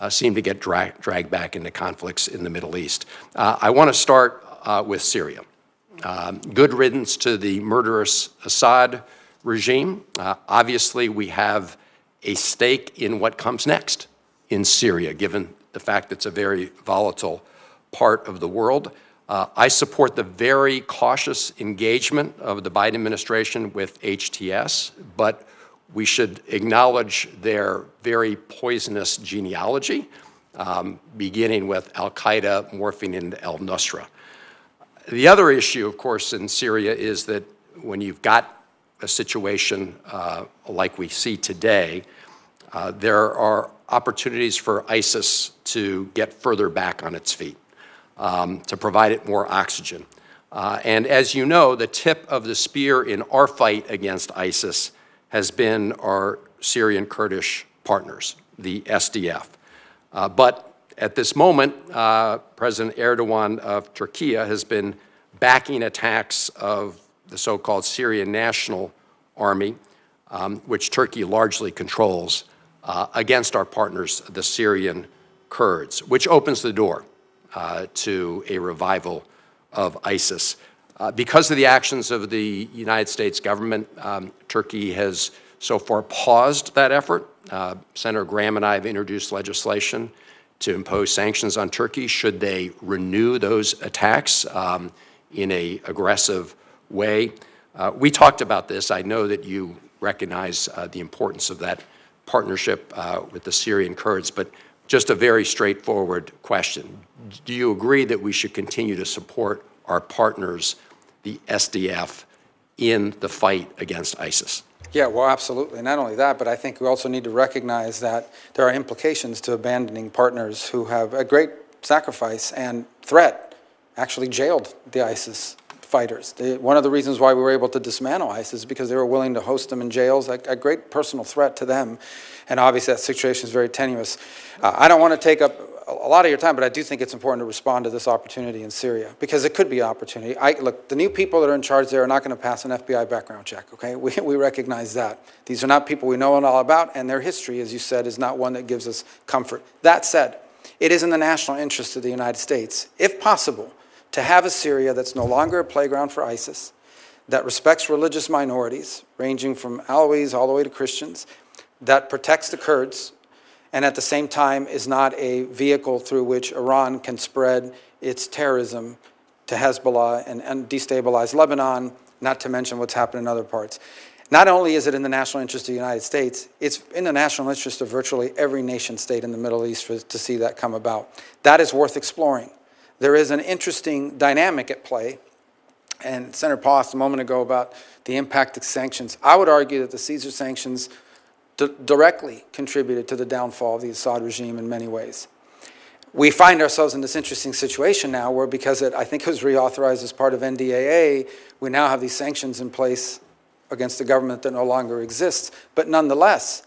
seem to get dragged back into conflicts in the Middle East. I want to start with Syria. Good riddance to the murderous Assad regime. Obviously, we have a stake in what comes next in Syria, given the fact that it's a very volatile part of the world. I support the very cautious engagement of the Biden administration with HTS, but we should acknowledge their very poisonous genealogy, beginning with al-Qaeda morphing into al-Nusra. The other issue, of course, in Syria is that when you've got a situation like we see today, there are opportunities for ISIS to get further back on its feet, to provide it more oxygen. And as you know, the tip of the spear in our fight against ISIS has been our Syrian Kurdish partners, the SDF. But at this moment, President Erdogan of Turkey has been backing attacks of the so-called Syrian National Army, which Turkey largely controls, against our partners, the Syrian Kurds, which opens the door to a revival of ISIS. Because of the actions of the United States government, Turkey has so far paused that effort. Senator Graham and I have introduced legislation to impose sanctions on Turkey should they renew those attacks in an aggressive way. We talked about this. I know that you recognize the importance of that partnership with the Syrian Kurds, but just a very straightforward question. Do you agree that we should continue to support our partners, the SDF, in the fight against ISIS? Yeah, well, absolutely. Not only that, but I think we also need to recognize that there are implications to abandoning partners who have a great sacrifice and threat actually jailed the ISIS fighters. One of the reasons why we were able to dismantle ISIS is because they were willing to host them in jails, a great personal threat to them. And obviously that situation is very tenuous. I don't want to take up a lot of your time, but I do think it's important to respond to this opportunity in Syria, because it could be an opportunity. Look, the new people that are in charge there are not going to pass an FBI background check, okay? We recognize that. These are not people we know all about, and their history, as you said, is not one that gives us comfort. That said, it is in the national interest of the United States, if possible, to have a Syria that's no longer a playground for ISIS, that respects religious minorities, ranging from Alawis all the way to Christians, that protects the Kurds, and at the same time is not a vehicle through which Iran can spread its terrorism to Hezbollah and destabilize Lebanon, not to mention what's happened in other parts. Not only is it in the national interest of the United States, it's in the national interest of virtually every nation state in the Middle East to see that come about. That is worth exploring. There is an interesting dynamic at play, and Senator Paul asked a moment ago about the impact of sanctions. I would argue that the Caesar sanctions directly contributed to the downfall of the Assad regime in many ways. We find ourselves in this interesting situation now where, because I think it was reauthorized as part of NDAA, we now have these sanctions in place against the government that no longer exists. But nonetheless,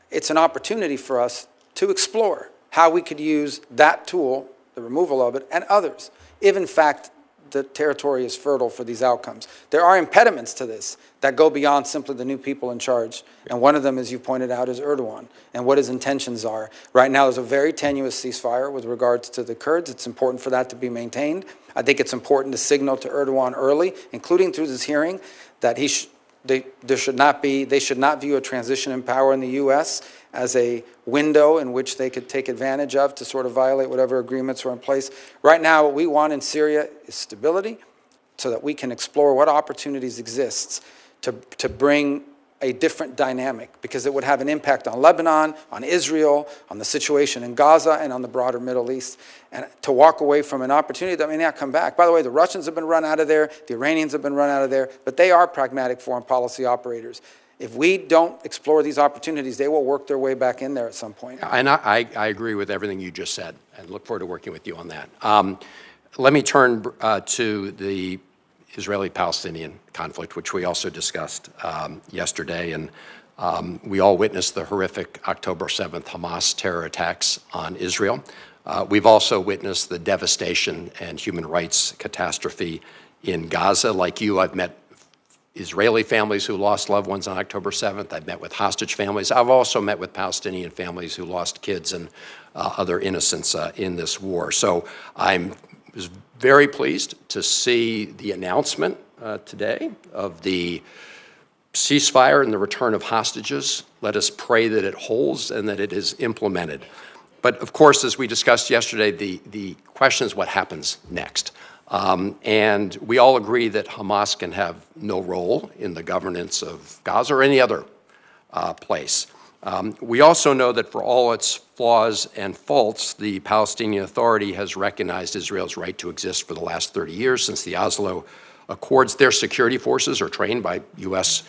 it's an opportunity for us to explore how we could use that tool, the removal of it, and others, if in fact the territory is fertile for these outcomes. There are impediments to this that go beyond simply the new people in charge. And one of them, as you pointed out, is Erdogan and what his intentions are. Right now, there's a very tenuous ceasefire with regards to the Kurds. It's important for that to be maintained. I think it's important to signal to Erdogan early, including through this hearing, that they should not view a transition in power in the U.S. as a window in which they could take advantage of to sort of violate whatever agreements are in place. Right now, what we want in Syria is stability so that we can explore what opportunities exist to bring a different dynamic, because it would have an impact on Lebanon, on Israel, on the situation in Gaza, and on the broader Middle East. And to walk away from an opportunity that may not come back. By the way, the Russians have been run out of there, the Iranians have been run out of there, but they are pragmatic foreign policy operators. If we don't explore these opportunities, they will work their way back in there at some point. And I agree with everything you just said, and look forward to working with you on that. Let me turn to the Israeli-Palestinian conflict, which we also discussed yesterday. And we all witnessed the horrific October 7th Hamas terror attacks on Israel. We've also witnessed the devastation and human rights catastrophe in Gaza. Like you, I've met Israeli families who lost loved ones on October 7th. I've met with hostage families. I've also met with Palestinian families who lost kids and other innocents in this war. So I was very pleased to see the announcement today of the ceasefire and the return of hostages. Let us pray that it holds and that it is implemented. But of course, as we discussed yesterday, the question is what happens next. And we all agree that Hamas can have no role in the governance of Gaza or any other place. We also know that for all its flaws and faults, the Palestinian Authority has recognized Israel's right to exist for the last 30 years since the Oslo Accords. Their security forces are trained by U.S.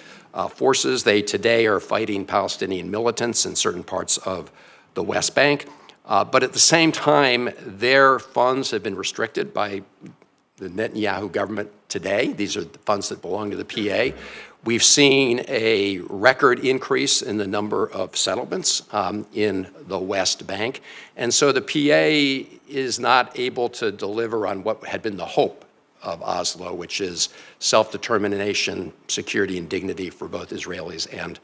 forces. They today are fighting Palestinian militants in certain parts of the West Bank. But at the same time, their funds have been restricted by the Netanyahu government today. These are the funds that belong to the PA. We've seen a record increase in the number of settlements in the West Bank. And so the PA is not able to deliver on what had been the hope of Oslo, which is self-determination, security, and dignity for both Israelis and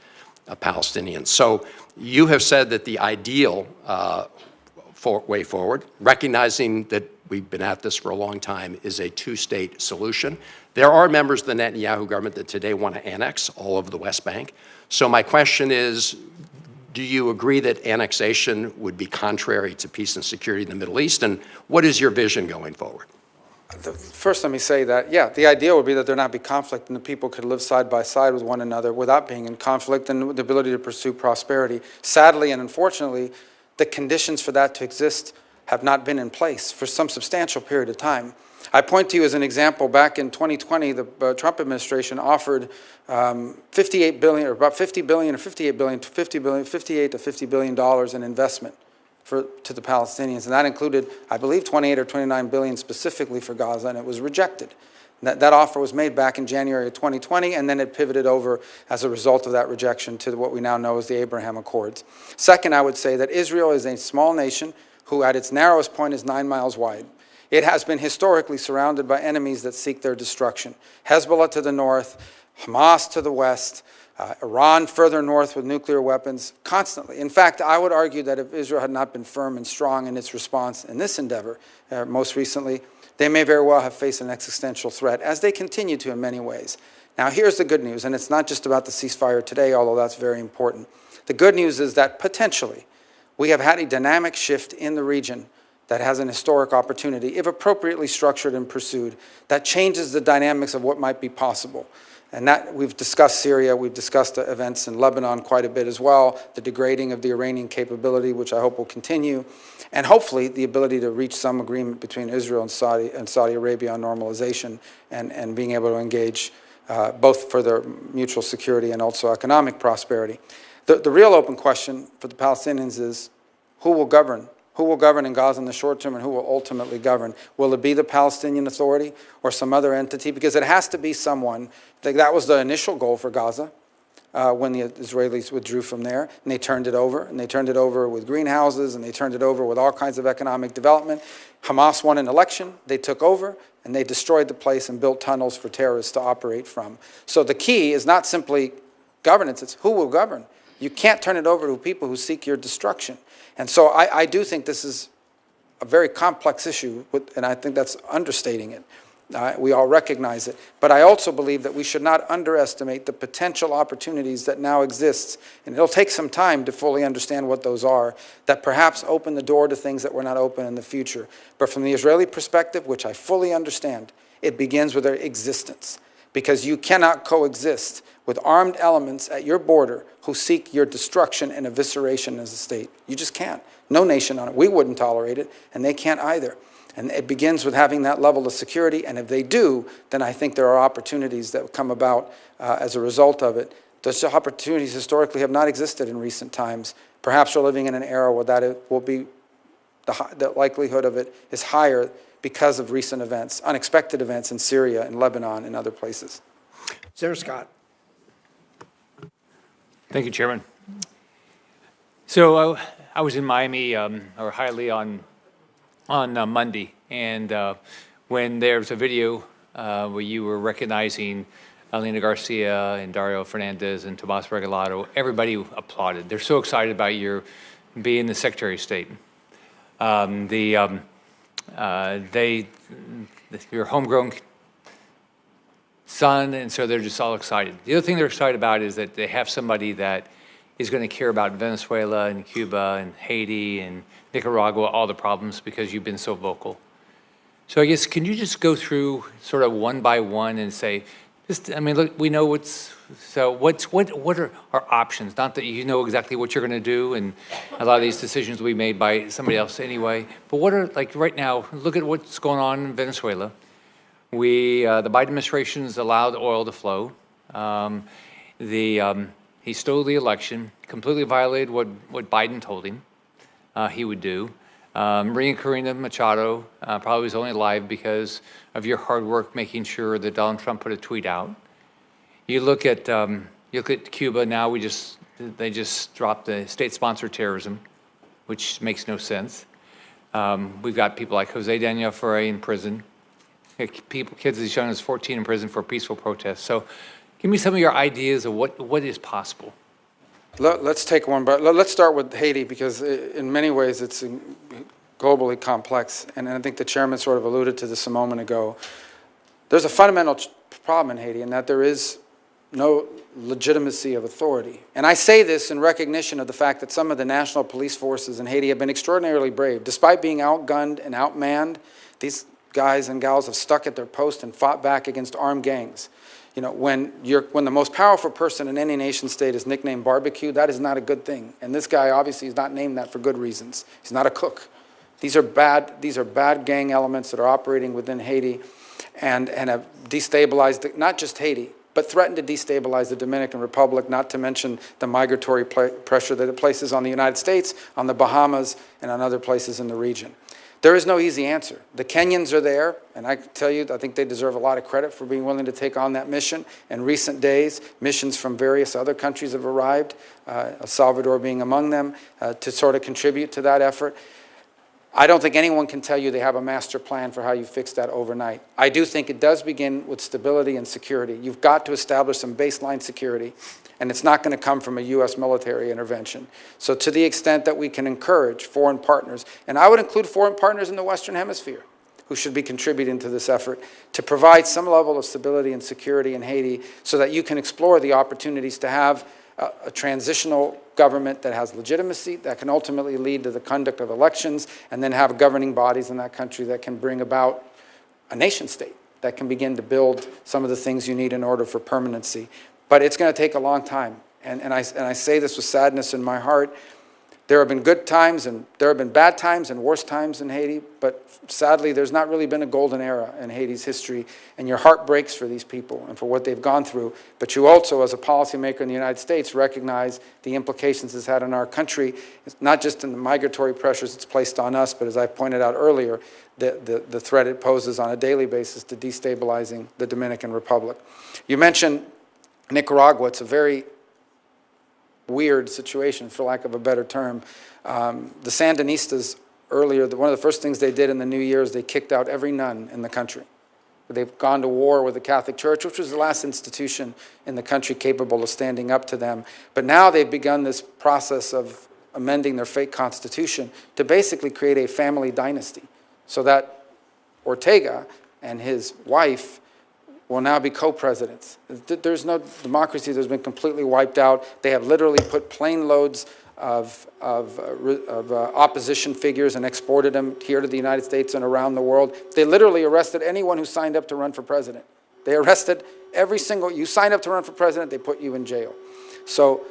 Palestinians. So you have said that the ideal way forward, recognizing that we've been at this for a long time, is a two-state solution. There are members of the Netanyahu government that today want to annex all of the West Bank. So my question is, do you agree that annexation would be contrary to peace and security in the Middle East? And what is your vision going forward? First, let me say that, yeah, the ideal would be that there not be conflict and the people could live side by side with one another without being in conflict and with the ability to pursue prosperity. Sadly and unfortunately, the conditions for that to exist have not been in place for some substantial period of time. I point to you as an example, back in 2020, the Trump administration offered $58 billion, or about $50 billion or $58 billion to $50 billion, $58 to $50 billion in investment to the Palestinians, and that included, I believe, 28 or 29 billion specifically for Gaza, and it was rejected. That offer was made back in January of 2020, and then it pivoted over as a result of that rejection to what we now know as the Abraham Accords. Second, I would say that Israel is a small nation who at its narrowest point is 9 miles wide. It has been historically surrounded by enemies that seek their destruction. Hezbollah to the north, Hamas to the west, Iran further north with nuclear weapons, constantly. In fact, I would argue that if Israel had not been firm and strong in its response in this endeavor, most recently, they may very well have faced an existential threat, as they continue to in many ways. Now, here's the good news, and it's not just about the ceasefire today, although that's very important. The good news is that potentially we have had a dynamic shift in the region that has an historic opportunity, if appropriately structured and pursued, that changes the dynamics of what might be possible. And that, we've discussed Syria, we've discussed events in Lebanon quite a bit as well, the degrading of the Iranian capability, which I hope will continue, and hopefully the ability to reach some agreement between Israel and Saudi Arabia on normalization and being able to engage both for their mutual security and also economic prosperity. The real open question for the Palestinians is who will govern? Who will govern in Gaza in the short term, and who will ultimately govern? Will it be the Palestinian Authority or some other entity? Because it has to be someone. That was the initial goal for Gaza when the Israelis withdrew from there, and they turned it over. And they turned it over with greenhouses, and they turned it over with all kinds of economic development. Hamas won an election. They took over, and they destroyed the place and built tunnels for terrorists to operate from. So the key is not simply governance. It's who will govern. You can't turn it over to people who seek your destruction. And so I do think this is a very complex issue, and I think that's understating it. We all recognize it. But I also believe that we should not underestimate the potential opportunities that now exist, and it'll take some time to fully understand what those are, that perhaps open the door to things that were not open in the future. But from the Israeli perspective, which I fully understand, it begins with their existence. Because you cannot coexist with armed elements at your border who seek your destruction and evisceration as a state. You just can't. No nation on it. We wouldn't tolerate it, and they can't either. And it begins with having that level of security, and if they do, then I think there are opportunities that come about as a result of it. Those opportunities historically have not existed in recent times. Perhaps we're living in an era where that will be, the likelihood of it is higher because of recent events, unexpected events in Syria and Lebanon and other places. Senator Scott. Thank you, Chairman. So I was in Miami, or Hialeah on Monday, and when there was a video where you were recognizing Elena Garcia and Dario Fernandez and Tomas Regalado, everybody applauded. They're so excited about your being the Secretary of State. Your homegrown son, and so they're just all excited. The other thing they're excited about is that they have somebody that is going to care about Venezuela and Cuba and Haiti and Nicaragua, all the problems, because you've been so vocal. So I guess, can you just go through sort of one by one and say, look, we know what are our options? Not that you know exactly what you're going to do, and a lot of these decisions will be made by somebody else anyway, but what are, like right now, look at what's going on in Venezuela. The Biden administration's allowed oil to flow. He stole the election, completely violated what Biden told him he would do. Maria Corina Machado probably was only alive because of your hard work making sure that Donald Trump put a tweet out. You look at Cuba now. They just dropped the state-sponsored terrorism, which makes no sense. We've got people like Jose Daniel Ferrer in prison. Kids as young as 14 in prison for peaceful protests. So, give me some of your ideas of what is possible. Let's take one, but let's start with Haiti, because in many ways it's globally complex, and I think the chairman sort of alluded to this a moment ago. There's a fundamental problem in Haiti, in that there is no legitimacy of authority. And I say this in recognition of the fact that some of the national police forces in Haiti have been extraordinarily brave. Despite being outgunned and outmanned, these guys and gals have stuck at their post and fought back against armed gangs. You know, when the most powerful person in any nation state is nicknamed barbecue, that is not a good thing. And this guy obviously is not named that for good reasons. He's not a cook. These are bad gang elements that are operating within Haiti and have destabilized not just Haiti, but threaten to destabilize the Dominican Republic, not to mention the migratory pressure that it places on the United States, on the Bahamas, and on other places in the region. There is no easy answer. The Kenyans are there, and I can tell you, I think they deserve a lot of credit for being willing to take on that mission. In recent days, missions from various other countries have arrived, El Salvador being among them, to sort of contribute to that effort. I don't think anyone can tell you they have a master plan for how you fix that overnight. I do think it does begin with stability and security. You've got to establish some baseline security, and it's not going to come from a U.S. military intervention. So to the extent that we can encourage foreign partners, and I would include foreign partners in the Western Hemisphere, who should be contributing to this effort, to provide some level of stability and security in Haiti so that you can explore the opportunities to have a transitional government that has legitimacy, that can ultimately lead to the conduct of elections, and then have governing bodies in that country that can bring about a nation state that can begin to build some of the things you need in order for permanency. But it's going to take a long time. And I say this with sadness in my heart. There have been good times, and there have been bad times and worse times in Haiti, but sadly, there's not really been a golden era in Haiti's history, and your heart breaks for these people and for what they've gone through. But you also, as a policymaker in the United States, recognize the implications it's had on our country. It's not just in the migratory pressures it's placed on us, but as I pointed out earlier, the threat it poses on a daily basis to destabilizing the Dominican Republic. You mentioned Nicaragua. It's a very weird situation, for lack of a better term. The Sandinistas earlier, one of the first things they did in the new year is they kicked out every nun in the country. They've gone to war with the Catholic Church, which was the last institution in the country capable of standing up to them. But now they've begun this process of amending their fake constitution to basically create a family dynasty, so that Ortega and his wife will now be co-presidents. There's no democracy that's been completely wiped out. They have literally put plane loads of opposition figures and exported them here to the United States and around the world. They literally arrested anyone who signed up to run for president. They arrested every single, you signed up to run for president, they put you in jail. So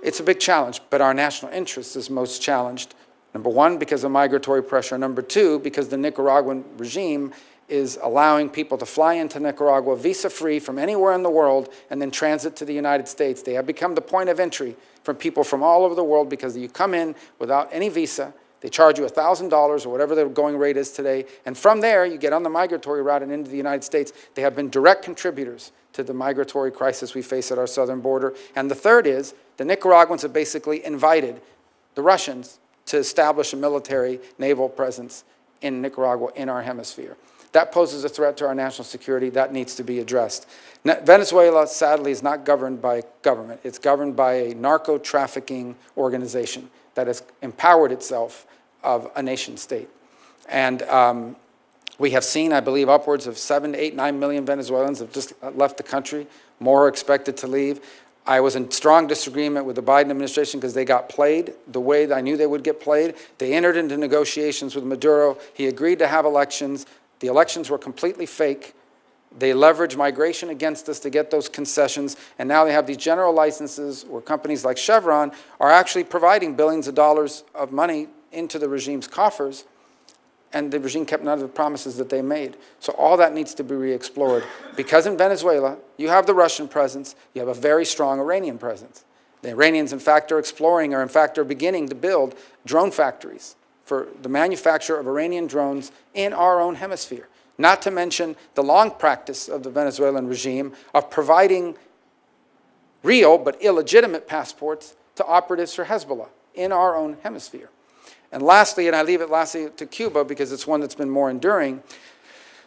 it's a big challenge, but our national interest is most challenged. Number one, because of migratory pressure. Number two, because the Nicaraguan regime is allowing people to fly into Nicaragua visa-free from anywhere in the world and then transit to the United States. They have become the point of entry for people from all over the world because you come in without any visa, they charge you $1,000 or whatever the going rate is today, and from there you get on the migratory route and into the United States. They have been direct contributors to the migratory crisis we face at our southern border. And the third is the Nicaraguans have basically invited the Russians to establish a military naval presence in Nicaragua, in our hemisphere. That poses a threat to our national security. That needs to be addressed. Venezuela, sadly, is not governed by government. It's governed by a narco-trafficking organization that has empowered itself of a nation state. And we have seen, I believe, upwards of 7, 8, 9 million Venezuelans have just left the country. More are expected to leave. I was in strong disagreement with the Biden administration because they got played the way that I knew they would get played. They entered into negotiations with Maduro. He agreed to have elections. The elections were completely fake. They leveraged migration against us to get those concessions, and now they have these general licenses where companies like Chevron are actually providing billions of dollars of money into the regime's coffers, and the regime kept none of the promises that they made. So all that needs to be re-explored. Because in Venezuela, you have the Russian presence, you have a very strong Iranian presence. The Iranians, in fact, are exploring, or in fact are beginning to build drone factories for the manufacture of Iranian drones in our own hemisphere. Not to mention the long practice of the Venezuelan regime of providing real but illegitimate passports to operatives for Hezbollah in our own hemisphere. And lastly, and I leave it lastly to Cuba because it's one that's been more enduring,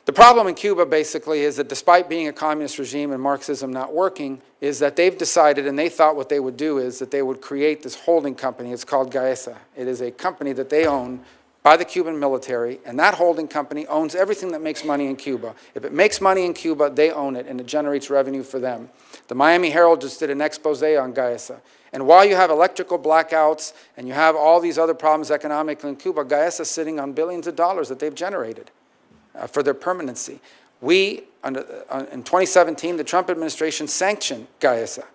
the problem in Cuba basically is that despite being a communist regime and Marxism not working, is that they've decided, and they thought what they would do is that they would create this holding company. It's called Gaesa. It is a company that they own by the Cuban military, and that holding company owns everything that makes money in Cuba. If it makes money in Cuba, they own it, and it generates revenue for them. The Miami Herald just did an expose on Gaesa. And while you have electrical blackouts and you have all these other problems economically in Cuba, Gaesa is sitting on billions of dollars that they've generated for their permanency. In 2017, the Trump administration sanctioned Gaesa.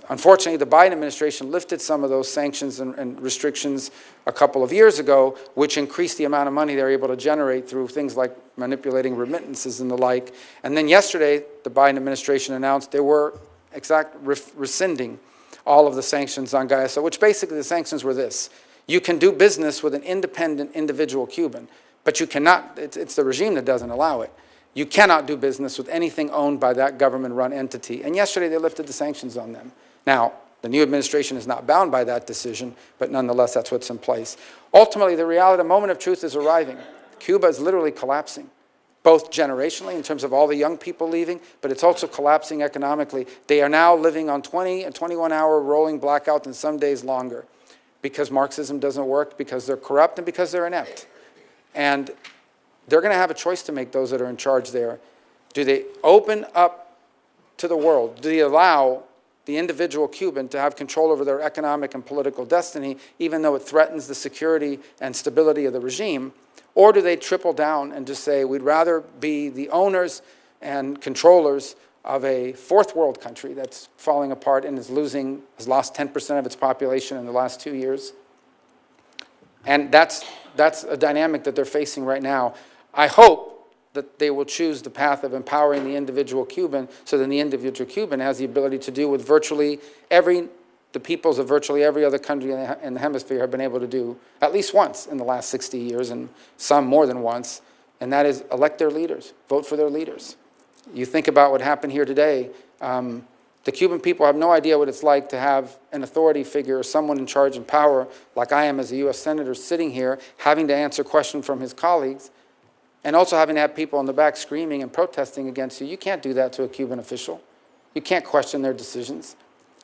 Unfortunately, the Biden administration lifted some of those sanctions and restrictions a couple of years ago, which increased the amount of money they're able to generate through things like manipulating remittances and the like. And then yesterday, the Biden administration announced they were rescinding all of the sanctions on Gaza, which basically the sanctions were this. You can do business with an independent individual Cuban, but you cannot, it's the regime that doesn't allow it. You cannot do business with anything owned by that government-run entity. And yesterday they lifted the sanctions on them. Now, the new administration is not bound by that decision, but nonetheless, that's what's in place. Ultimately, the reality, the moment of truth is arriving. Cuba is literally collapsing, both generationally in terms of all the young people leaving, but it's also collapsing economically. They are now living on 20 and 21-hour rolling blackout and some days longer because Marxism doesn't work, because they're corrupt, and because they're inept. And they're going to have a choice to make, those that are in charge there. Do they open up to the world? Do they allow the individual Cuban to have control over their economic and political destiny, even though it threatens the security and stability of the regime? Or do they triple down and just say, we'd rather be the owners and controllers of a fourth world country that's falling apart and has lost 10% of its population in the last 2 years? And that's a dynamic that they're facing right now. I hope that they will choose the path of empowering the individual Cuban so that the individual Cuban has the ability to do what the peoples of virtually every other country in the hemisphere have been able to do at least once in the last 60 years, and some more than once, and that is elect their leaders, vote for their leaders. You think about what happened here today. The Cuban people have no idea what it's like to have an authority figure or someone in charge and power, like I am as a U.S. Senator, sitting here having to answer questions from his colleagues, and also having to have people in the back screaming and protesting against you. You can't do that to a Cuban official. You can't question their decisions.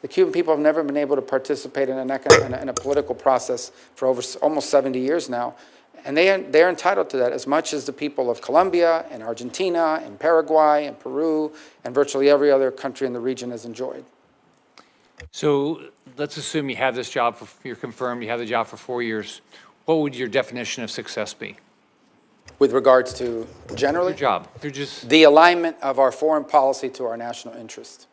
The Cuban people have never been able to participate in a political process for almost 70 years now. And they're entitled to that as much as the people of Colombia and Argentina and Paraguay and Peru and virtually every other country in the region has enjoyed. So let's assume you have this job, you're confirmed, you have the job for 4 years. What would your definition of success be? With regards to generally? Your job. You're just... The alignment of our foreign policy to our national interest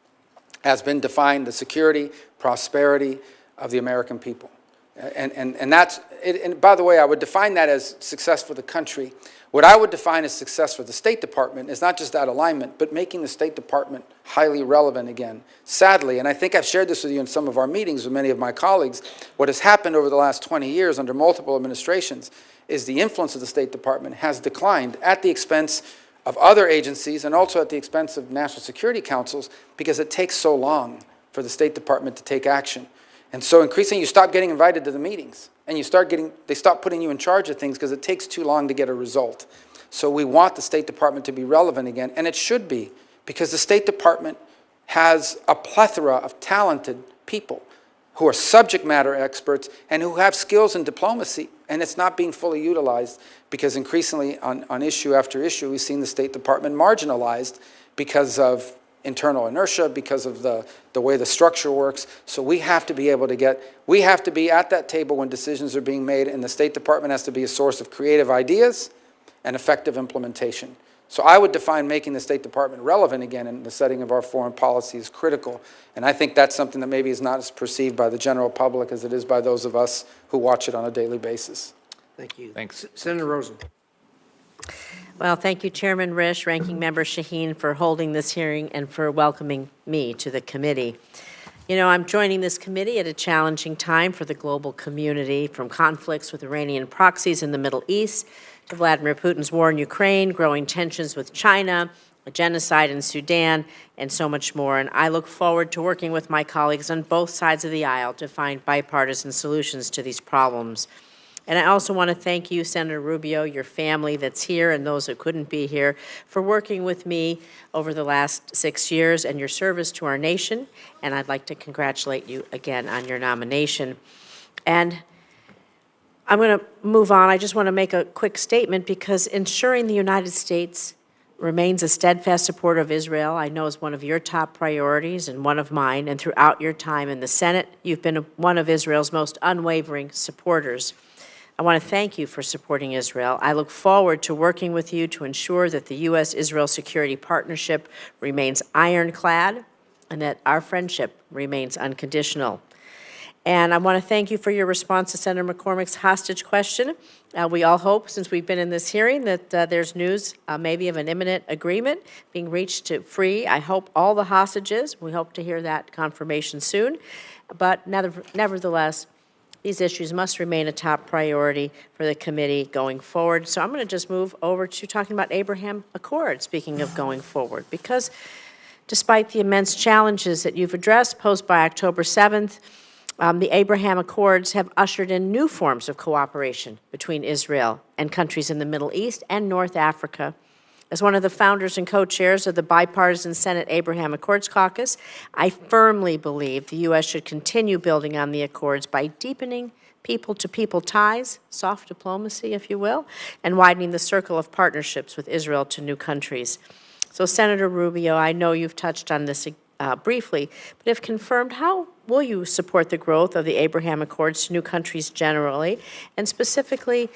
has been defined, the security, prosperity of the American people. And that's, and by the way, I would define that as success for the country. What I would define as success for the State Department is not just that alignment, but making the State Department highly relevant again. Sadly, and I think I've shared this with you in some of our meetings with many of my colleagues, what has happened over the last 20 years under multiple administrations is the influence of the State Department has declined at the expense of other agencies and also at the expense of national security councils because it takes so long for the State Department to take action. And so increasingly you stop getting invited to the meetings and they stop putting you in charge of things because it takes too long to get a result. So we want the State Department to be relevant again, and it should be, because the State Department has a plethora of talented people who are subject matter experts and who have skills in diplomacy, and it's not being fully utilized because increasingly on issue after issue, we've seen the State Department marginalized because of internal inertia, because of the way the structure works. So we have to be able to we have to be at that table when decisions are being made, and the State Department has to be a source of creative ideas and effective implementation. So I would define making the State Department relevant again in the setting of our foreign policy is critical. And I think that's something that maybe is not as perceived by the general public as it is by those of us who watch it on a daily basis. Thank you. Thanks. Senator Rosen. Well, thank you, Chairman Risch, Ranking Member Shaheen, for holding this hearing and for welcoming me to the committee. You know, I'm joining this committee at a challenging time for the global community, from conflicts with Iranian proxies in the Middle East to Vladimir Putin's war in Ukraine, growing tensions with China, a genocide in Sudan, and so much more. And I look forward to working with my colleagues on both sides of the aisle to find bipartisan solutions to these problems. And I also want to thank you, Senator Rubio, your family that's here, and those who couldn't be here, for working with me over the last 6 years and your service to our nation. And I'd like to congratulate you again on your nomination. And I'm going to move on. I just want to make a quick statement, because ensuring the United States remains a steadfast supporter of Israel, I know, is one of your top priorities and one of mine. And throughout your time in the Senate, you've been one of Israel's most unwavering supporters. I want to thank you for supporting Israel. I look forward to working with you to ensure that the U.S.-Israel security partnership remains ironclad and that our friendship remains unconditional. And I want to thank you for your response to Senator McCormick's hostage question. We all hope, since we've been in this hearing, that there's news maybe of an imminent agreement being reached to free, I hope, all the hostages. We hope to hear that confirmation soon. But nevertheless, these issues must remain a top priority for the committee going forward. So I'm going to just move over to talking about Abraham Accord, speaking of going forward, because despite the immense challenges that you've addressed posed by October 7th, the Abraham Accords have ushered in new forms of cooperation between Israel and countries in the Middle East and North Africa. As one of the founders and co-chairs of the bipartisan Senate Abraham Accords Caucus, I firmly believe the U.S. should continue building on the accords by deepening people-to-people ties, soft diplomacy, if you will, and widening the circle of partnerships with Israel to new countries. So, Senator Rubio, I know you've touched on this briefly, but if confirmed, how will you support the growth of the Abraham Accords to new countries generally, and specifically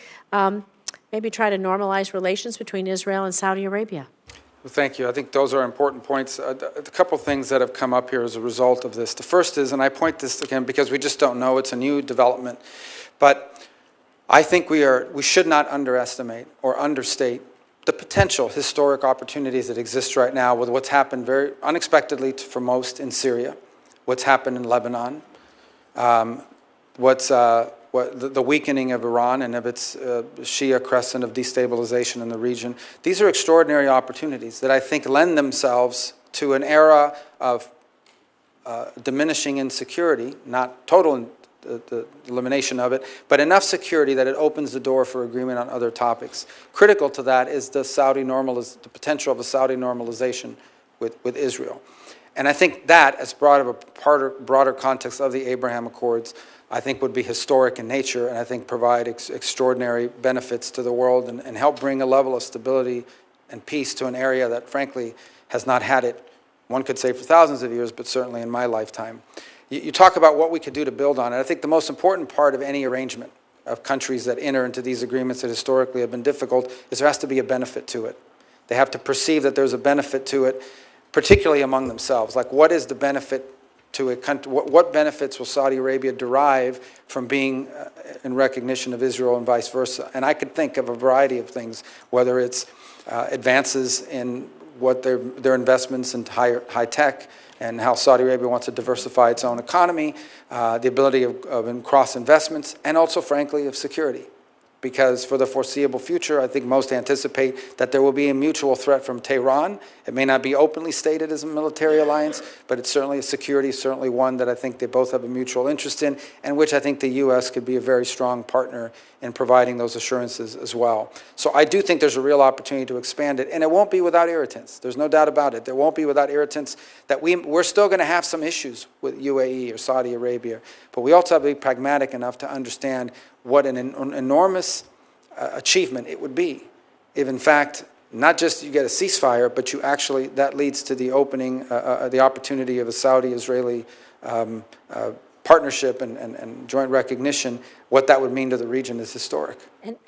maybe try to normalize relations between Israel and Saudi Arabia? Well, thank you. I think those are important points. A couple things that have come up here as a result of this. The first is, and I point this again because we just don't know, it's a new development, but I think we should not underestimate or understate the potential historic opportunities that exist right now with what's happened very unexpectedly for most in Syria, what's happened in Lebanon, the weakening of Iran and of its Shia crescent of destabilization in the region. These are extraordinary opportunities that I think lend themselves to an era of diminishing insecurity, not total the elimination of it, but enough security that it opens the door for agreement on other topics. Critical to that is the potential of a Saudi normalization with Israel. And I think that, as broader context of the Abraham Accords, I think would be historic in nature and I think provide extraordinary benefits to the world and help bring a level of stability and peace to an area that, frankly, has not had it, one could say, for thousands of years, but certainly in my lifetime. You talk about what we could do to build on it. I think the most important part of any arrangement of countries that enter into these agreements that historically have been difficult is there has to be a benefit to it. They have to perceive that there's a benefit to it, particularly among themselves. Like, what is the benefit to a country? What benefits will Saudi Arabia derive from being in recognition of Israel and vice versa? And I could think of a variety of things, whether it's advances in what their investments in high tech, and how Saudi Arabia wants to diversify its own economy, the ability of cross investments, and also, frankly, of security. Because for the foreseeable future, I think most anticipate that there will be a mutual threat from Tehran. It may not be openly stated as a military alliance, but it's certainly a security, certainly one that I think they both have a mutual interest in, and which I think the U.S. could be a very strong partner in providing those assurances as well. So I do think there's a real opportunity to expand it, and it won't be without irritants. There's no doubt about it. There won't be without irritants. That we're still going to have some issues with UAE or Saudi Arabia, but we also have to be pragmatic enough to understand what an enormous achievement it would be if, in fact, not just you get a ceasefire, but you actually, that leads to the opening, the opportunity of a Saudi-Israeli partnership and joint recognition. What that would mean to the region is historic.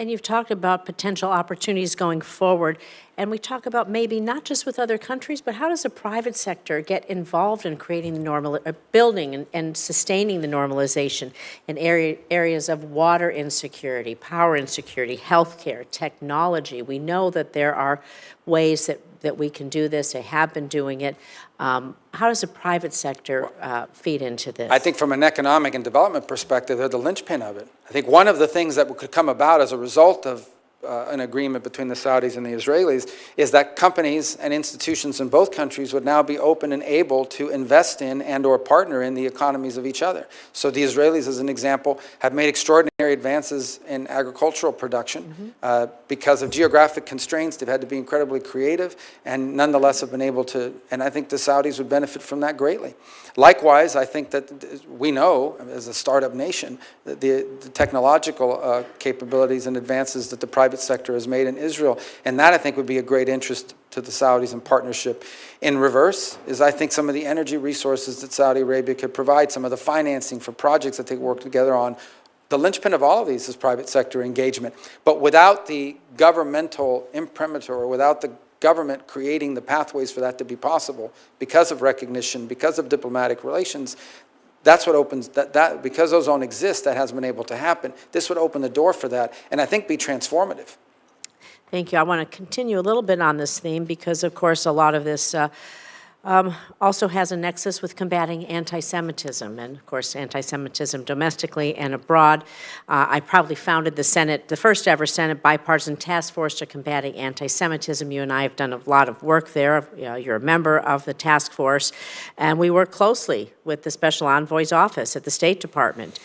And you've talked about potential opportunities going forward, and we talk about maybe not just with other countries, but how does the private sector get involved in creating the building and sustaining the normalization in areas of water insecurity, power insecurity, healthcare, technology? We know that there are ways that we can do this. They have been doing it. How does the private sector feed into this? I think from an economic and development perspective, they're the linchpin of it. I think one of the things that could come about as a result of an agreement between the Saudis and the Israelis is that companies and institutions in both countries would now be open and able to invest in and or partner in the economies of each other. So the Israelis, as an example, have made extraordinary advances in agricultural production. Because of geographic constraints. They've had to be incredibly creative and nonetheless have been able to, and I think the Saudis would benefit from that greatly. Likewise, I think that we know, as a startup nation, that the technological capabilities and advances that the private sector has made in Israel, and that I think would be a great interest to the Saudis in partnership. In reverse is, I think, some of the energy resources that Saudi Arabia could provide, some of the financing for projects that they work together on. The linchpin of all of these is private sector engagement. But without the governmental imprimatur, or without the government creating the pathways for that to be possible because of recognition, because of diplomatic relations. That's what opens, because those don't exist, that hasn't been able to happen. This would open the door for that, and I think be transformative. Thank you. I want to continue a little bit on this theme because, of course, a lot of this also has a nexus with combating anti-Semitism, and, of course, anti-Semitism domestically and abroad. I probably founded the first ever Senate bipartisan task force to combating anti-Semitism. You and I have done a lot of work there. You're a member of the task force, and we work closely with the Special Envoy's office at the State Department.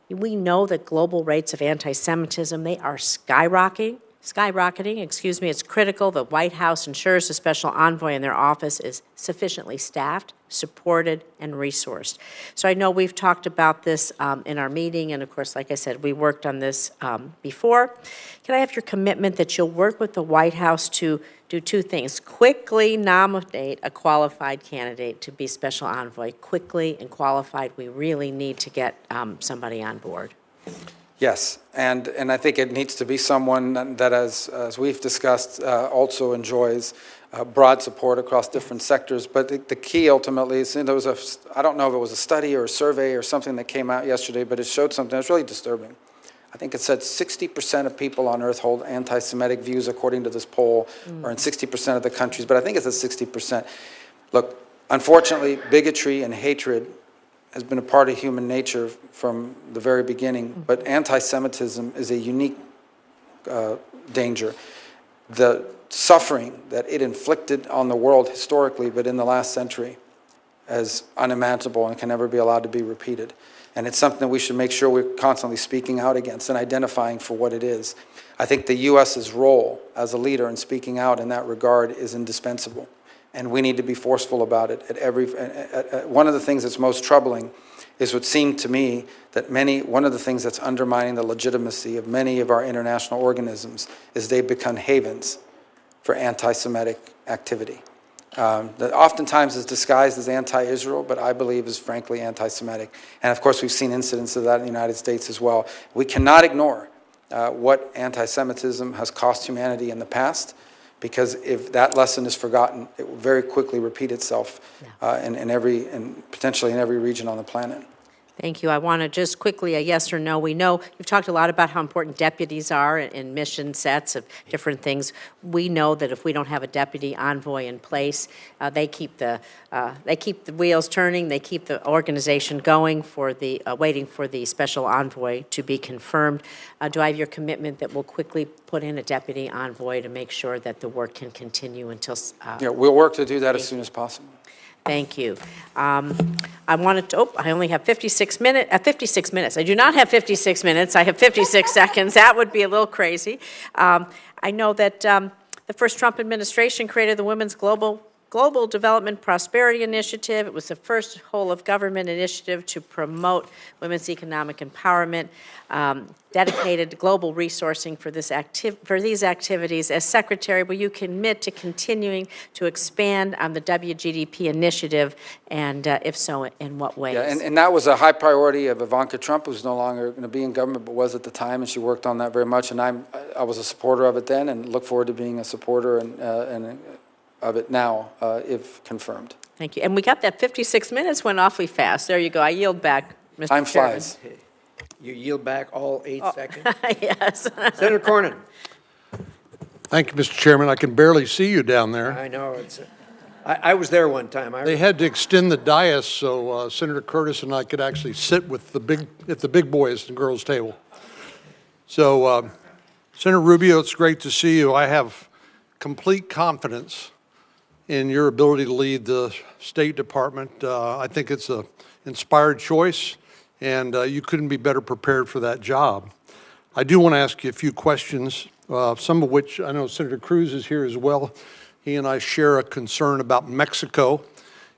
We know that global rates of anti-Semitism, they are skyrocketing. It's critical the White House ensures the special envoy in their office is sufficiently staffed, supported, and resourced. So I know we've talked about this in our meeting, and of course, like I said, we worked on this before. Can I have your commitment that you'll work with the White House to do two things? Quickly nominate a qualified candidate to be special envoy. Quickly and qualified, we really need to get somebody on board. Yes, and I think it needs to be someone that, as we've discussed, also enjoys broad support across different sectors. But the key ultimately is, there was I don't know if it was a study or a survey or something that came out yesterday, but it showed something that's really disturbing. I think it said 60% of people on Earth hold anti-Semitic views, according to this poll, or in 60% of the countries, but I think it's at 60%. Look, unfortunately, bigotry and hatred has been a part of human nature from the very beginning, but anti-Semitism is a unique danger. The suffering that it inflicted on the world historically, but in the last century, is unimaginable and can never be allowed to be repeated. And it's something that we should make sure we're constantly speaking out against and identifying for what it is. I think the U.S.'s role as a leader in speaking out in that regard is indispensable. And we need to be forceful about it. One of the things that's most troubling is what seemed to me that one of the things that's undermining the legitimacy of many of our international organisms is they've become havens for anti-Semitic activity. That oftentimes is disguised as anti-Israel, but I believe is frankly anti-Semitic. And of course, we've seen incidents of that in the United States as well. We cannot ignore what anti-Semitism has cost humanity in the past, because if that lesson is forgotten, it will very quickly repeat itself potentially in every region on the planet. Thank you. I want to just quickly, a yes or no. We know you've talked a lot about how important deputies are in mission sets of different things. We know that if we don't have a deputy envoy in place, they keep the wheels turning. They keep the organization going for waiting for the special envoy to be confirmed. Do I have your commitment that we'll quickly put in a deputy envoy to make sure that the work can continue until? Yeah, we'll work to do that as soon as possible. Thank you. I wanted to, I only have 56 minutes. I do not have 56 minutes. I have 56 seconds. That would be a little crazy. I know that the first Trump administration created the Women's Global Development Prosperity Initiative. It was the first whole-of-government initiative to promote women's economic empowerment, dedicated global resourcing for these activities. As Secretary, will you commit to continuing to expand on the WGDP initiative, and if so, in what ways? Yeah, and that was a high priority of Ivanka Trump, who's no longer going to be in government, but was at the time, and she worked on that very much, and I was a supporter of it then, and look forward to being a supporter of it now, if confirmed. Thank you. And we got that 56 minutes went awfully fast. There you go. I yield back, Mr. Time Chairman. flies. You yield back all 8 seconds? Yes. Senator Cornyn. Thank you, Mr. Chairman. I can barely see you down there. I know. I was there one time. They had to extend the dais so Senator Curtis and I could actually sit with at the big boys and girls table. So, Senator Rubio, it's great to see you. I have complete confidence in your ability to lead the State Department. I think it's an inspired choice, and you couldn't be better prepared for that job. I do want to ask you a few questions, some of which I know Senator Cruz is here as well. He and I share a concern about Mexico.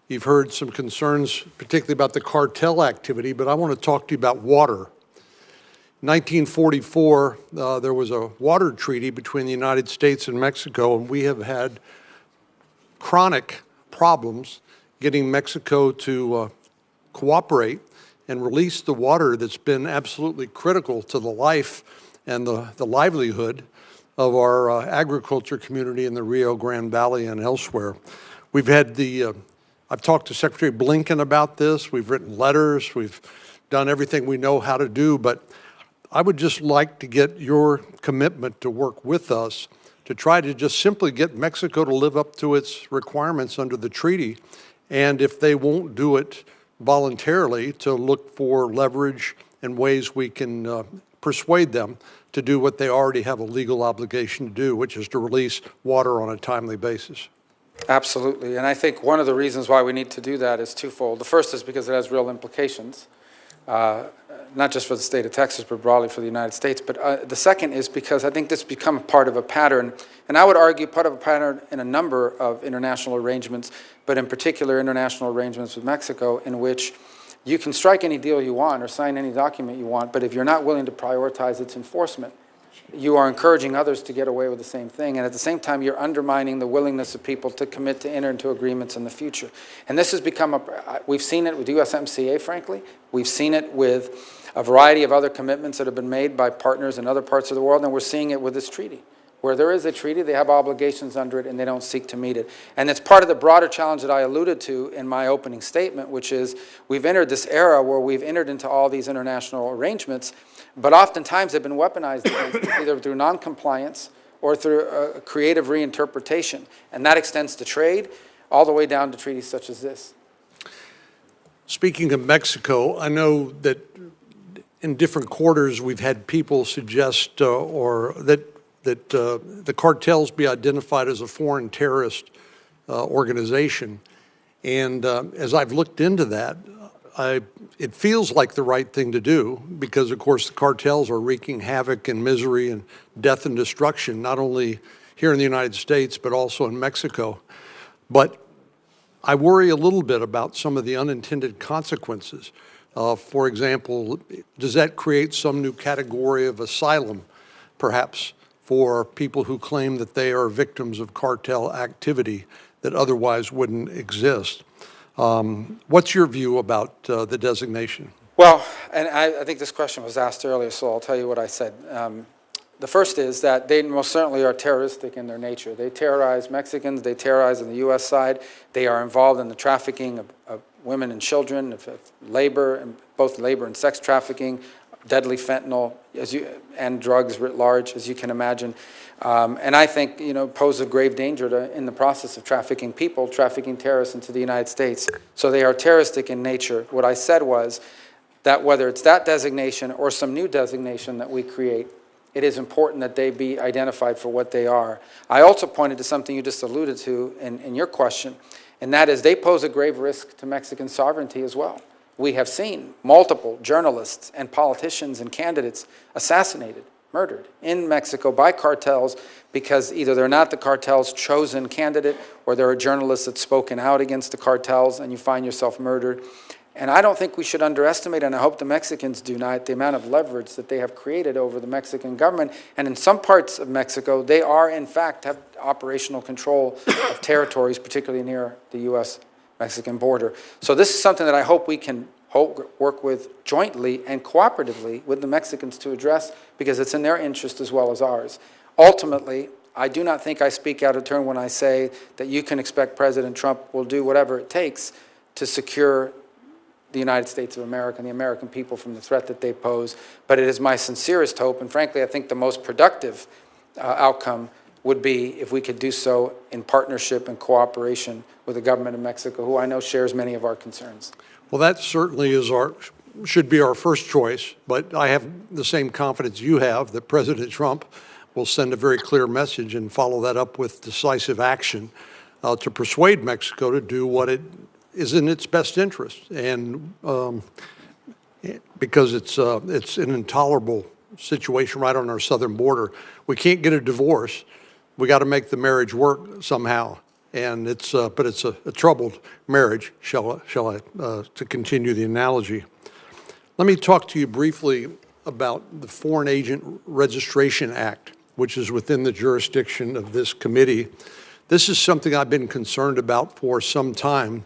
You've heard some concerns, particularly about the cartel activity, but I want to talk to you about water. In 1944, there was a water treaty between the United States and Mexico, and we have had chronic problems getting Mexico to cooperate and release the water that's been absolutely critical to the life and the livelihood of our agriculture community in the Rio Grande Valley and elsewhere. We've had I've talked to Secretary Blinken about this. We've written letters. We've done everything we know how to do, but I would just like to get your commitment to work with us to try to just simply get Mexico to live up to its requirements under the treaty, and if they won't do it voluntarily, to look for leverage and ways we can persuade them to do what they already have a legal obligation to do, which is to release water on a timely basis. Absolutely, and I think one of the reasons why we need to do that is twofold. The first is because it has real implications, not just for the state of Texas, but broadly for the United States. But the second is because I think this has become part of a pattern, and I would argue part of a pattern in a number of international arrangements, but in particular international arrangements with Mexico, in which you can strike any deal you want or sign any document you want, but if you're not willing to prioritize its enforcement, you are encouraging others to get away with the same thing, and at the same time, you're undermining the willingness of people to commit to enter into agreements in the future. And this has become we've seen it with USMCA, frankly. We've seen it with a variety of other commitments that have been made by partners in other parts of the world, and we're seeing it with this treaty. Where there is a treaty, they have obligations under it, and they don't seek to meet it. And it's part of the broader challenge that I alluded to in my opening statement, which is we've entered this era where we've entered into all these international arrangements, but oftentimes they've been weaponized against us, either through noncompliance or through a creative reinterpretation. And that extends to trade all the way down to treaties such as this. Speaking of Mexico, I know that in different quarters we've had people suggest that the cartels be identified as a foreign terrorist organization. And as I've looked into that, it feels like the right thing to do because, of course, the cartels are wreaking havoc and misery and death and destruction, not only here in the United States, but also in Mexico. But I worry a little bit about some of the unintended consequences. For example, does that create some new category of asylum, perhaps, for people who claim that they are victims of cartel activity that otherwise wouldn't exist? What's your view about the designation? Well, and I think this question was asked earlier, so I'll tell you what I said. The first is that they most certainly are terroristic in their nature. They terrorize Mexicans, they terrorize on the U.S. side. They are involved in the trafficking of women and children, of labor, and both labor and sex trafficking, deadly fentanyl, and drugs writ large, as you can imagine. And I think, pose a grave danger in the process of trafficking people, trafficking terrorists into the United States. So they are terroristic in nature. What I said was that whether it's that designation or some new designation that we create, it is important that they be identified for what they are. I also pointed to something you just alluded to in your question, and that is they pose a grave risk to Mexican sovereignty as well. We have seen multiple journalists and politicians and candidates assassinated, murdered in Mexico by cartels because either they're not the cartel's chosen candidate or there are journalists that spoken out against the cartels and you find yourself murdered. And I don't think we should underestimate, and I hope the Mexicans do not, the amount of leverage that they have created over the Mexican government. And in some parts of Mexico, they are, in fact, have operational control of territories, particularly near the U.S.-Mexican border. So this is something that I hope we can work with jointly and cooperatively with the Mexicans to address, because it's in their interest as well as ours. Ultimately, I do not think I speak out of turn when I say that you can expect President Trump will do whatever it takes to secure the United States of America and the American people from the threat that they pose. But it is my sincerest hope, and frankly, I think the most productive outcome would be if we could do so in partnership and cooperation with the government of Mexico, who I know shares many of our concerns. Well, that certainly should be our first choice, but I have the same confidence you have that President Trump will send a very clear message and follow that up with decisive action to persuade Mexico to do what it is in its best interest, and because it's an intolerable situation right on our southern border. We can't get a divorce. We got to make the marriage work somehow, and but it's a troubled marriage, shall I to continue the analogy. Let me talk to you briefly about the Foreign Agent Registration Act, which is within the jurisdiction of this committee. This is something I've been concerned about for some time,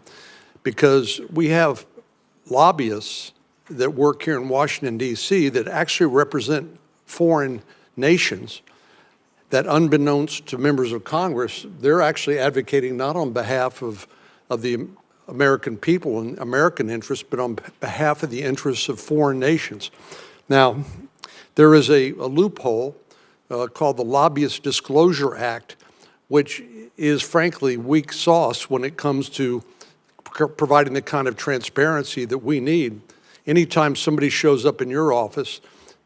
because we have lobbyists that work here in Washington, D.C. that actually represent foreign nations, that unbeknownst to members of Congress, they're actually advocating not on behalf of the American people and American interests, but on behalf of the interests of foreign nations. Now, there is a loophole called the Lobbyist Disclosure Act, which is frankly weak sauce when it comes to providing the kind of transparency that we need. Anytime somebody shows up in your office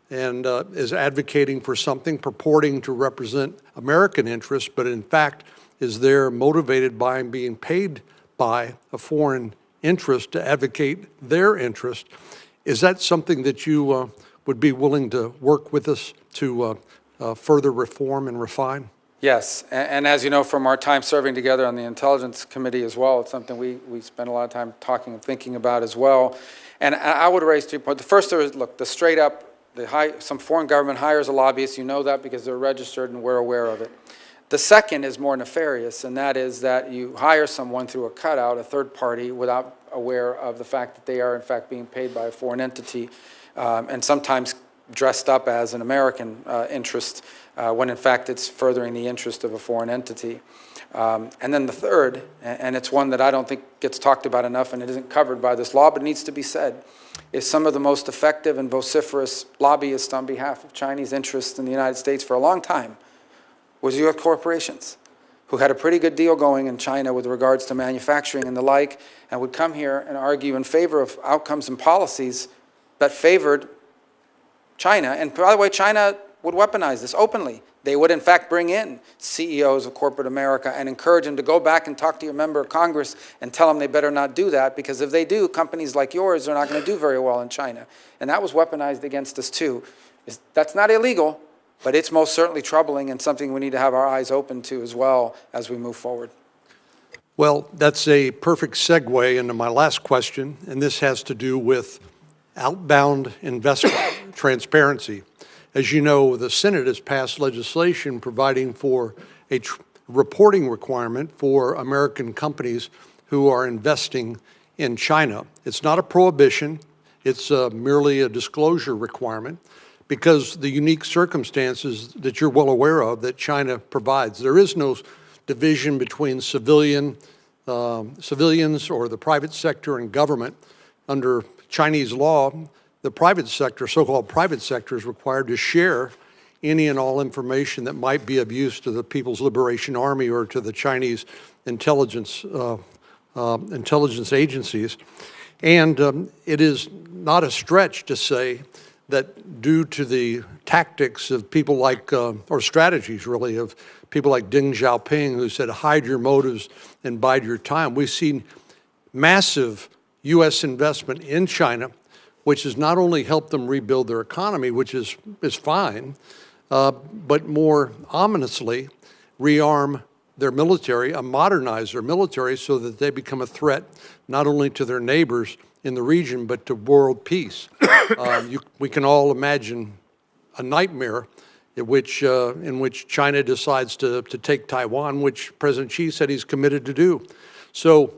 and is advocating for something purporting to represent American interests, but in fact is there motivated by and being paid by a foreign interest to advocate their interest, is that something that you would be willing to work with us to further reform and refine? Yes, and as you know from our time serving together on the Intelligence Committee as well, it's something we spend a lot of time talking and thinking about as well. And I would raise 3 points. The first is, look, the straight up, some foreign government hires a lobbyist. You know that because they're registered and we're aware of it. The second is more nefarious, and that is that you hire someone through a cutout, a third party, without aware of the fact that they are in fact being paid by a foreign entity, and sometimes dressed up as an American interest, when in fact it's furthering the interest of a foreign entity. And then the third, and it's one that I don't think gets talked about enough and it isn't covered by this law, but needs to be said, is some of the most effective and vociferous lobbyists on behalf of Chinese interests in the United States for a long time was U.S. corporations who had a pretty good deal going in China with regards to manufacturing and the like, and would come here and argue in favor of outcomes and policies that favored China. And by the way, China would weaponize this openly. They would, in fact, bring in CEOs of corporate America and encourage them to go back and talk to your member of Congress and tell them they better not do that, because if they do, companies like yours are not going to do very well in China. And that was weaponized against us, too. That's not illegal, but it's most certainly troubling and something we need to have our eyes open to as well as we move forward. Well, that's a perfect segue into my last question, and this has to do with outbound investment transparency. As you know, the Senate has passed legislation providing for a reporting requirement for American companies who are investing in China. It's not a prohibition, it's merely a disclosure requirement, because the unique circumstances that you're well aware of that China provides. There is no division between civilians or the private sector and government. Under Chinese law, the private sector, so-called private sector, is required to share any and all information that might be of use to the People's Liberation Army or to the Chinese intelligence agencies. And it is not a stretch to say that due to the tactics of people like, or strategies really, of people like Deng Xiaoping, who said, hide your motives and bide your time, we've seen massive U.S. investment in China, which has not only helped them rebuild their economy, which is fine, but more ominously rearm their military, modernize their military so that they become a threat not only to their neighbors in the region, but to world peace. We can all imagine a nightmare in which China decides to take Taiwan, which President Xi said he's committed to do. So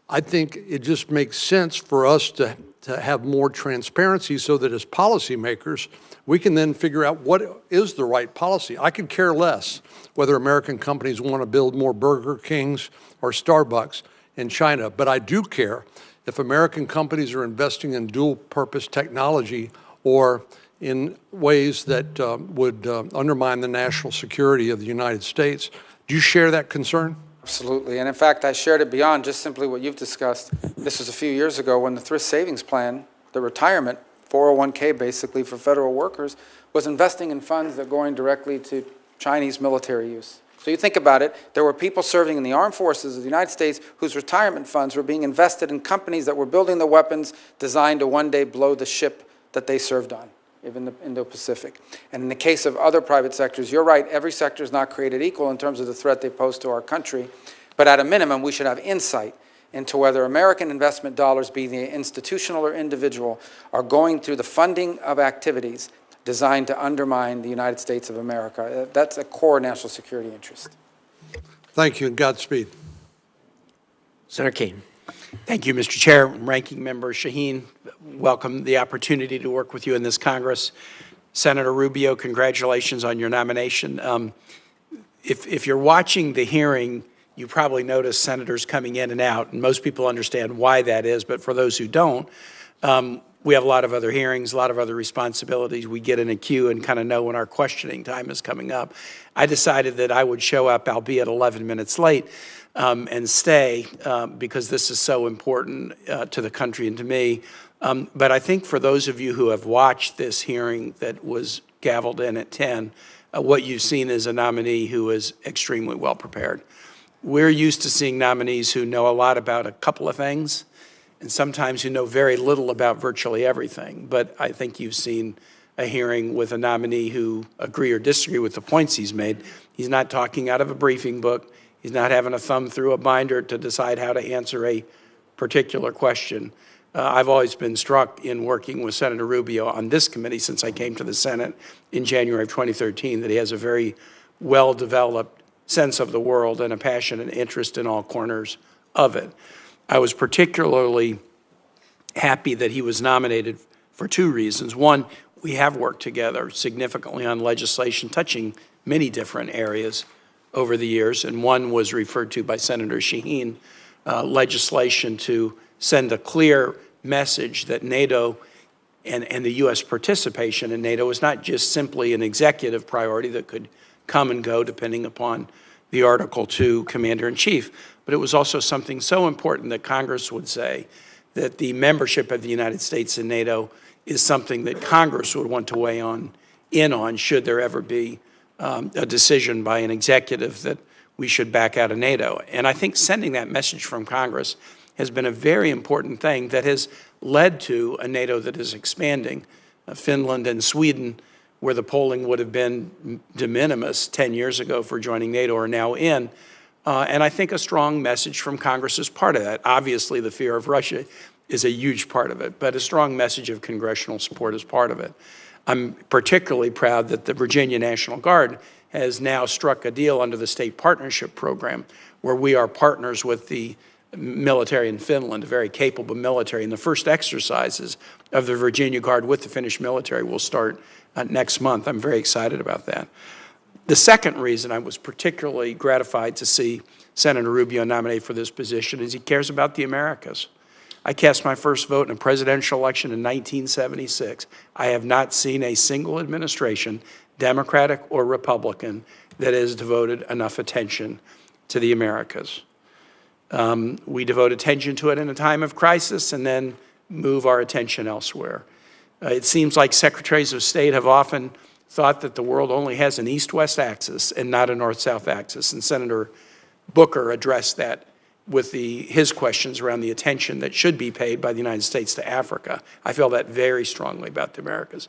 I think it just makes sense for us to have more transparency so that as policymakers, we can then figure out what is the right policy. I could care less whether American companies want to build more Burger Kings or Starbucks in China, but I do care if American companies are investing in dual-purpose technology or in ways that would undermine the national security of the United States. Do you share that concern? Absolutely, and in fact, I shared it beyond just simply what you've discussed. This was a few years ago when the Thrift Savings Plan, the retirement, 401k basically for federal workers, was investing in funds that are going directly to Chinese military use. So you think about it, there were people serving in the armed forces of the United States whose retirement funds were being invested in companies that were building the weapons designed to one day blow the ship that they served on, even the Indo-Pacific. And in the case of other private sectors, you're right, every sector is not created equal in terms of the threat they pose to our country. But at a minimum, we should have insight into whether American investment dollars, be they institutional or individual, are going through the funding of activities designed to undermine the United States of America. That's a core national security interest. Thank you, and Godspeed. Senator Kane. Thank you, Mr. Chair. Ranking Member Shaheen, welcome the opportunity to work with you in this Congress. Senator Rubio, congratulations on your nomination. If you're watching the hearing, you probably notice senators coming in and out, and most people understand why that is, but for those who don't, we have a lot of other hearings, a lot of other responsibilities. We get in a queue and kind of know when our questioning time is coming up. I decided that I would show up, albeit 11 minutes late, and stay because this is so important to the country and to me. But I think for those of you who have watched this hearing that was gavelled in at 10, what you've seen is a nominee who is extremely well prepared. We're used to seeing nominees who know a lot about a couple of things, and sometimes who know very little about virtually everything. But I think you've seen a hearing with a nominee who agree or disagree with the points he's made. He's not talking out of a briefing book. He's not having a thumb through a binder to decide how to answer a particular question. I've always been struck in working with Senator Rubio on this committee since I came to the Senate in January of 2013 that he has a very well-developed sense of the world and a passion and interest in all corners of it. I was particularly happy that he was nominated for two reasons. One, we have worked together significantly on legislation touching many different areas over the years, and one was referred to by Senator Shaheen, legislation to send a clear message that NATO and the U.S. participation in NATO is not just simply an executive priority that could come and go depending upon the Article II Commander-in-Chief, but it was also something so important that Congress would say that the membership of the United States in NATO is something that Congress would want to weigh in on should there ever be a decision by an executive that we should back out of NATO. And I think sending that message from Congress has been a very important thing that has led to a NATO that is expanding. Finland and Sweden, where the polling would have been de minimis 10 years ago for joining NATO, are now in. And I think a strong message from Congress is part of that. Obviously, the fear of Russia is a huge part of it, but a strong message of congressional support is part of it. I'm particularly proud that the Virginia National Guard has now struck a deal under the State Partnership Program where we are partners with the military in Finland, a very capable military. And the first exercises of the Virginia Guard with the Finnish military will start next month. I'm very excited about that. The second reason I was particularly gratified to see Senator Rubio nominated for this position is he cares about the Americas. I cast my first vote in a presidential election in 1976. I have not seen a single administration, Democratic or Republican, that has devoted enough attention to the Americas. We devote attention to it in a time of crisis and then move our attention elsewhere. It seems like secretaries of state have often thought that the world only has an east-west axis and not a north-south axis, and Senator Booker addressed that with his questions around the attention that should be paid by the United States to Africa. I feel that very strongly about the Americas.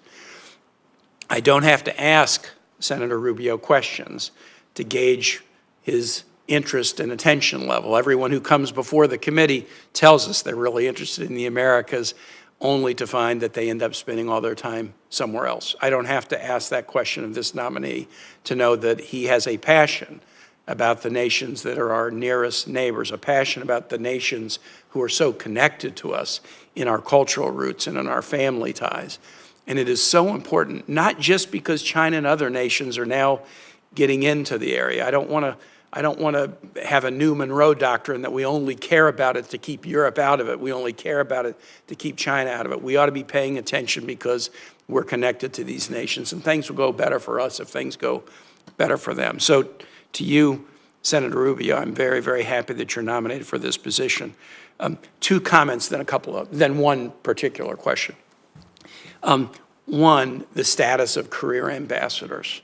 I don't have to ask Senator Rubio questions to gauge his interest and attention level. Everyone who comes before the committee tells us they're really interested in the Americas, only to find that they end up spending all their time somewhere else. I don't have to ask that question of this nominee to know that he has a passion about the nations that are our nearest neighbors, a passion about the nations who are so connected to us in our cultural roots and in our family ties. And it is so important, not just because China and other nations are now getting into the area. I don't want to have a new Monroe doctrine that we only care about it to keep Europe out of it. We only care about it to keep China out of it. We ought to be paying attention because we're connected to these nations, and things will go better for us if things go better for them. So to you, Senator Rubio, I'm very, very happy that you're nominated for this position. Two comments, then one particular question. One, the status of career ambassadors.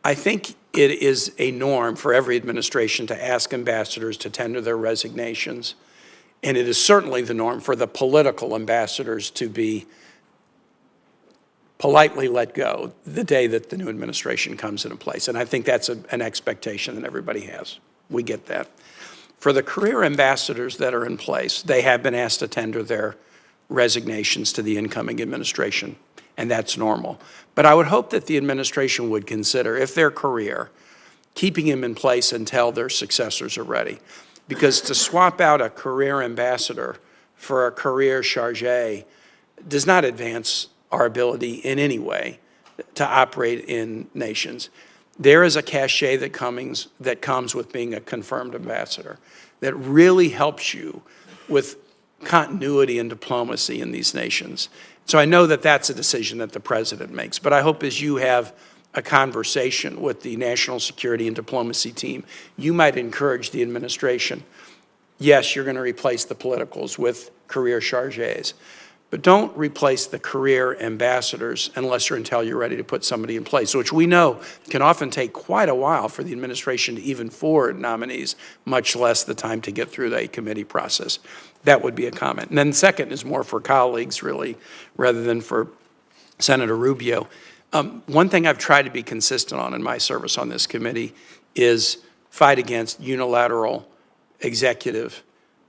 I think it is a norm for every administration to ask ambassadors to tender their resignations, and it is certainly the norm for the political ambassadors to be politely let go the day that the new administration comes into place. And I think that's an expectation that everybody has. We get that. For the career ambassadors that are in place, they have been asked to tender their resignations to the incoming administration, and that's normal. But I would hope that the administration would consider, if their career, keeping him in place until their successors are ready. Because to swap out a career ambassador for a career chargé does not advance our ability in any way to operate in nations. There is a cachet that comes with being a confirmed ambassador that really helps you with continuity and diplomacy in these nations. So I know that that's a decision that the president makes, but I hope as you have a conversation with the national security and diplomacy team, you might encourage the administration. Yes, you're going to replace the politicals with career chargés, but don't replace the career ambassadors unless you're ready to put somebody in place, which we know can often take quite a while for the administration to even forward nominees, much less the time to get through the committee process. That would be a comment. And then second is more for colleagues, really, rather than for Senator Rubio. One thing I've tried to be consistent on in my service on this committee is fight against unilateral executive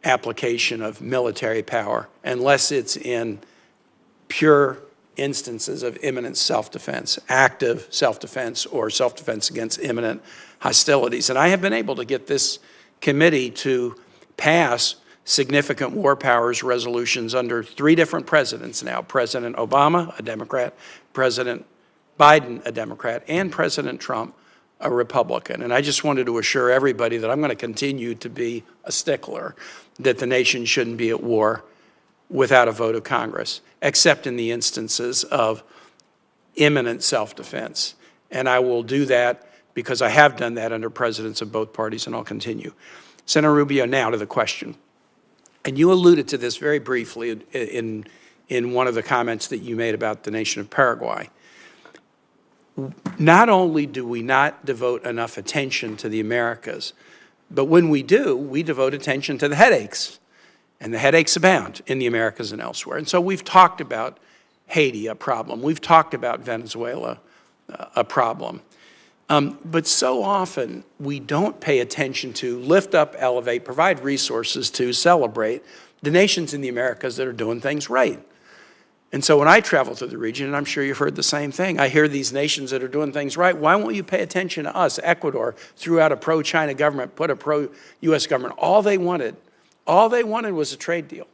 application of military power unless it's in pure instances of imminent self-defense, active self-defense or self-defense against imminent hostilities. And I have been able to get this committee to pass significant war powers resolutions under 3 different presidents now, President Obama, a Democrat, President Biden, a Democrat, and President Trump, a Republican. And I just wanted to assure everybody that I'm going to continue to be a stickler that the nation shouldn't be at war without a vote of Congress, except in the instances of imminent self-defense. And I will do that because I have done that under presidents of both parties, and I'll continue. Senator Rubio, now to the question. And you alluded to this very briefly in one of the comments that you made about the nation of Paraguay. Not only do we not devote enough attention to the Americas, but when we do, we devote attention to the headaches. And the headaches abound in the Americas and elsewhere. And so we've talked about Haiti, a problem. We've talked about Venezuela, a problem. But so often we don't pay attention to lift up, elevate, provide resources to celebrate the nations in the Americas that are doing things right. And so when I travel through the region, and I'm sure you've heard the same thing, I hear these nations that are doing things right. Why won't you pay attention to us? Ecuador threw out a pro-China government, put a pro-U.S. government. All they wanted was a trade deal.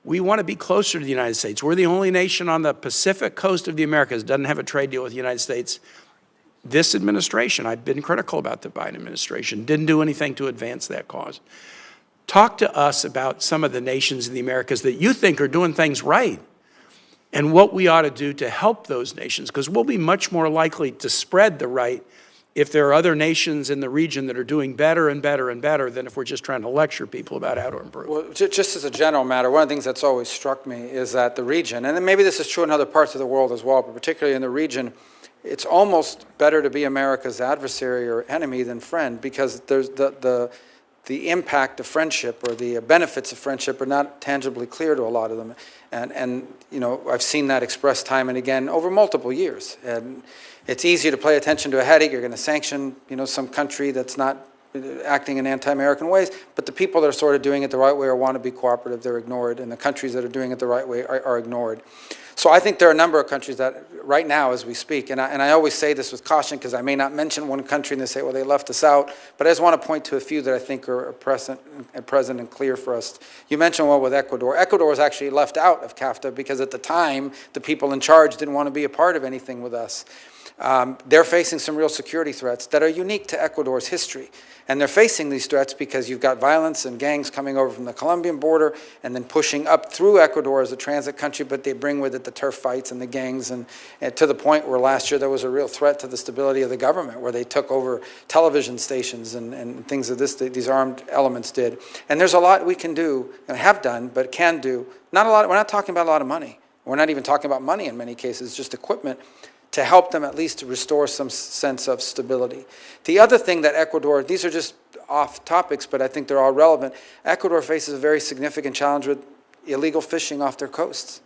We want to be closer to the United States. We're the only nation on the Pacific coast of the Americas that doesn't have a trade deal with the United States. This administration, I've been critical about the Biden administration, didn't do anything to advance that cause. Talk to us about some of the nations in the Americas that you think are doing things right, and what we ought to do to help those nations, because we'll be much more likely to spread the right if there are other nations in the region that are doing better and better and better than if we're just trying to lecture people about how to improve. Well, just as a general matter, one of the things that's always struck me is that the region, and maybe this is true in other parts of the world as well, but particularly in the region, it's almost better to be America's adversary or enemy than friend, because there's the impact of friendship or the benefits of friendship are not tangibly clear to a lot of them. And you know, I've seen that expressed time and again over multiple years. And it's easier to pay attention to a headache. You're going to sanction, you know, some country that's not acting in anti-American ways, but the people that are sort of doing it the right way or want to be cooperative, they're ignored, and the countries that are doing it the right way are ignored. So I think there are a number of countries that right now as we speak, and I always say this with caution because I may not mention one country and they say, well, they left us out, but I just want to point to a few that I think are present and clear for us. You mentioned one with Ecuador. Ecuador was actually left out of CAFTA because at the time, the people in charge didn't want to be a part of anything with us. They're facing some real security threats that are unique to Ecuador's history. And they're facing these threats because you've got violence and gangs coming over from the Colombian border and then pushing up through Ecuador as a transit country, but they bring with it the turf fights and the gangs, and to the point where last year there was a real threat to the stability of the government, where they took over television stations and things of this, these armed elements did. And there's a lot we can do, and have done, but can do. Not a lot. We're not talking about a lot of money. We're not even talking about money in many cases, just equipment, to help them at least to restore some sense of stability. The other thing that Ecuador, these are just off topics, but I think they're all relevant. Ecuador faces a very significant challenge with illegal fishing off their coasts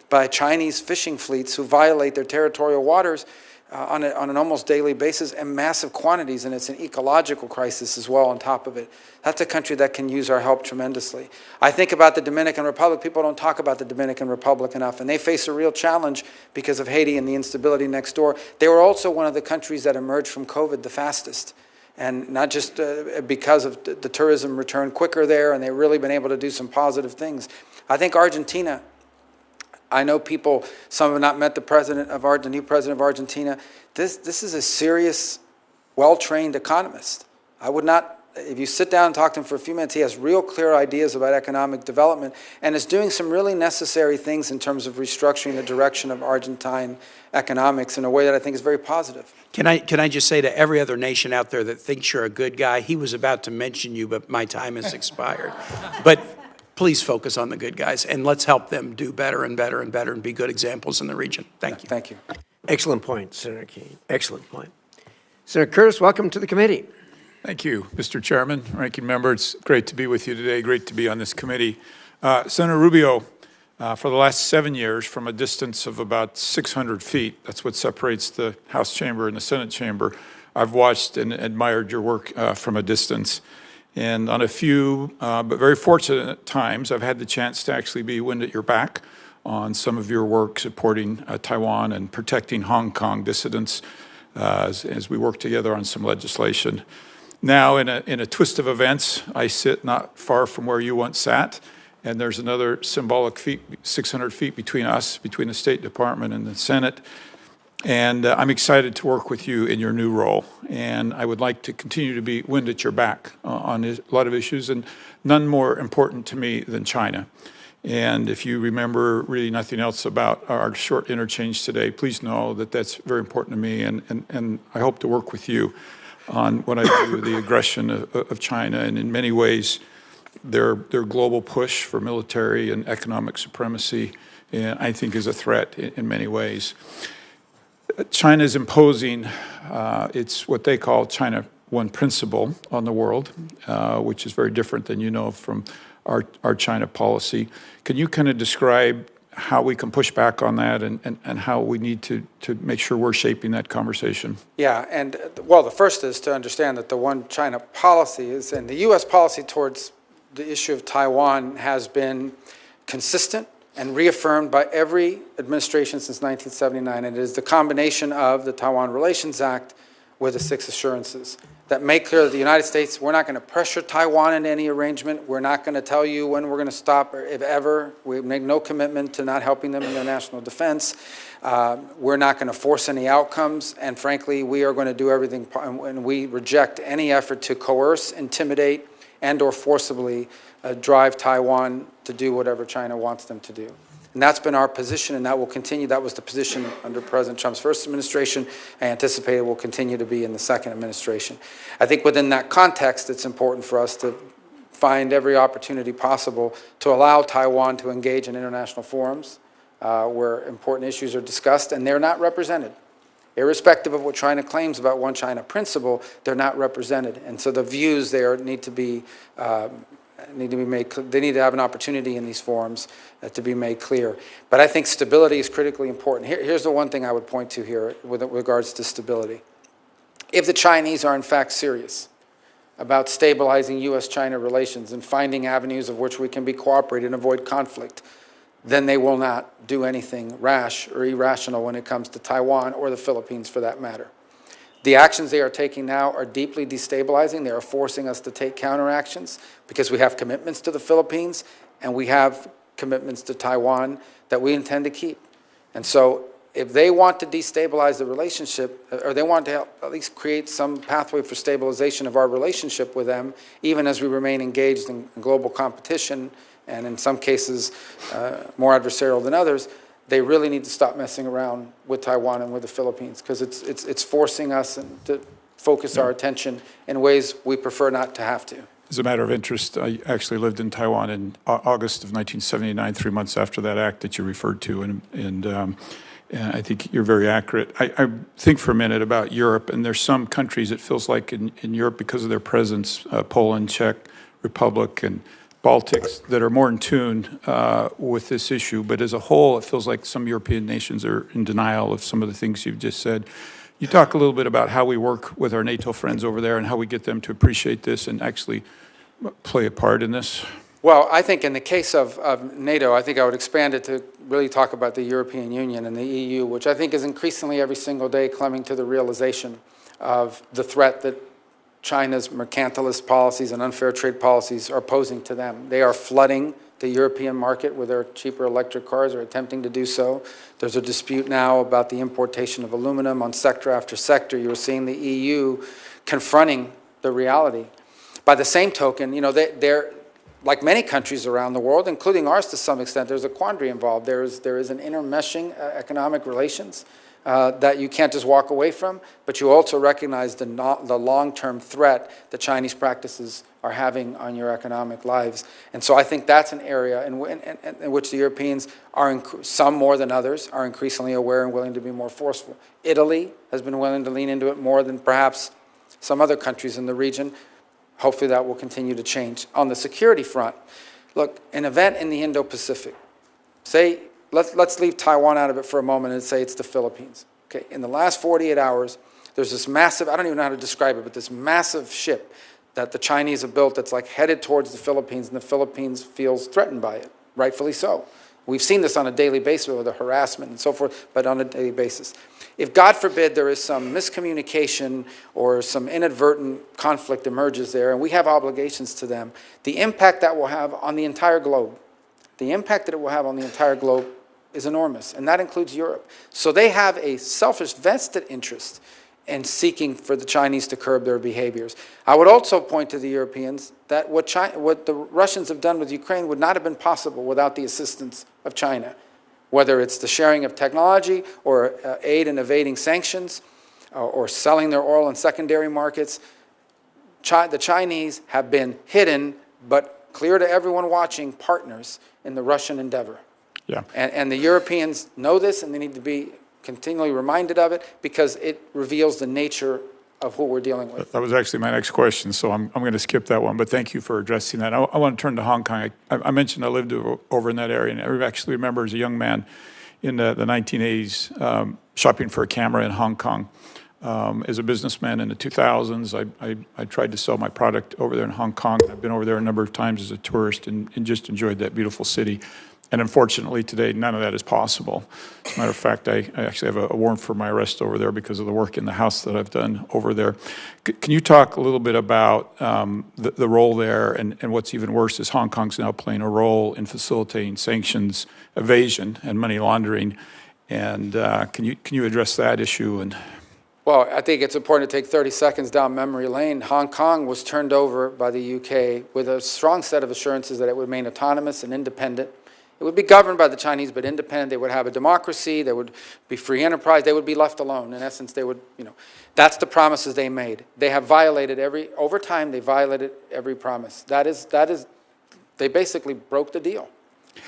by Chinese fishing fleets who violate their territorial waters on an almost daily basis in massive quantities, and it's an ecological crisis as well on top of it. That's a country that can use our help tremendously. I think about the Dominican Republic. People don't talk about the Dominican Republic enough, and they face a real challenge because of Haiti and the instability next door. They were also one of the countries that emerged from COVID the fastest, and not just because of the tourism return quicker there, and they've really been able to do some positive things. I think Argentina I know people, some have not met the new president of Argentina. This is a serious, well-trained economist. I would not, if you sit down and talk to him for a few minutes, he has real clear ideas about economic development and is doing some really necessary things in terms of restructuring the direction of Argentine economics in a way that I think is very positive. Can I just say to every other nation out there that thinks you're a good guy, he was about to mention you, but my time has expired. But please focus on the good guys, and let's help them do better and better and better and be good examples in the region. Thank you. Thank you. Excellent point, Senator Keene. Excellent point. Senator Curtis, welcome to the committee. Thank you, Mr. Chairman, Ranking Member. It's great to be with you today. Great to be on this committee. Senator Rubio, for the last 7 years, from a distance of about 600 feet, that's what separates the House chamber and the Senate chamber, I've watched and admired your work from a distance. And on a few, but very fortunate times, I've had the chance to actually be wind at your back on some of your work supporting Taiwan and protecting Hong Kong dissidents as we work together on some legislation. Now, in a twist of events, I sit not far from where you once sat, and there's another symbolic 600 feet between us, between the State Department and the Senate. And I'm excited to work with you in your new role. And I would like to continue to be wind at your back on a lot of issues, and none more important to me than China. And if you remember really nothing else about our short interchange today, please know that that's very important to me, and I hope to work with you on what I do with the aggression of China, and in many ways, their global push for military and economic supremacy, I think, is a threat in many ways. China is imposing, it's what they call China One principle on the world, which is very different than you know from our China policy. Can you kind of describe how we can push back on that and how we need to make sure we're shaping that conversation? Yeah, and well, the first is to understand that the One China policy is, and the U.S. policy towards the issue of Taiwan has been consistent and reaffirmed by every administration since 1979, and it is the combination of the Taiwan Relations Act with the 6 assurances that make clear that the United States, we're not going to pressure Taiwan into any arrangement. We're not going to tell you when we're going to stop, or if ever. We make no commitment to not helping them in their national defense. We're not going to force any outcomes. And frankly, we are going to do everything, and we reject any effort to coerce, intimidate, and or forcibly drive Taiwan to do whatever China wants them to do. And that's been our position, and that will continue. That was the position under President Trump's first administration. I anticipate it will continue to be in the second administration. I think within that context, it's important for us to find every opportunity possible to allow Taiwan to engage in international forums where important issues are discussed, and they're not represented. Irrespective of what China claims about One China principle, they're not represented. And so the views there need to be made. They need to have an opportunity in these forums to be made clear. But I think stability is critically important. Here's the one thing I would point to here with regards to stability. If the Chinese are in fact serious about stabilizing U.S.-China relations and finding avenues of which we can be cooperative and avoid conflict, then they will not do anything rash or irrational when it comes to Taiwan or the Philippines for that matter. The actions they are taking now are deeply destabilizing. They are forcing us to take counteractions because we have commitments to the Philippines and we have commitments to Taiwan that we intend to keep. And so if they want to destabilize the relationship, or they want to help at least create some pathway for stabilization of our relationship with them, even as we remain engaged in global competition and in some cases more adversarial than others, they really need to stop messing around with Taiwan and with the Philippines, because it's forcing us to focus our attention in ways we prefer not to have to. As a matter of interest, I actually lived in Taiwan in August of 1979, 3 months after that act that you referred to, and I think you're very accurate. I think for a minute about Europe, and there's some countries it feels like in Europe, because of their presence, Poland, Czech Republic, and Baltics, that are more in tune with this issue. But as a whole, it feels like some European nations are in denial of some of the things you've just said. You talk a little bit about how we work with our NATO friends over there and how we get them to appreciate this and actually play a part in this? Well, I think in the case of NATO, I think I would expand it to really talk about the European Union and the EU, which I think is increasingly every single day coming to the realization of the threat that China's mercantilist policies and unfair trade policies are posing to them. They are flooding the European market with their cheaper electric cars, or attempting to do so. There's a dispute now about the importation of aluminum on sector after sector. You're seeing the EU confronting the reality. By the same token, you know, they're like many countries around the world, including ours to some extent, there's a quandary involved. There is an intermeshing economic relations that you can't just walk away from, but you also recognize the long-term threat that Chinese practices are having on your economic lives. And so I think that's an area in which the Europeans are, some more than others, are increasingly aware and willing to be more forceful. Italy has been willing to lean into it more than perhaps some other countries in the region. Hopefully that will continue to change. On the security front, look, an event in the Indo-Pacific, say, let's leave Taiwan out of it for a moment and say it's the Philippines. Okay, in the last 48 hours, there's this massive, I don't even know how to describe it, but this massive ship that the Chinese have built that's like headed towards the Philippines, and the Philippines feels threatened by it, rightfully so. We've seen this on a daily basis with the harassment and so forth, but on a daily basis. If, God forbid, there is some miscommunication or some inadvertent conflict emerges there, and we have obligations to them, the impact that will have on the entire globe, the impact that it will have on the entire globe is enormous, and that includes Europe. So they have a selfish, vested interest in seeking for the Chinese to curb their behaviors. I would also point to the Europeans that what the Russians have done with Ukraine would not have been possible without the assistance of China, whether it's the sharing of technology or aid in evading sanctions or selling their oil in secondary markets. The Chinese have been hidden, but clear to everyone watching, partners in the Russian endeavor. Yeah. And the Europeans know this, and they need to be continually reminded of it, because it reveals the nature of who we're dealing with. That was actually my next question, so I'm going to skip that one, but thank you for addressing that. I want to turn to Hong Kong. I mentioned I lived over in that area, and I actually remember as a young man in the 1980s shopping for a camera in Hong Kong. As a businessman in the 2000s, I tried to sell my product over there in Hong Kong. I've been over there a number of times as a tourist and just enjoyed that beautiful city. And unfortunately, today, none of that is possible. As a matter of fact, I actually have a warrant for my arrest over there because of the work in the house that I've done over there. Can you talk a little bit about the role there, and what's even worse is Hong Kong's now playing a role in facilitating sanctions evasion and money laundering. And can you address that issue? And well, I think it's important to take 30 seconds down memory lane. Hong Kong was turned over by the UK with a strong set of assurances that it would remain autonomous and independent. It would be governed by the Chinese, but independent. They would have a democracy. They would be free enterprise. They would be left alone. In essence, they would, that's the promises they made. They have violated over time, they violated every promise. They basically broke the deal.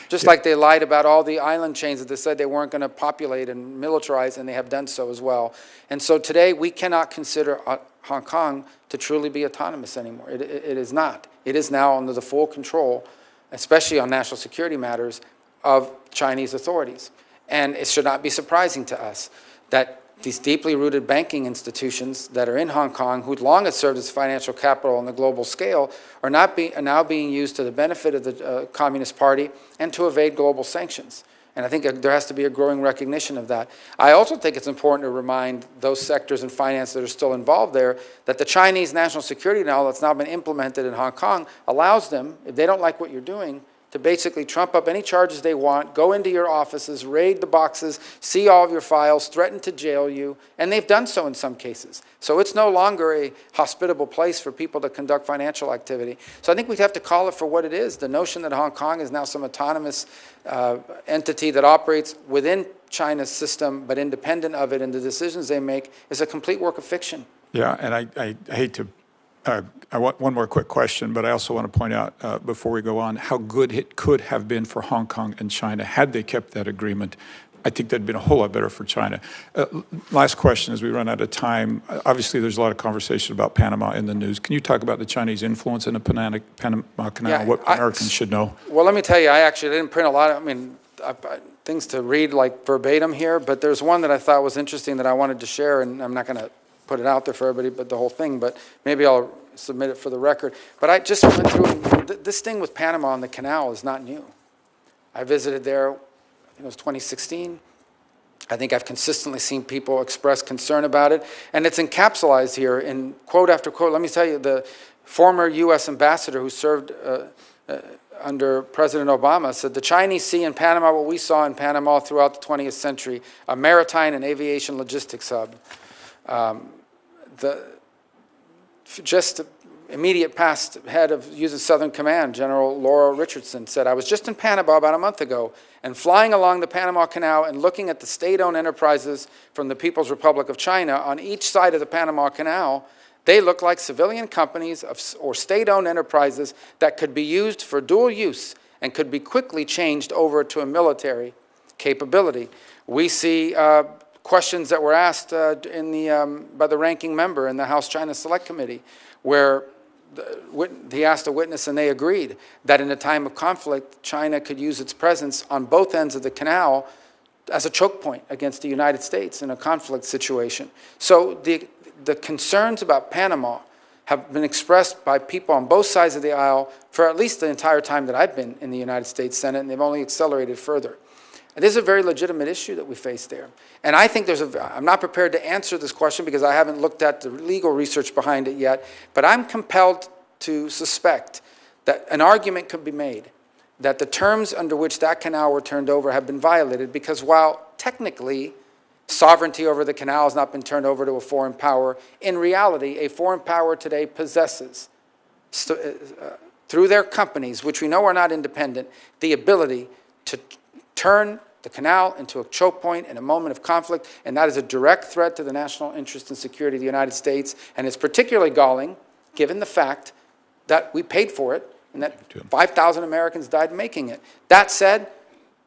Just like they lied about all the island chains that they said they weren't going to populate and militarize, and they have done so as well. And so today, we cannot consider Hong Kong to truly be autonomous anymore. It is not. It is now under the full control, especially on national security matters, of Chinese authorities. And it should not be surprising to us that these deeply rooted banking institutions that are in Hong Kong, who long have served as financial capital on the global scale, are now being used to the benefit of the Communist Party and to evade global sanctions. And I think there has to be a growing recognition of that. I also think it's important to remind those sectors in finance that are still involved there that the Chinese national security now that's now been implemented in Hong Kong allows them, if they don't like what you're doing, to basically trump up any charges they want, go into your offices, raid the boxes, see all of your files, threaten to jail you, and they've done so in some cases. So it's no longer a hospitable place for people to conduct financial activity. So I think we have to call it for what it is. The notion that Hong Kong is now some autonomous entity that operates within China's system but independent of it and the decisions they make is a complete work of fiction. yeah, and I hate to, I want one more quick question, but I also want to point out before we go on how good it could have been for Hong Kong and China had they kept that agreement. I think that'd been a whole lot better for China. Last question as we run out of time. Obviously, there's a lot of conversation about Panama in the news. Can you talk about the Chinese influence in the Panama Canal, what Americans should know? Well, let me tell you, I actually didn't print a lot of, things to read like verbatim here, but there's one that I thought was interesting that I wanted to share, and I'm not going to put it out there for everybody, but the whole thing, but maybe I'll submit it for the record. But I just went through, this thing with Panama on the canal is not new. I visited there, I think it was 2016. I think I've consistently seen people express concern about it, and it's encapsulated here in quote after quote. Let me tell you, the former U.S. ambassador who served under President Obama said, "The Chinese see in Panama what we saw in Panama throughout the 20th century, a maritime and aviation logistics hub." Just immediate past head of U.S. Southern Command, General Laura Richardson, said, "I was just in Panama about a month ago and flying along the Panama Canal and looking at the state-owned enterprises from the People's Republic of China on each side of the Panama Canal. They look like civilian companies or state-owned enterprises that could be used for dual use and could be quickly changed over to a military capability." We see questions that were asked by the ranking member in the House China Select Committee, where he asked a witness and they agreed that in a time of conflict, China could use its presence on both ends of the canal as a choke point against the United States in a conflict situation. So the concerns about Panama have been expressed by people on both sides of the aisle for at least the entire time that I've been in the United States Senate, and they've only accelerated further. It is a very legitimate issue that we face there. And I think I'm not prepared to answer this question because I haven't looked at the legal research behind it yet, but I'm compelled to suspect that an argument could be made that the terms under which that canal were turned over have been violated, because while technically sovereignty over the canal has not been turned over to a foreign power, in reality, a foreign power today possesses, through their companies, which we know are not independent, the ability to turn the canal into a choke point in a moment of conflict, and that is a direct threat to the national interest and security of the United States, and it's particularly galling given the fact that we paid for it and that 5,000 Americans died making it. That said,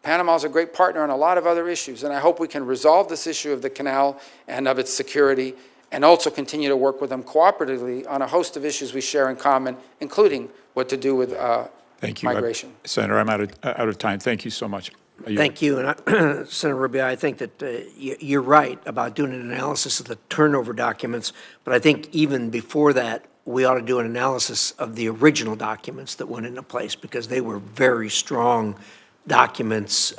Panama is a great partner on a lot of other issues, and I hope we can resolve this issue of the canal and of its security, and also continue to work with them cooperatively on a host of issues we share in common, including what to do with migration. Senator, I'm out of time. Thank you so much. Thank you. And Senator Rubio, I think that you're right about doing an analysis of the turnover documents, but I think even before that, we ought to do an analysis of the original documents that went into place, because they were very strong documents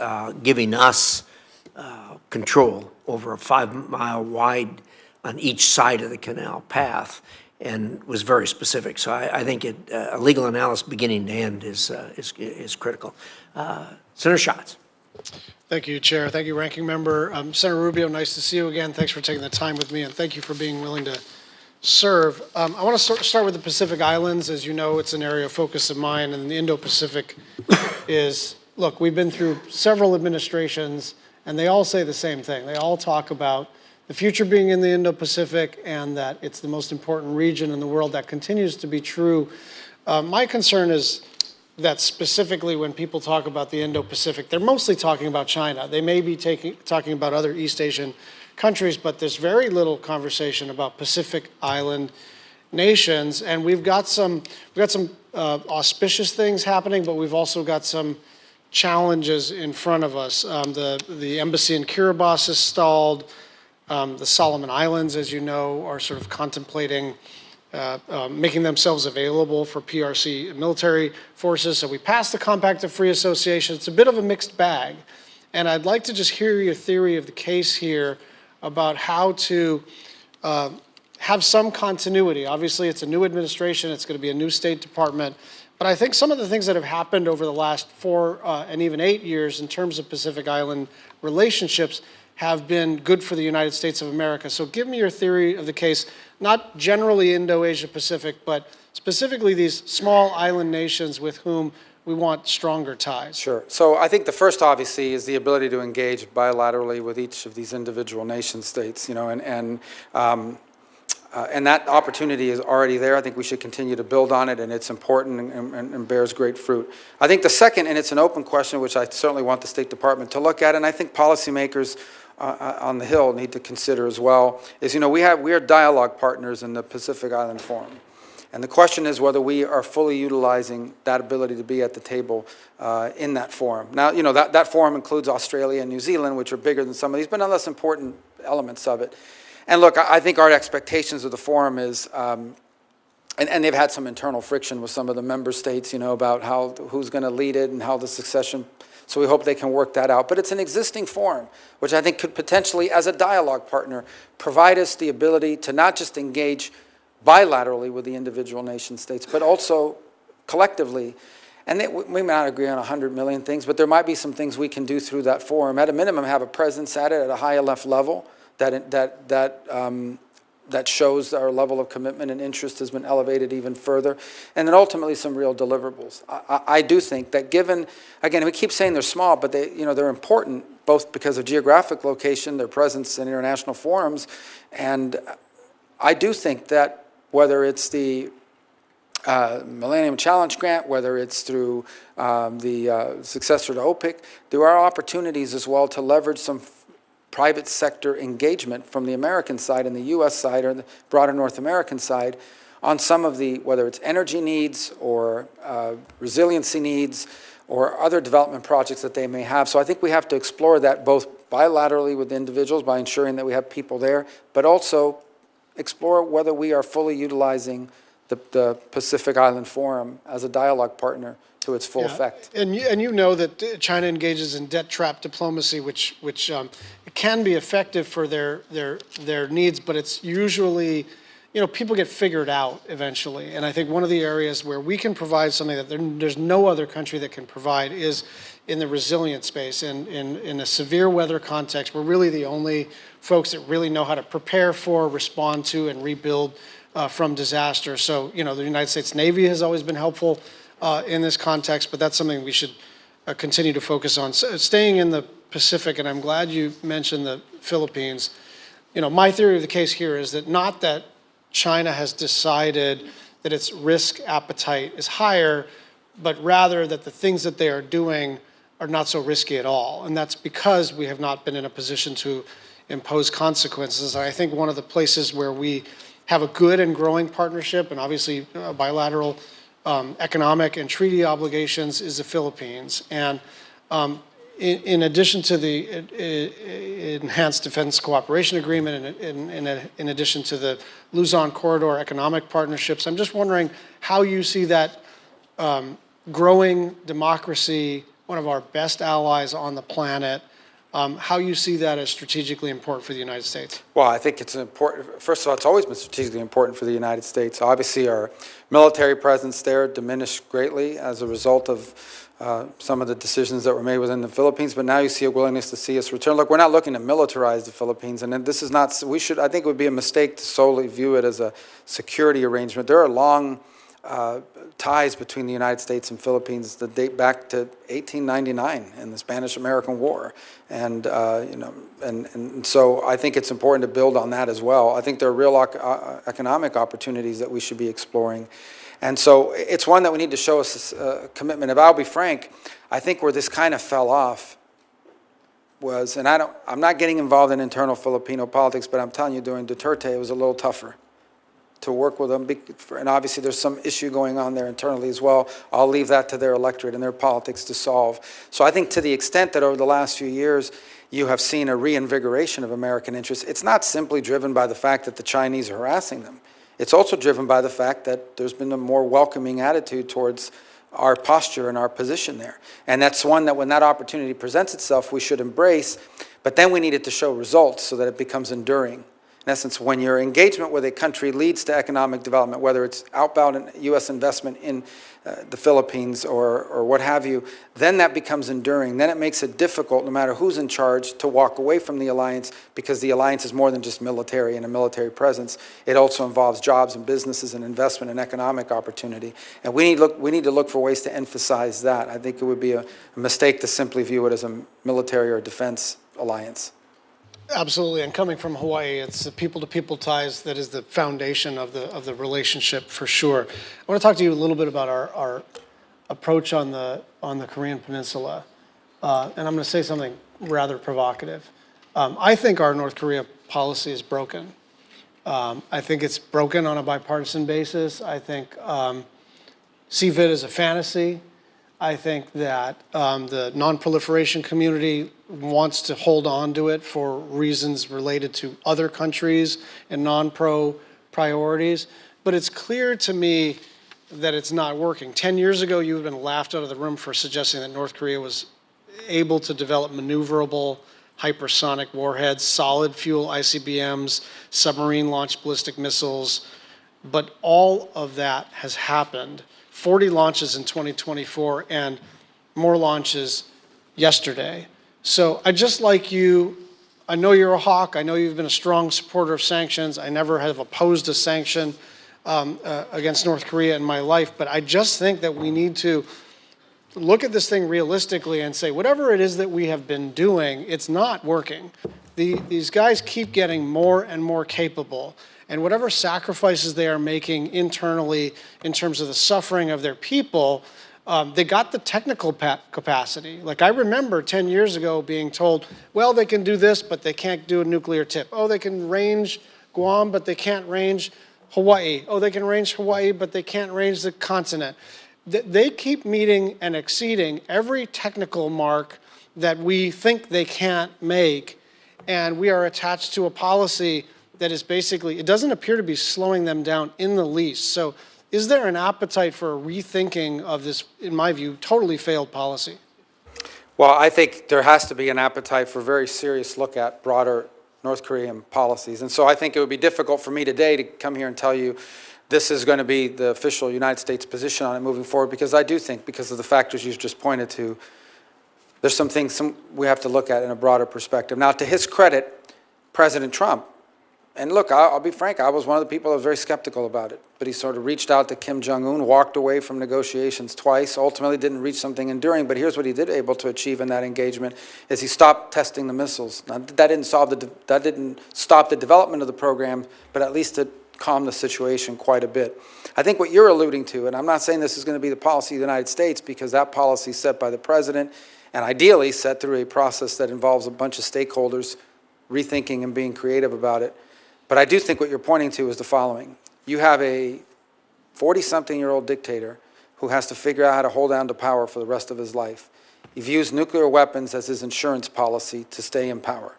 giving us control over a 5-mile wide on each side of the canal path, and was very specific. So I think a legal analysis beginning to end is critical. Senator Schatz. Thank you, Chair. Thank you, Ranking Member. Senator Rubio, nice to see you again. Thanks for taking the time with me, and thank you for being willing to serve. I want to start with the Pacific Islands. As you know, it's an area of focus of mine, and the Indo-Pacific is, look, we've been through several administrations, and they all say the same thing. They all talk about the future being in the Indo-Pacific and that it's the most important region in the world. That continues to be true. My concern is that specifically when people talk about the Indo-Pacific, they're mostly talking about China. They may be talking about other East Asian countries, but there's very little conversation about Pacific Island nations. And we've got some auspicious things happening, but we've also got some challenges in front of us. The embassy in Kiribati is stalled. The Solomon Islands, as you know, are sort of contemplating making themselves available for PRC military forces. So we passed the Compact of Free Association. It's a bit of a mixed bag. And I'd like to just hear your theory of the case here about how to have some continuity. Obviously, it's a new administration. It's going to be a new State Department. But I think some of the things that have happened over the last 4 and even 8 years in terms of Pacific Island relationships have been good for the United States of America. So give me your theory of the case, not generally Indo-Asia Pacific, but specifically these small island nations with whom we want stronger ties. Sure. So I think the first, obviously, is the ability to engage bilaterally with each of these individual nation states, and that opportunity is already there. I think we should continue to build on it, and it's important and bears great fruit. I think the second, and it's an open question, which I certainly want the State Department to look at, and I think policymakers on the Hill need to consider as well, is, we are dialogue partners in the Pacific Island Forum. And the question is whether we are fully utilizing that ability to be at the table in that forum. Now, that forum includes Australia and New Zealand, which are bigger than some of these, but nonetheless important elements of it. And look, I think our expectations of the forum is, and they've had some internal friction with some of the member states, about who's going to lead it and how the succession So we hope they can work that out. But it's an existing forum, which I think could potentially, as a dialogue partner, provide us the ability to not just engage bilaterally with the individual nation states, but also collectively. And we may not agree on 100 million things, but there might be some things we can do through that forum. At a minimum, have a presence at it at a high enough level that shows our level of commitment and interest has been elevated even further, and then ultimately some real deliverables. I do think that given, again, we keep saying they're small, but they're important, both because of geographic location, their presence in international forums, and I do think that whether it's the Millennium Challenge Grant, whether it's through the successor to OPIC, there are opportunities as well to leverage some private sector engagement from the American side and the U.S. side or the broader North American side on some of the, whether it's energy needs or resiliency needs or other development projects that they may have. So I think we have to explore that both bilaterally with individuals by ensuring that we have people there, but also explore whether we are fully utilizing the Pacific Island Forum as a dialogue partner to its full effect. And you know that China engages in debt trap diplomacy, which can be effective for their needs, but it's usually, people get figured out eventually. And I think one of the areas where we can provide something that there's no other country that can provide is in the resilient space. In a severe weather context, we're really the only folks that really know how to prepare for, respond to, and rebuild from disaster. So, the United States Navy has always been helpful in this context, but that's something we should continue to focus on. So, staying in the Pacific, and I'm glad you mentioned the Philippines. My theory of the case here is that not that China has decided that its risk appetite is higher, but rather that the things that they are doing are not so risky at all. And that's because we have not been in a position to impose consequences. I think one of the places where we have a good and growing partnership, and obviously bilateral economic and treaty obligations, is the Philippines. And in addition to the Enhanced Defense Cooperation Agreement, and in addition to the Luzon Corridor economic partnerships, I'm just wondering how you see that growing democracy, one of our best allies on the planet, how you see that as strategically important for the United States. Well, I think it's important. First of all, it's always been strategically important for the United States. Obviously, our military presence there diminished greatly as a result of some of the decisions that were made within the Philippines, but now you see a willingness to see us return. Look, we're not looking to militarize the Philippines, and this is not, I think it would be a mistake to solely view it as a security arrangement. There are long ties between the United States and Philippines that date back to 1899 in the Spanish-American War, and so I think it's important to build on that as well. I think there are real economic opportunities that we should be exploring, and so it's one that we need to show us commitment. If I'll be frank, I think where this kind of fell off was, and I'm not getting involved in internal Filipino politics, but I'm telling you, during Duterte, it was a little tougher to work with them, and obviously there's some issue going on there internally as well. I'll leave that to their electorate and their politics to solve. So I think to the extent that over the last few years you have seen a reinvigoration of American interests, it's not simply driven by the fact that the Chinese are harassing them. It's also driven by the fact that there's been a more welcoming attitude towards our posture and our position there. And that's one that when that opportunity presents itself, we should embrace, but then we need it to show results so that it becomes enduring. In essence, when your engagement with a country leads to economic development, whether it's outbound U.S. investment in the Philippines or what have you, then that becomes enduring. Then it makes it difficult, no matter who's in charge, to walk away from the alliance, because the alliance is more than just military and a military presence. It also involves jobs and businesses and investment and economic opportunity. And we need to look for ways to emphasize that. I think it would be a mistake to simply view it as a military or defense alliance. Absolutely, and coming from Hawaii, it's the people-to-people ties that is the foundation of the relationship for sure. I want to talk to you a little bit about our approach on the Korean Peninsula, and I'm going to say something rather provocative. I think our North Korea policy is broken. I think it's broken on a bipartisan basis. I think CVIT is a fantasy. I think that the non-proliferation community wants to hold on to it for reasons related to other countries and non-pro priorities. But it's clear to me that it's not working. 10 years ago, you would have been laughed out of the room for suggesting that North Korea was able to develop maneuverable hypersonic warheads, solid fuel ICBMs, submarine-launched ballistic missiles, but all of that has happened. 40 launches in 2024 and more launches yesterday. So I just like you, I know you're a hawk, I know you've been a strong supporter of sanctions, I never have opposed a sanction against North Korea in my life, but I just think that we need to look at this thing realistically and say, whatever it is that we have been doing, it's not working. These guys keep getting more and more capable, and whatever sacrifices they are making internally in terms of the suffering of their people, they got the technical capacity. Like I remember 10 years ago being told, well, they can do this, but they can't do a nuclear tip. Oh, they can range Guam, but they can't range Hawaii. Oh, they can range Hawaii, but they can't range the continent. They keep meeting and exceeding every technical mark that we think they can't make, and we are attached to a policy that is basically, it doesn't appear to be slowing them down in the least. So is there an appetite for a rethinking of this, in my view, totally failed policy? Well, I think there has to be an appetite for a very serious look at broader North Korean policies. And so I think it would be difficult for me today to come here and tell you this is going to be the official United States position on it moving forward, because I do think, because of the factors you just pointed to, there's some things we have to look at in a broader perspective. Now, to his credit, President Trump, and look, I'll be frank, I was one of the people that was very skeptical about it, but he sort of reached out to Kim Jong-un, walked away from negotiations twice, ultimately didn't reach something enduring, but here's what he did able to achieve in that engagement, is he stopped testing the missiles. Now, that didn't stop the development of the program, but at least it calmed the situation quite a bit. I think what you're alluding to, and I'm not saying this is going to be the policy of the United States, because that policy is set by the president, and ideally set through a process that involves a bunch of stakeholders rethinking and being creative about it. But I do think what you're pointing to is the following. You have a 40-something-year-old dictator who has to figure out how to hold on to power for the rest of his life. He views nuclear weapons as his insurance policy to stay in power.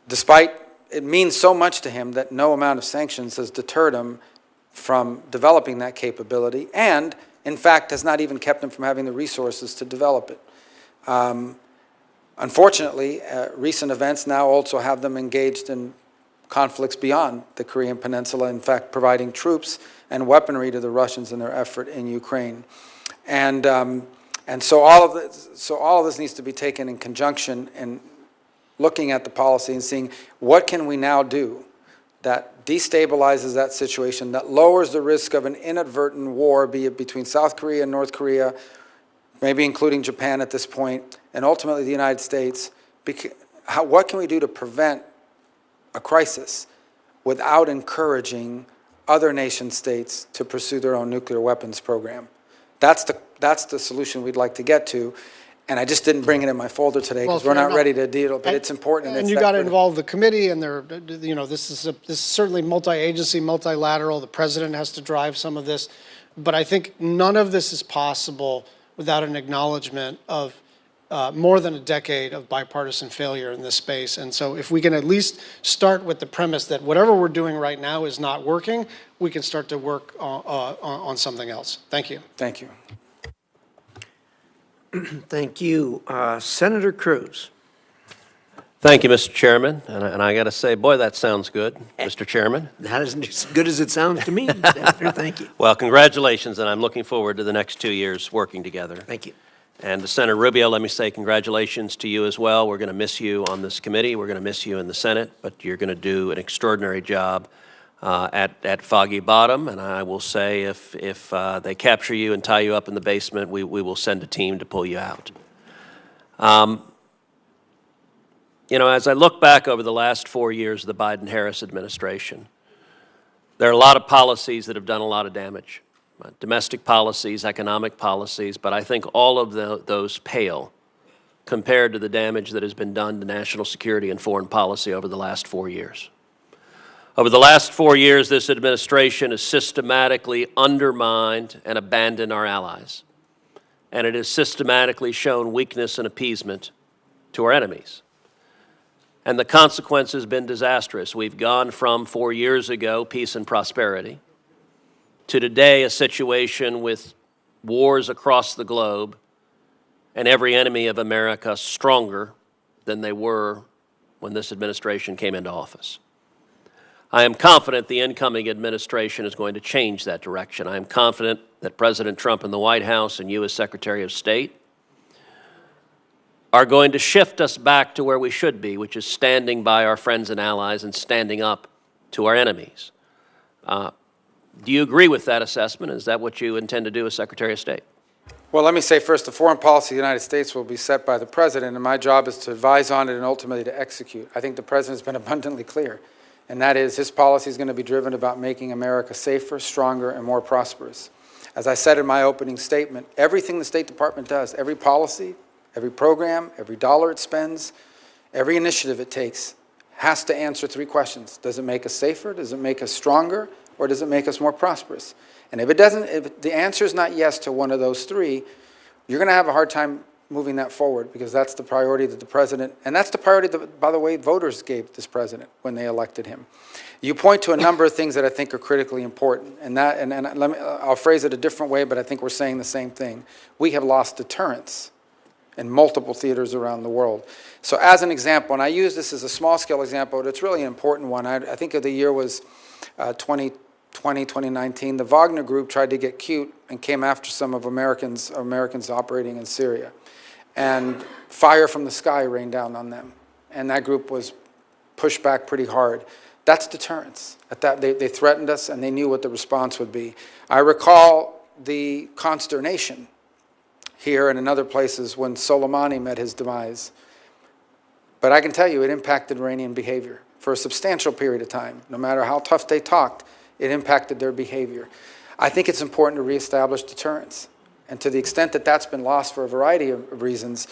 Despite it means so much to him that no amount of sanctions has deterred him from developing that capability, and, in fact, has not even kept him from having the resources to develop it. Unfortunately, recent events now also have them engaged in conflicts beyond the Korean Peninsula, in fact, providing troops and weaponry to the Russians in their effort in Ukraine. And so all of this needs to be taken in conjunction and looking at the policy and seeing what can we now do that destabilizes that situation, that lowers the risk of an inadvertent war, be it between South Korea and North Korea, maybe including Japan at this point, and ultimately the United States. What can we do to prevent a crisis without encouraging other nation states to pursue their own nuclear weapons program? That's the solution we'd like to get to. And I just didn't bring it in my folder today because we're not ready to deal, but it's important. And you got to involve the committee, and this is certainly multi-agency, multilateral. The president has to drive some of this. But I think none of this is possible without an acknowledgement of more than a decade of bipartisan failure in this space. And so if we can at least start with the premise that whatever we're doing right now is not working, we can start to work on something else. Thank you. Thank you. Thank you. Senator Cruz. Thank you, Mr. Chairman. And I got to say, boy, that sounds good, Mr. Chairman. That isn't as good as it sounds to me, Senator. Thank you. Well, congratulations, and I'm looking forward to the next 2 years working together. Thank you. And to Senator Rubio, let me say congratulations to you as well. We're going to miss you on this committee. We're going to miss you in the Senate, but you're going to do an extraordinary job at Foggy Bottom. And I will say, if they capture you and tie you up in the basement, we will send a team to pull you out. You know, as I look back over the last 4 years of the Biden-Harris administration, there are a lot of policies that have done a lot of damage. Domestic policies, economic policies, but I think all of those pale compared to the damage that has been done to national security and foreign policy over the last 4 years. Over the last 4 years, this administration has systematically undermined and abandoned our allies, and it has systematically shown weakness and appeasement to our enemies. And the consequence has been disastrous. We've gone from 4 years ago, peace and prosperity, to today a situation with wars across the globe and every enemy of America stronger than they were when this administration came into office. I am confident the incoming administration is going to change that direction. I am confident that President Trump and the White House and you as Secretary of State are going to shift us back to where we should be, which is standing by our friends and allies and standing up to our enemies. Do you agree with that assessment? Is that what you intend to do as Secretary of State? Well, let me say first, the foreign policy of the United States will be set by the President, and my job is to advise on it and ultimately to execute. I think the President's been abundantly clear, and that is his policy is going to be driven about making America safer, stronger, and more prosperous. As I said in my opening statement, everything the State Department does, every policy, every program, every dollar it spends, every initiative it takes, has to answer three questions. Does it make us safer? Does it make us stronger? Or does it make us more prosperous? And if it doesn't, if the answer is not yes to one of those three, you're going to have a hard time moving that forward, because that's the priority that the President, and that's the priority that, by the way, voters gave this President when they elected him. You point to a number of things that I think are critically important, and I'll phrase it a different way, but I think we're saying the same thing. We have lost deterrence in multiple theaters around the world. So as an example, and I use this as a small-scale example, but it's really an important one. I think of the year was 2019, the Wagner Group tried to get cute and came after some of Americans operating in Syria. And fire from the sky rained down on them. And that group was pushed back pretty hard. That's deterrence. They threatened us, and they knew what the response would be. I recall the consternation here and in other places when Soleimani met his demise. But I can tell you it impacted Iranian behavior for a substantial period of time. No matter how tough they talked, it impacted their behavior. I think it's important to reestablish deterrence. And to the extent that that's been lost for a variety of reasons,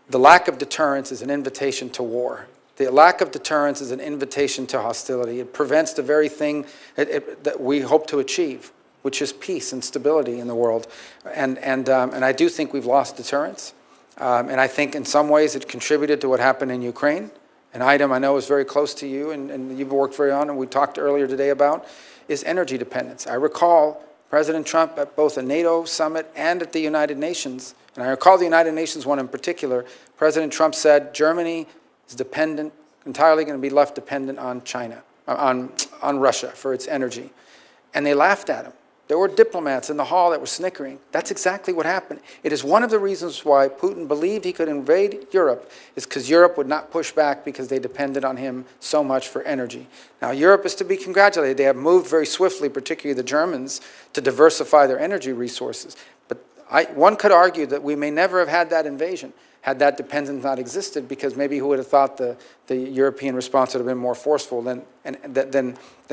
the lack of deterrence is an invitation to war. The lack of deterrence is an invitation to hostility. It prevents the very thing that we hope to achieve, which is peace and stability in the world. And I do think we've lost deterrence. And I think in some ways it contributed to what happened in Ukraine. An item I know is very close to you and you've worked very on, and we talked earlier today about, is energy dependence. I recall President Trump at both a NATO summit and at the United Nations, and I recall the United Nations one in particular, President Trump said Germany is dependent, entirely going to be left dependent on China, on Russia for its energy. And they laughed at him. There were diplomats in the hall that were snickering. That's exactly what happened. It is one of the reasons why Putin believed he could invade Europe, is because Europe would not push back because they depended on him so much for energy. Now, Europe is to be congratulated. They have moved very swiftly, particularly the Germans, to diversify their energy resources. But one could argue that we may never have had that invasion had that dependence not existed, because maybe who would have thought the European response would have been more forceful than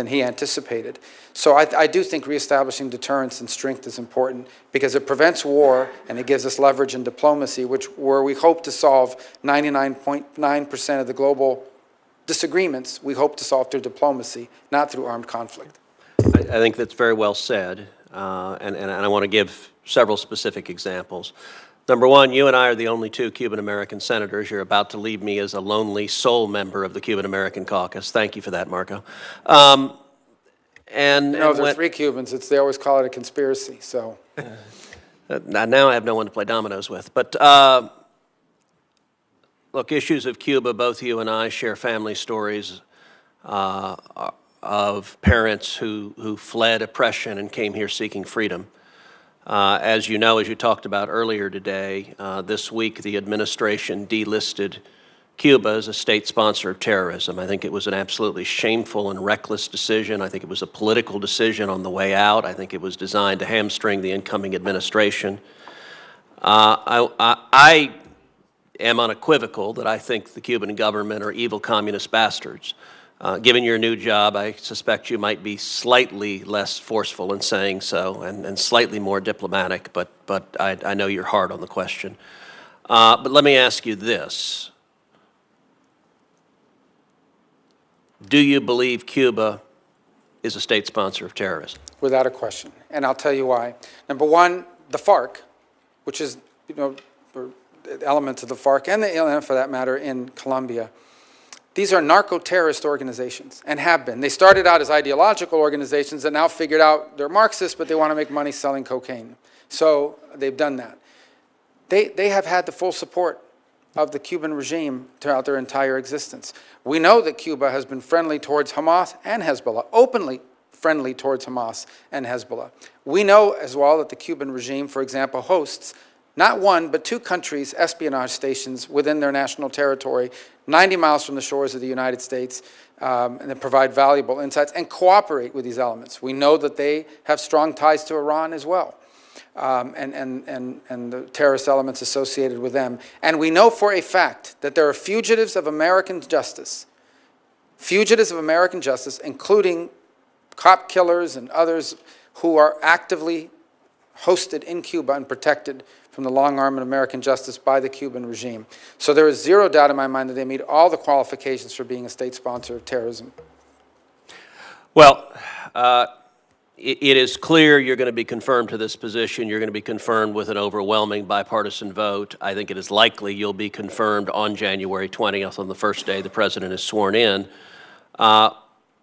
he anticipated. So I do think reestablishing deterrence and strength is important, because it prevents war and it gives us leverage in diplomacy, where we hope to solve 99.9% of the global disagreements, we hope to solve through diplomacy, not through armed conflict. I think that's very well said, and I want to give several specific examples. Number one, you and I are the only two Cuban-American senators. You're about to leave me as a lonely sole member of the Cuban-American caucus. Thank you for that, Marco. No, there's three Cubans. They always call it a conspiracy, so. Now I have no one to play dominoes with. But look, issues of Cuba, both you and I share family stories of parents who fled oppression and came here seeking freedom. As you know, as you talked about earlier today, this week the administration delisted Cuba as a state sponsor of terrorism. I think it was an absolutely shameful and reckless decision. I think it was a political decision on the way out. I think it was designed to hamstring the incoming administration. I am unequivocal that I think the Cuban government are evil communist bastards. Given your new job, I suspect you might be slightly less forceful in saying so and slightly more diplomatic, but I know you're hard on the question. But let me ask you this. Do you believe Cuba is a state sponsor of terrorism? Without a question, and I'll tell you why. Number one, the FARC, which is, elements of the FARC and the ALN for that matter in Colombia. These are narco-terrorist organizations, and have been. They started out as ideological organizations that now figured out they're Marxists, but they want to make money selling cocaine. So they've done that. they have had the full support of the Cuban regime throughout their entire existence. We know that Cuba has been friendly towards Hamas and Hezbollah, openly friendly towards Hamas and Hezbollah. We know as well that the Cuban regime, for example, hosts not one, but two countries' espionage stations within their national territory, 90 miles from the shores of the United States, and they provide valuable insights and cooperate with these elements. We know that they have strong ties to Iran as well, and the terrorist elements associated with them. And we know for a fact that there are fugitives of American justice, including cop killers and others who are actively hosted in Cuba and protected from the long arm of American justice by the Cuban regime. So there is zero doubt in my mind that they meet all the qualifications for being a state sponsor of terrorism. Well, it is clear you're going to be confirmed to this position. You're going to be confirmed with an overwhelming bipartisan vote. I think it is likely you'll be confirmed on January 20th, on the first day the president is sworn in.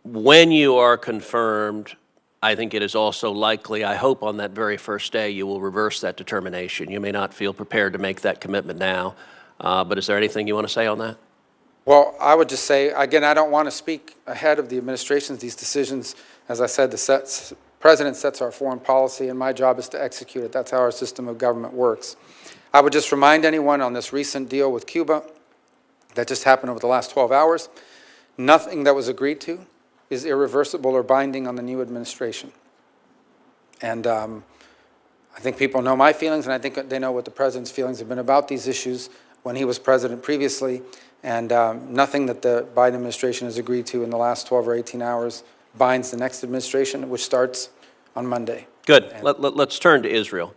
When you are confirmed, I think it is also likely, I hope on that very first day, you will reverse that determination. You may not feel prepared to make that commitment now, but is there anything you want to say on that? Well, I would just say, again, I don't want to speak ahead of the administrations. These decisions, as I said, the president sets our foreign policy, and my job is to execute it. That's how our system of government works. I would just remind anyone on this recent deal with Cuba that just happened over the last 12 hours, nothing that was agreed to is irreversible or binding on the new administration. And I think people know my feelings, and I think they know what the president's feelings have been about these issues when he was president previously, and nothing that the Biden administration has agreed to in the last 12 or 18 hours binds the next administration, which starts on Monday. Good. Let's turn to Israel.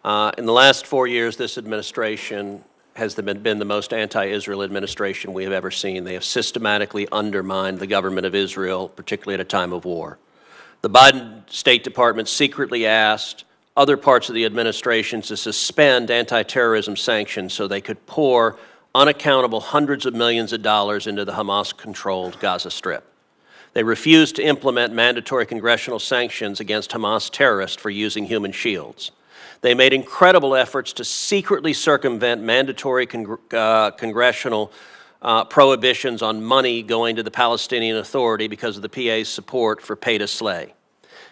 In the last 4 years, this administration has been the most anti-Israel administration we have ever seen. They have systematically undermined the government of Israel, particularly at a time of war. The Biden State Department secretly asked other parts of the administration to suspend anti-terrorism sanctions so they could pour unaccountable hundreds of millions of dollars into the Hamas-controlled Gaza Strip. They refused to implement mandatory congressional sanctions against Hamas terrorists for using human shields. They made incredible efforts to secretly circumvent mandatory congressional prohibitions on money going to the Palestinian Authority because of the PA's support for pay to slay.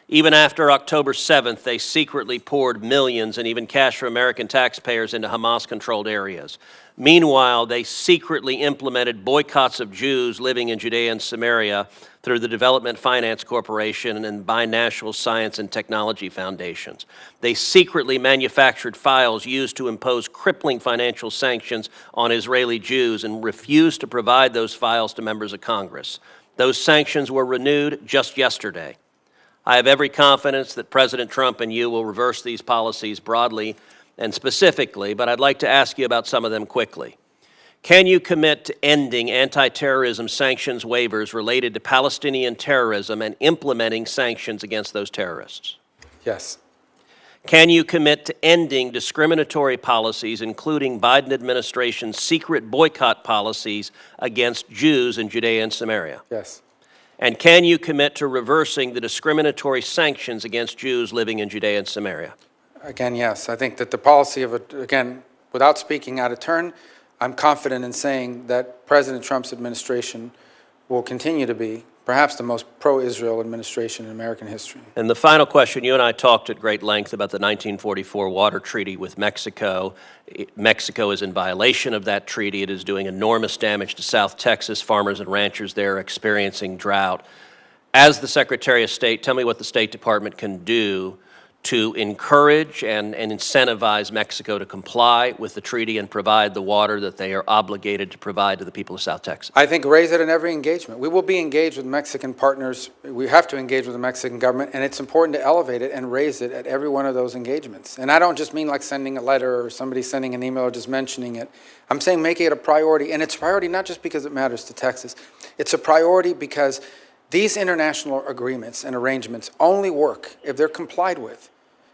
Even after October 7th, they secretly poured millions and even cash from American taxpayers into Hamas-controlled areas. Meanwhile, they secretly implemented boycotts of Jews living in Judea and Samaria through the Development Finance Corporation and binational science and technology foundations. They secretly manufactured files used to impose crippling financial sanctions on Israeli Jews and refused to provide those files to members of Congress. Those sanctions were renewed just yesterday. I have every confidence that President Trump and you will reverse these policies broadly and specifically, but I'd like to ask you about some of them quickly. Can you commit to ending anti-terrorism sanctions waivers related to Palestinian terrorism and implementing sanctions against those terrorists? Yes. Can you commit to ending discriminatory policies, including Biden administration's secret boycott policies against Jews in Judea and Samaria? Yes. And can you commit to reversing the discriminatory sanctions against Jews living in Judea and Samaria? Again, yes. I think that the policy of, again, without speaking out of turn, I'm confident in saying that President Trump's administration will continue to be perhaps the most pro-Israel administration in American history. And the final question, you and I talked at great length about the 1944 water treaty with Mexico. Mexico is in violation of that treaty. It is doing enormous damage to South Texas. Farmers and ranchers there are experiencing drought. As the Secretary of State, tell me what the State Department can do to encourage and incentivize Mexico to comply with the treaty and provide the water that they are obligated to provide to the people of South Texas. I think raise it in every engagement. We will be engaged with Mexican partners. We have to engage with the Mexican government, and it's important to elevate it and raise it at every one of those engagements. And I don't just mean like sending a letter or somebody sending an email or just mentioning it. I'm saying making it a priority, and it's a priority not just because it matters to Texas. It's a priority because these international agreements and arrangements only work if they're complied with.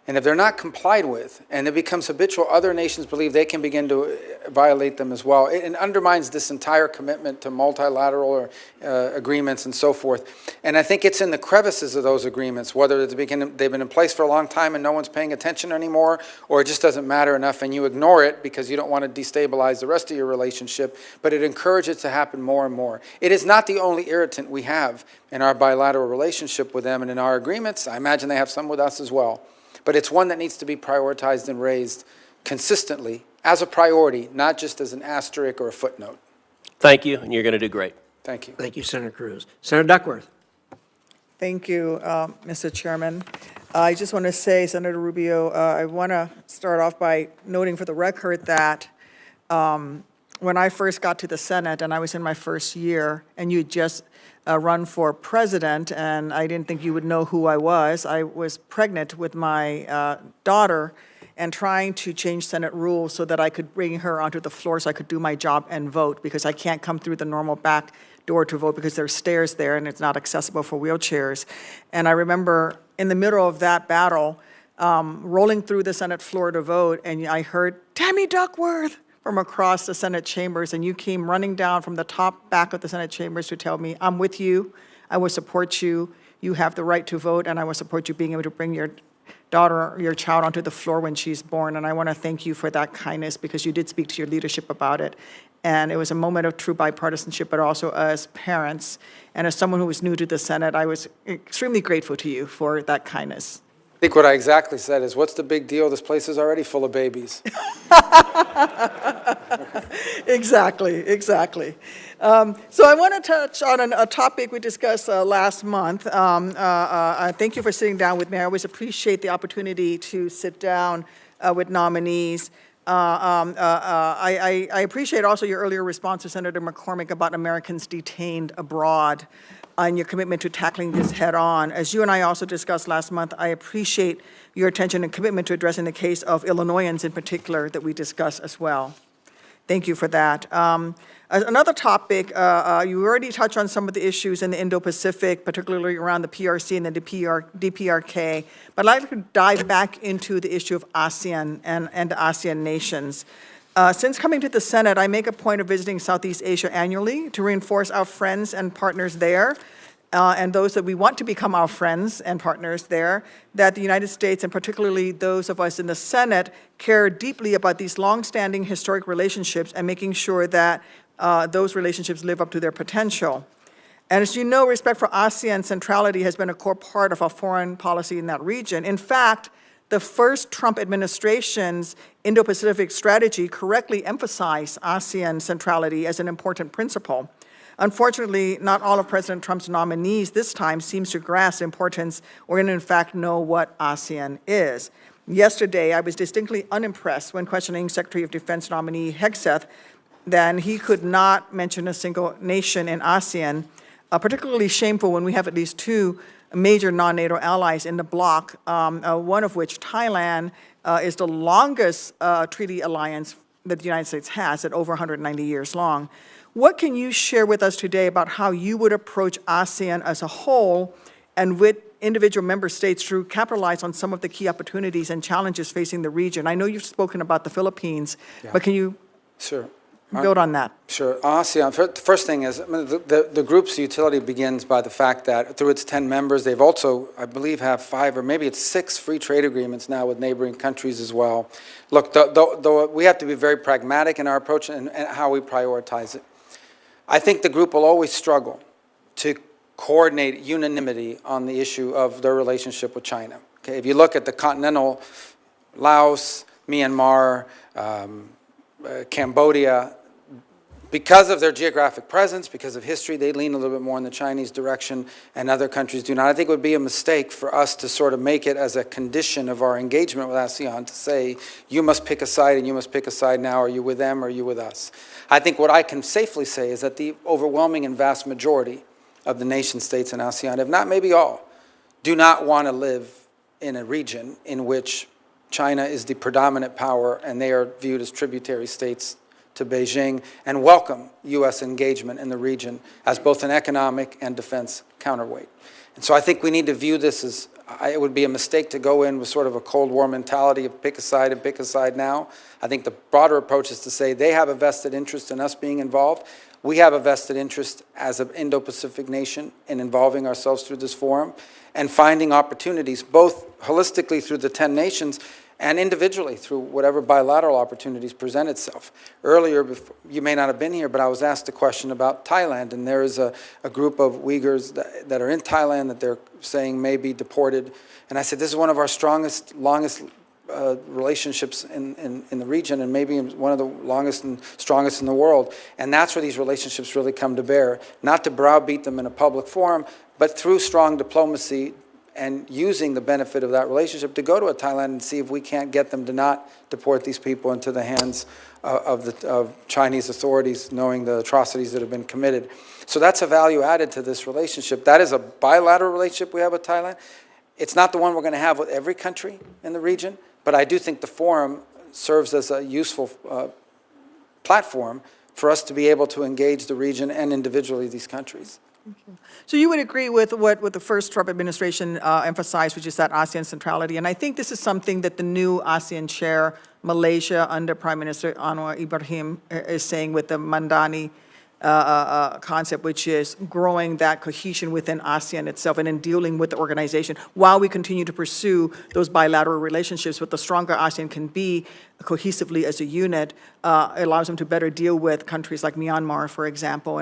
And if they're not complied with, and it becomes habitual, other nations believe they can begin to violate them as well. It undermines this entire commitment to multilateral agreements and so forth. And I think it's in the crevices of those agreements, whether they've been in place for a long time and no one's paying attention anymore, or it just doesn't matter enough and you ignore it because you don't want to destabilize the rest of your relationship, but it encourages it to happen more and more. It is not the only irritant we have in our bilateral relationship with them and in our agreements. I imagine they have some with us as well. But it's one that needs to be prioritized and raised consistently as a priority, not just as an asterisk or a footnote. Thank you, and you're going to do great. Thank you. Thank you, Senator Cruz. Senator Duckworth. Thank you, Mr. Chairman. I just want to say, Senator Rubio, I want to start off by noting for the record that when I first got to the Senate and I was in my first year and you just run for president, and I didn't think you would know who I was. I was pregnant with my daughter and trying to change Senate rules so that I could bring her onto the floor so I could do my job and vote, because I can't come through the normal back door to vote because there's stairs there and it's not accessible for wheelchairs. And I remember in the middle of that battle, rolling through the Senate floor to vote, and I heard, "Tammy Duckworth," from across the Senate chambers, and you came running down from the top back of the Senate chambers to tell me, "I'm with you, I will support you, you have the right to vote, and I will support you being able to bring your daughter, your child onto the floor when she's born." And I want to thank you for that kindness, because you did speak to your leadership about it. And it was a moment of true bipartisanship, but also as parents. And as someone who was new to the Senate, I was extremely grateful to you for that kindness. I think what I exactly said is, what's the big deal? This place is already full of babies. Exactly, exactly. So I want to touch on a topic we discussed last month. Thank you for sitting down with me. I always appreciate the opportunity to sit down with nominees. I appreciate also your earlier response to Senator McCormick about Americans detained abroad and your commitment to tackling this head-on. As you and I also discussed last month, I appreciate your attention and commitment to addressing the case of Illinoisans in particular that we discussed as well. Thank you for that. Another topic, you already touched on some of the issues in the Indo-Pacific, particularly around the PRC and the DPRK, but I'd like to dive back into the issue of ASEAN and the ASEAN nations. Since coming to the Senate, I make a point of visiting Southeast Asia annually to reinforce our friends and partners there, and those that we want to become our friends and partners there, that the United States, and particularly those of us in the Senate, care deeply about these longstanding historic relationships and making sure that those relationships live up to their potential. And as you know, respect for ASEAN centrality has been a core part of our foreign policy in that region. In fact, the first Trump administration's Indo-Pacific strategy correctly emphasized ASEAN centrality as an important principle. Unfortunately, not all of President Trump's nominees this time seems to grasp the importance or in fact know what ASEAN is. Yesterday, I was distinctly unimpressed when questioning Secretary of Defense nominee Hegseth that he could not mention a single nation in ASEAN, particularly shameful when we have at least two major non-NATO allies in the bloc, one of which, Thailand, is the longest treaty alliance that the United States has, at over 190 years long. What can you share with us today about how you would approach ASEAN as a whole and with individual member states to capitalize on some of the key opportunities and challenges facing the region? I know you've spoken about the Philippines, but can you build on that? Sure. ASEAN, the first thing is, the group's utility begins by the fact that through its 10 members, they've also, I believe, have 5 or maybe it's 6 free trade agreements now with neighboring countries as well. Look, though we have to be very pragmatic in our approach and how we prioritize it. I think the group will always struggle to coordinate unanimity on the issue of their relationship with China. Okay, if you look at the continental, Laos, Myanmar, Cambodia, because of their geographic presence, because of history, they lean a little bit more in the Chinese direction, and other countries do not. I think it would be a mistake for us to sort of make it as a condition of our engagement with ASEAN to say, you must pick a side and you must pick a side now. Are you with them or are you with us? I think what I can safely say is that the overwhelming and vast majority of the nation states in ASEAN, if not maybe all, do not want to live in a region in which China is the predominant power and they are viewed as tributary states to Beijing and welcome U.S. engagement in the region as both an economic and defense counterweight. And so I think we need to view this as, it would be a mistake to go in with sort of a Cold War mentality of pick a side and pick a side now. I think the broader approach is to say they have a vested interest in us being involved. We have a vested interest as an Indo-Pacific nation in involving ourselves through this forum and finding opportunities, both holistically through the 10 nations and individually through whatever bilateral opportunities present itself. Earlier, you may not have been here, but I was asked a question about Thailand, and there is a group of Uyghurs that are in Thailand that they're saying may be deported. And I said, this is one of our strongest, longest relationships in the region, and maybe one of the longest and strongest in the world. And that's where these relationships really come to bear, not to browbeat them in a public forum, but through strong diplomacy and using the benefit of that relationship to go to Thailand and see if we can't get them to not deport these people into the hands of Chinese authorities, knowing the atrocities that have been committed. So that's a value added to this relationship. That is a bilateral relationship we have with Thailand. It's not the one we're going to have with every country in the region, but I do think the forum serves as a useful platform for us to be able to engage the region and individually these countries. So you would agree with what the first Trump administration emphasized, which is that ASEAN centrality. And I think this is something that the new ASEAN chair, Malaysia, under Prime Minister Anwar Ibrahim, is saying with the Mandani concept, which is growing that cohesion within ASEAN itself and in dealing with the organization while we continue to pursue those bilateral relationships. But the stronger ASEAN can be cohesively as a unit, allows them to better deal with countries like Myanmar, for example,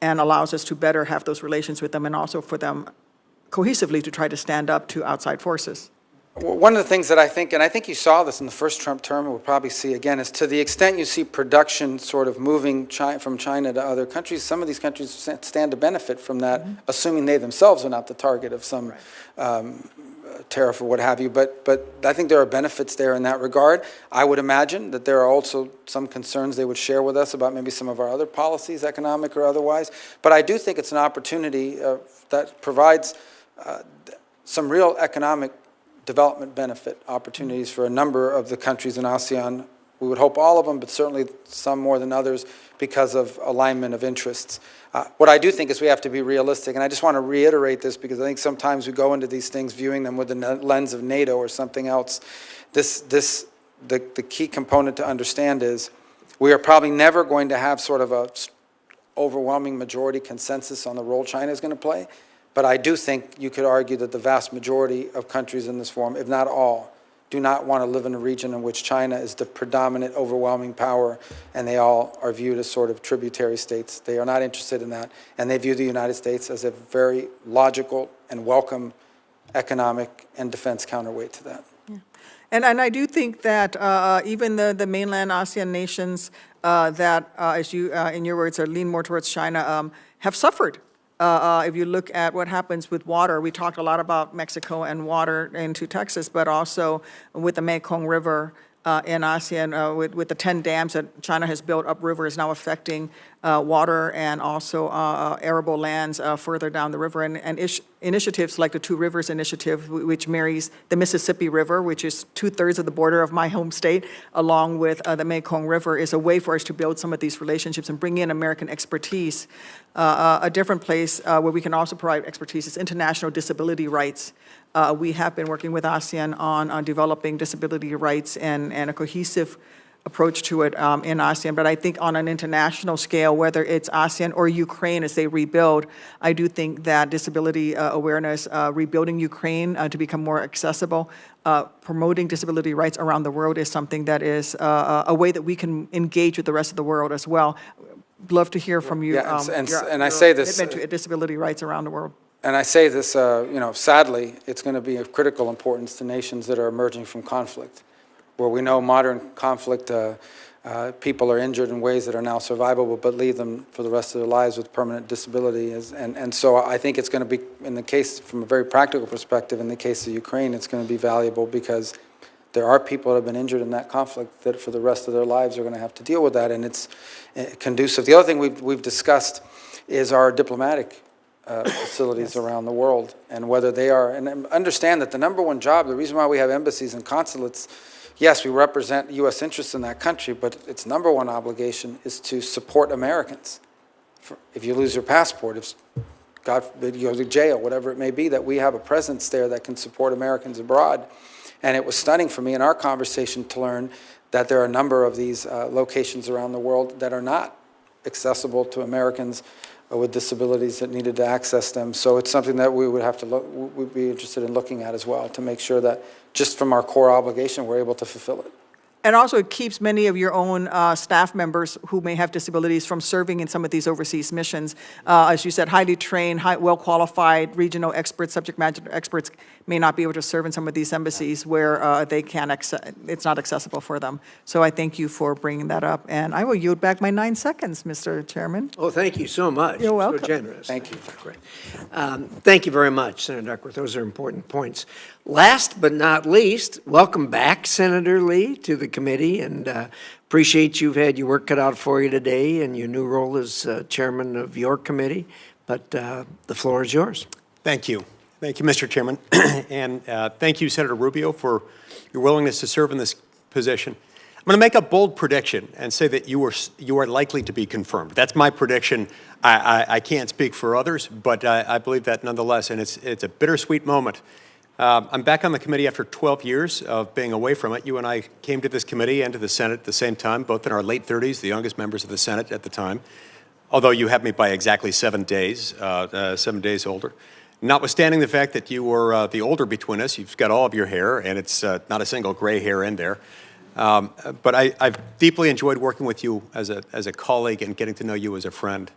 and allows us to better have those relations with them and also for them cohesively to try to stand up to outside forces. One of the things that I think, and I think you saw this in the first Trump term, and we'll probably see again, is to the extent you see production sort of moving from China to other countries, some of these countries stand to benefit from that, assuming they themselves are not the target of some tariff or what have you. But I think there are benefits there in that regard. I would imagine that there are also some concerns they would share with us about maybe some of our other policies, economic or otherwise. But I do think it's an opportunity that provides some real economic development benefit opportunities for a number of the countries in ASEAN. We would hope all of them, but certainly some more than others because of alignment of interests. What I do think is we have to be realistic, and I just want to reiterate this because I think sometimes we go into these things viewing them with the lens of NATO or something else. The key component to understand is we are probably never going to have sort of a overwhelming majority consensus on the role China is going to play. But I do think you could argue that the vast majority of countries in this forum, if not all, do not want to live in a region in which China is the predominant, overwhelming power, and they all are viewed as sort of tributary states. They are not interested in that, and they view the United States as a very logical and welcome economic and defense counterweight to that. Yeah. And I do think that even the mainland ASEAN nations that, as you, in your words, are lean more towards China, have suffered. If you look at what happens with water, we talked a lot about Mexico and water into Texas, but also with the Mekong River in ASEAN, with the 10 dams that China has built upriver is now affecting water and also arable lands further down the river. And initiatives like the Two Rivers Initiative, which marries the Mississippi River, which is 2/3 of the border of my home state, along with the Mekong River, is a way for us to build some of these relationships and bring in American expertise. A different place where we can also provide expertise is international disability rights. We have been working with ASEAN on developing disability rights and a cohesive approach to it in ASEAN. But I think on an international scale, whether it's ASEAN or Ukraine as they rebuild, I do think that disability awareness, rebuilding Ukraine to become more accessible, promoting disability rights around the world is something that is a way that we can engage with the rest of the world as well. Love to hear from you. Yeah, and I your say this commitment to disability rights around the world. And I say this, sadly, it's going to be of critical importance to nations that are emerging from conflict, where we know modern conflict, people are injured in ways that are now survivable, but leave them for the rest of their lives with permanent disability. And so I think it's going to be, in the case, from a very practical perspective, in the case of Ukraine, it's going to be valuable because there are people that have been injured in that conflict that for the rest of their lives are going to have to deal with that, and it's conducive. The other thing we've discussed is our diplomatic facilities around the world and whether they are, and understand that the number one job, the reason why we have embassies and consulates yes, we represent U.S. interests in that country, but its number one obligation is to support Americans. If you lose your passport, if God forbid you go to jail, whatever it may be, that we have a presence there that can support Americans abroad. And it was stunning for me in our conversation to learn that there are a number of these locations around the world that are not accessible to Americans with disabilities that needed to access them. So it's something that we would have to look, we'd be interested in looking at as well to make sure that just from our core obligation, we're able to fulfill it. And also, it keeps many of your own staff members who may have disabilities from serving in some of these overseas missions. As you said, highly trained, well-qualified regional experts, subject matter experts may not be able to serve in some of these embassies where they can't it's not accessible for them. So I thank you for bringing that up. And I will yield back my 9 seconds, Mr. Chairman. Oh, thank you so much. You're welcome. So generous. Thank you. Thank you very much, Senator Duckworth. Those are important points. Last but not least, welcome back, Senator Lee, to the committee, and appreciate you've had your work cut out for you today and your new role as chairman of your committee. But the floor is yours. Thank you. Thank you, Mr. Chairman. And thank you, Senator Rubio, for your willingness to serve in this position. I'm going to make a bold prediction and say that you are likely to be confirmed. That's my prediction. I can't speak for others, but I believe that nonetheless, and it's a bittersweet moment. I'm back on the committee after 12 years of being away from it. You and I came to this committee and to the Senate at the same time, both in our late 30s, the youngest members of the Senate at the time, although you have me by exactly 7 days, 7 days older. Notwithstanding the fact that you were the older between us, you've got all of your hair, and it's not a single gray hair in there. But I've deeply enjoyed working with you as a colleague and getting to know you as a friend.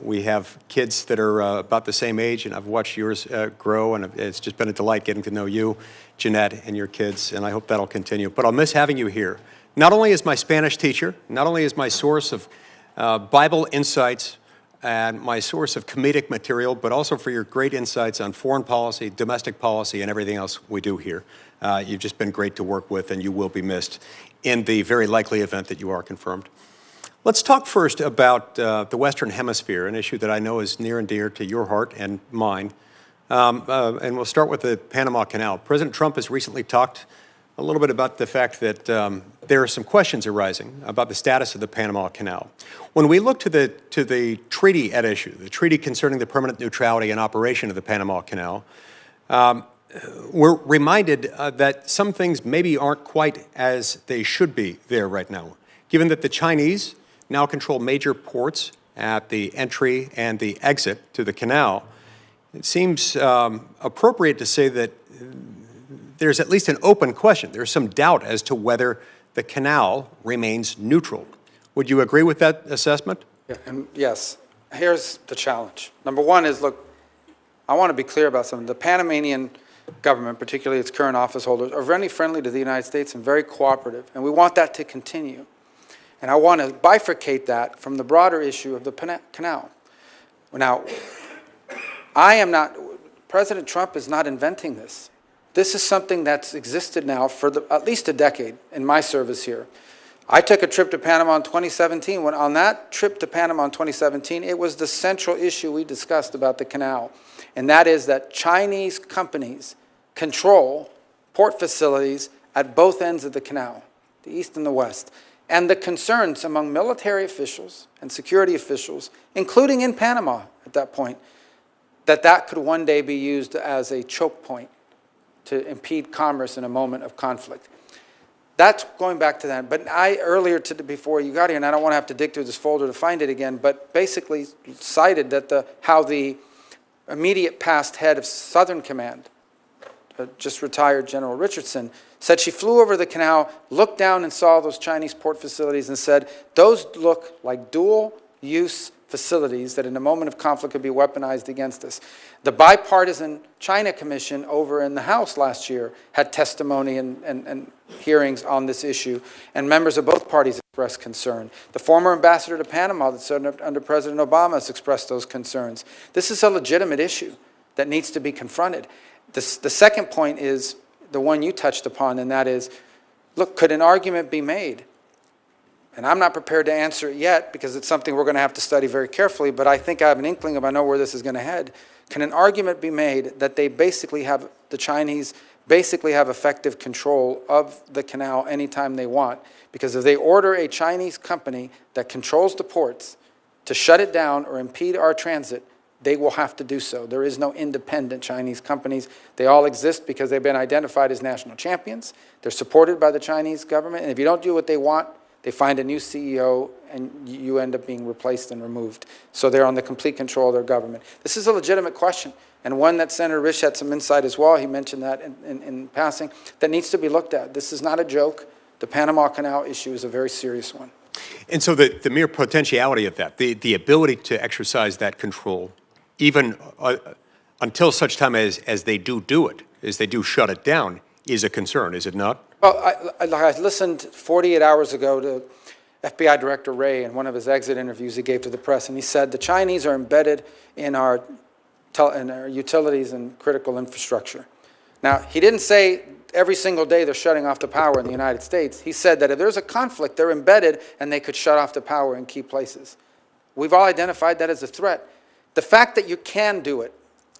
We have kids that are about the same age, and I've watched yours grow, and it's just been a delight getting to know you, Jeanette, and your kids, and I hope that'll continue. But I'll miss having you here, not only as my Spanish teacher, not only as my source of Bible insights and my source of comedic material, but also for your great insights on foreign policy, domestic policy, and everything else we do here. You've just been great to work with, and you will be missed in the very likely event that you are confirmed. Let's talk first about the Western Hemisphere, an issue that I know is near and dear to your heart and mine. And we'll start with the Panama Canal. President Trump has recently talked a little bit about the fact that there are some questions arising about the status of the Panama Canal. When we look to the treaty at issue, the treaty concerning the permanent neutrality and operation of the Panama Canal, we're reminded that some things maybe aren't quite as they should be there right now, given that the Chinese now control major ports at the entry and the exit to the canal. It seems appropriate to say that there's at least an open question. There's some doubt as to whether the canal remains neutral. Would you agree with that assessment? Yeah, and yes. Here's the challenge. Number one is, look, I want to be clear about something. The Panamanian government, particularly its current office holders, are very friendly to the United States and very cooperative, and we want that to continue. And I want to bifurcate that from the broader issue of the canal. Now, President Trump is not inventing this. This is something that's existed now for at least a decade in my service here. I took a trip to Panama in 2017. When on that trip to Panama in 2017, it was the central issue we discussed about the canal. And that is that Chinese companies control port facilities at both ends of the canal, the east and the west. And the concerns among military officials and security officials, including in Panama at that point, that could one day be used as a choke point to impede commerce in a moment of conflict. That's going back to that. But before you got here, and I don't want to have to dig through this folder to find it again, but basically cited that how the immediate past head of Southern Command, just retired General Richardson, said she flew over the canal, looked down and saw those Chinese port facilities and said, those look like dual-use facilities that in a moment of conflict could be weaponized against us. The bipartisan China Commission over in the House last year had testimony and hearings on this issue, and members of both parties expressed concern. The former ambassador to Panama that served under President Obama has expressed those concerns. This is a legitimate issue that needs to be confronted. The second point is the one you touched upon, and that is, look, could an argument be made? And I'm not prepared to answer it yet because it's something we're going to have to study very carefully, but I think I have an inkling I know where this is going to head. Can an argument be made that they basically have the Chinese basically have effective control of the canal anytime they want. Because if they order a Chinese company that controls the ports to shut it down or impede our transit, they will have to do so. There is no independent Chinese companies. They all exist because they've been identified as national champions. They're supported by the Chinese government. And if you don't do what they want, they find a new CEO and you end up being replaced and removed. So they're on the complete control of their government. This is a legitimate question, and one that Senator Risch had some insight as well. He mentioned that in passing, that needs to be looked at. This is not a joke. The Panama Canal issue is a very serious one. And so the mere potentiality of that, the ability to exercise that control, even until such time as they do it, as they do shut it down, is a concern, is it not? Well, I listened 48 hours ago to FBI Director Wray in one of his exit interviews he gave to the press, and he said the Chinese are embedded in our utilities and critical infrastructure. Now, he didn't say every single day they're shutting off the power in the United States. He said that if there's a conflict, they're embedded and they could shut off the power in key places. We've all identified that as a threat. The fact that you can do it,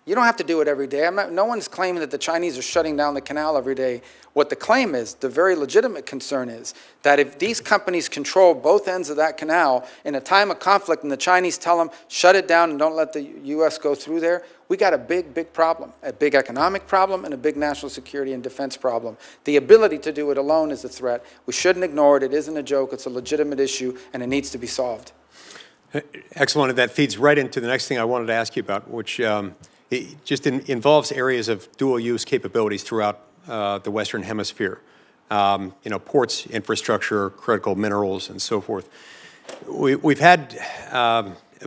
you don't have to do it every day. No one's claiming that the Chinese are shutting down the canal every day. What the claim is, the very legitimate concern is, that if these companies control both ends of that canal in a time of conflict and the Chinese tell them, shut it down and don't let the U.S. go through there, we got a big, big problem, a big economic problem and a big national security and defense problem. The ability to do it alone is a threat. We shouldn't ignore it. It isn't a joke. It's a legitimate issue, and it needs to be solved. Excellent, and that feeds right into the next thing I wanted to ask you about, which it just involves areas of dual-use capabilities throughout the Western Hemisphere. Ports, infrastructure, critical minerals, and so forth. We've had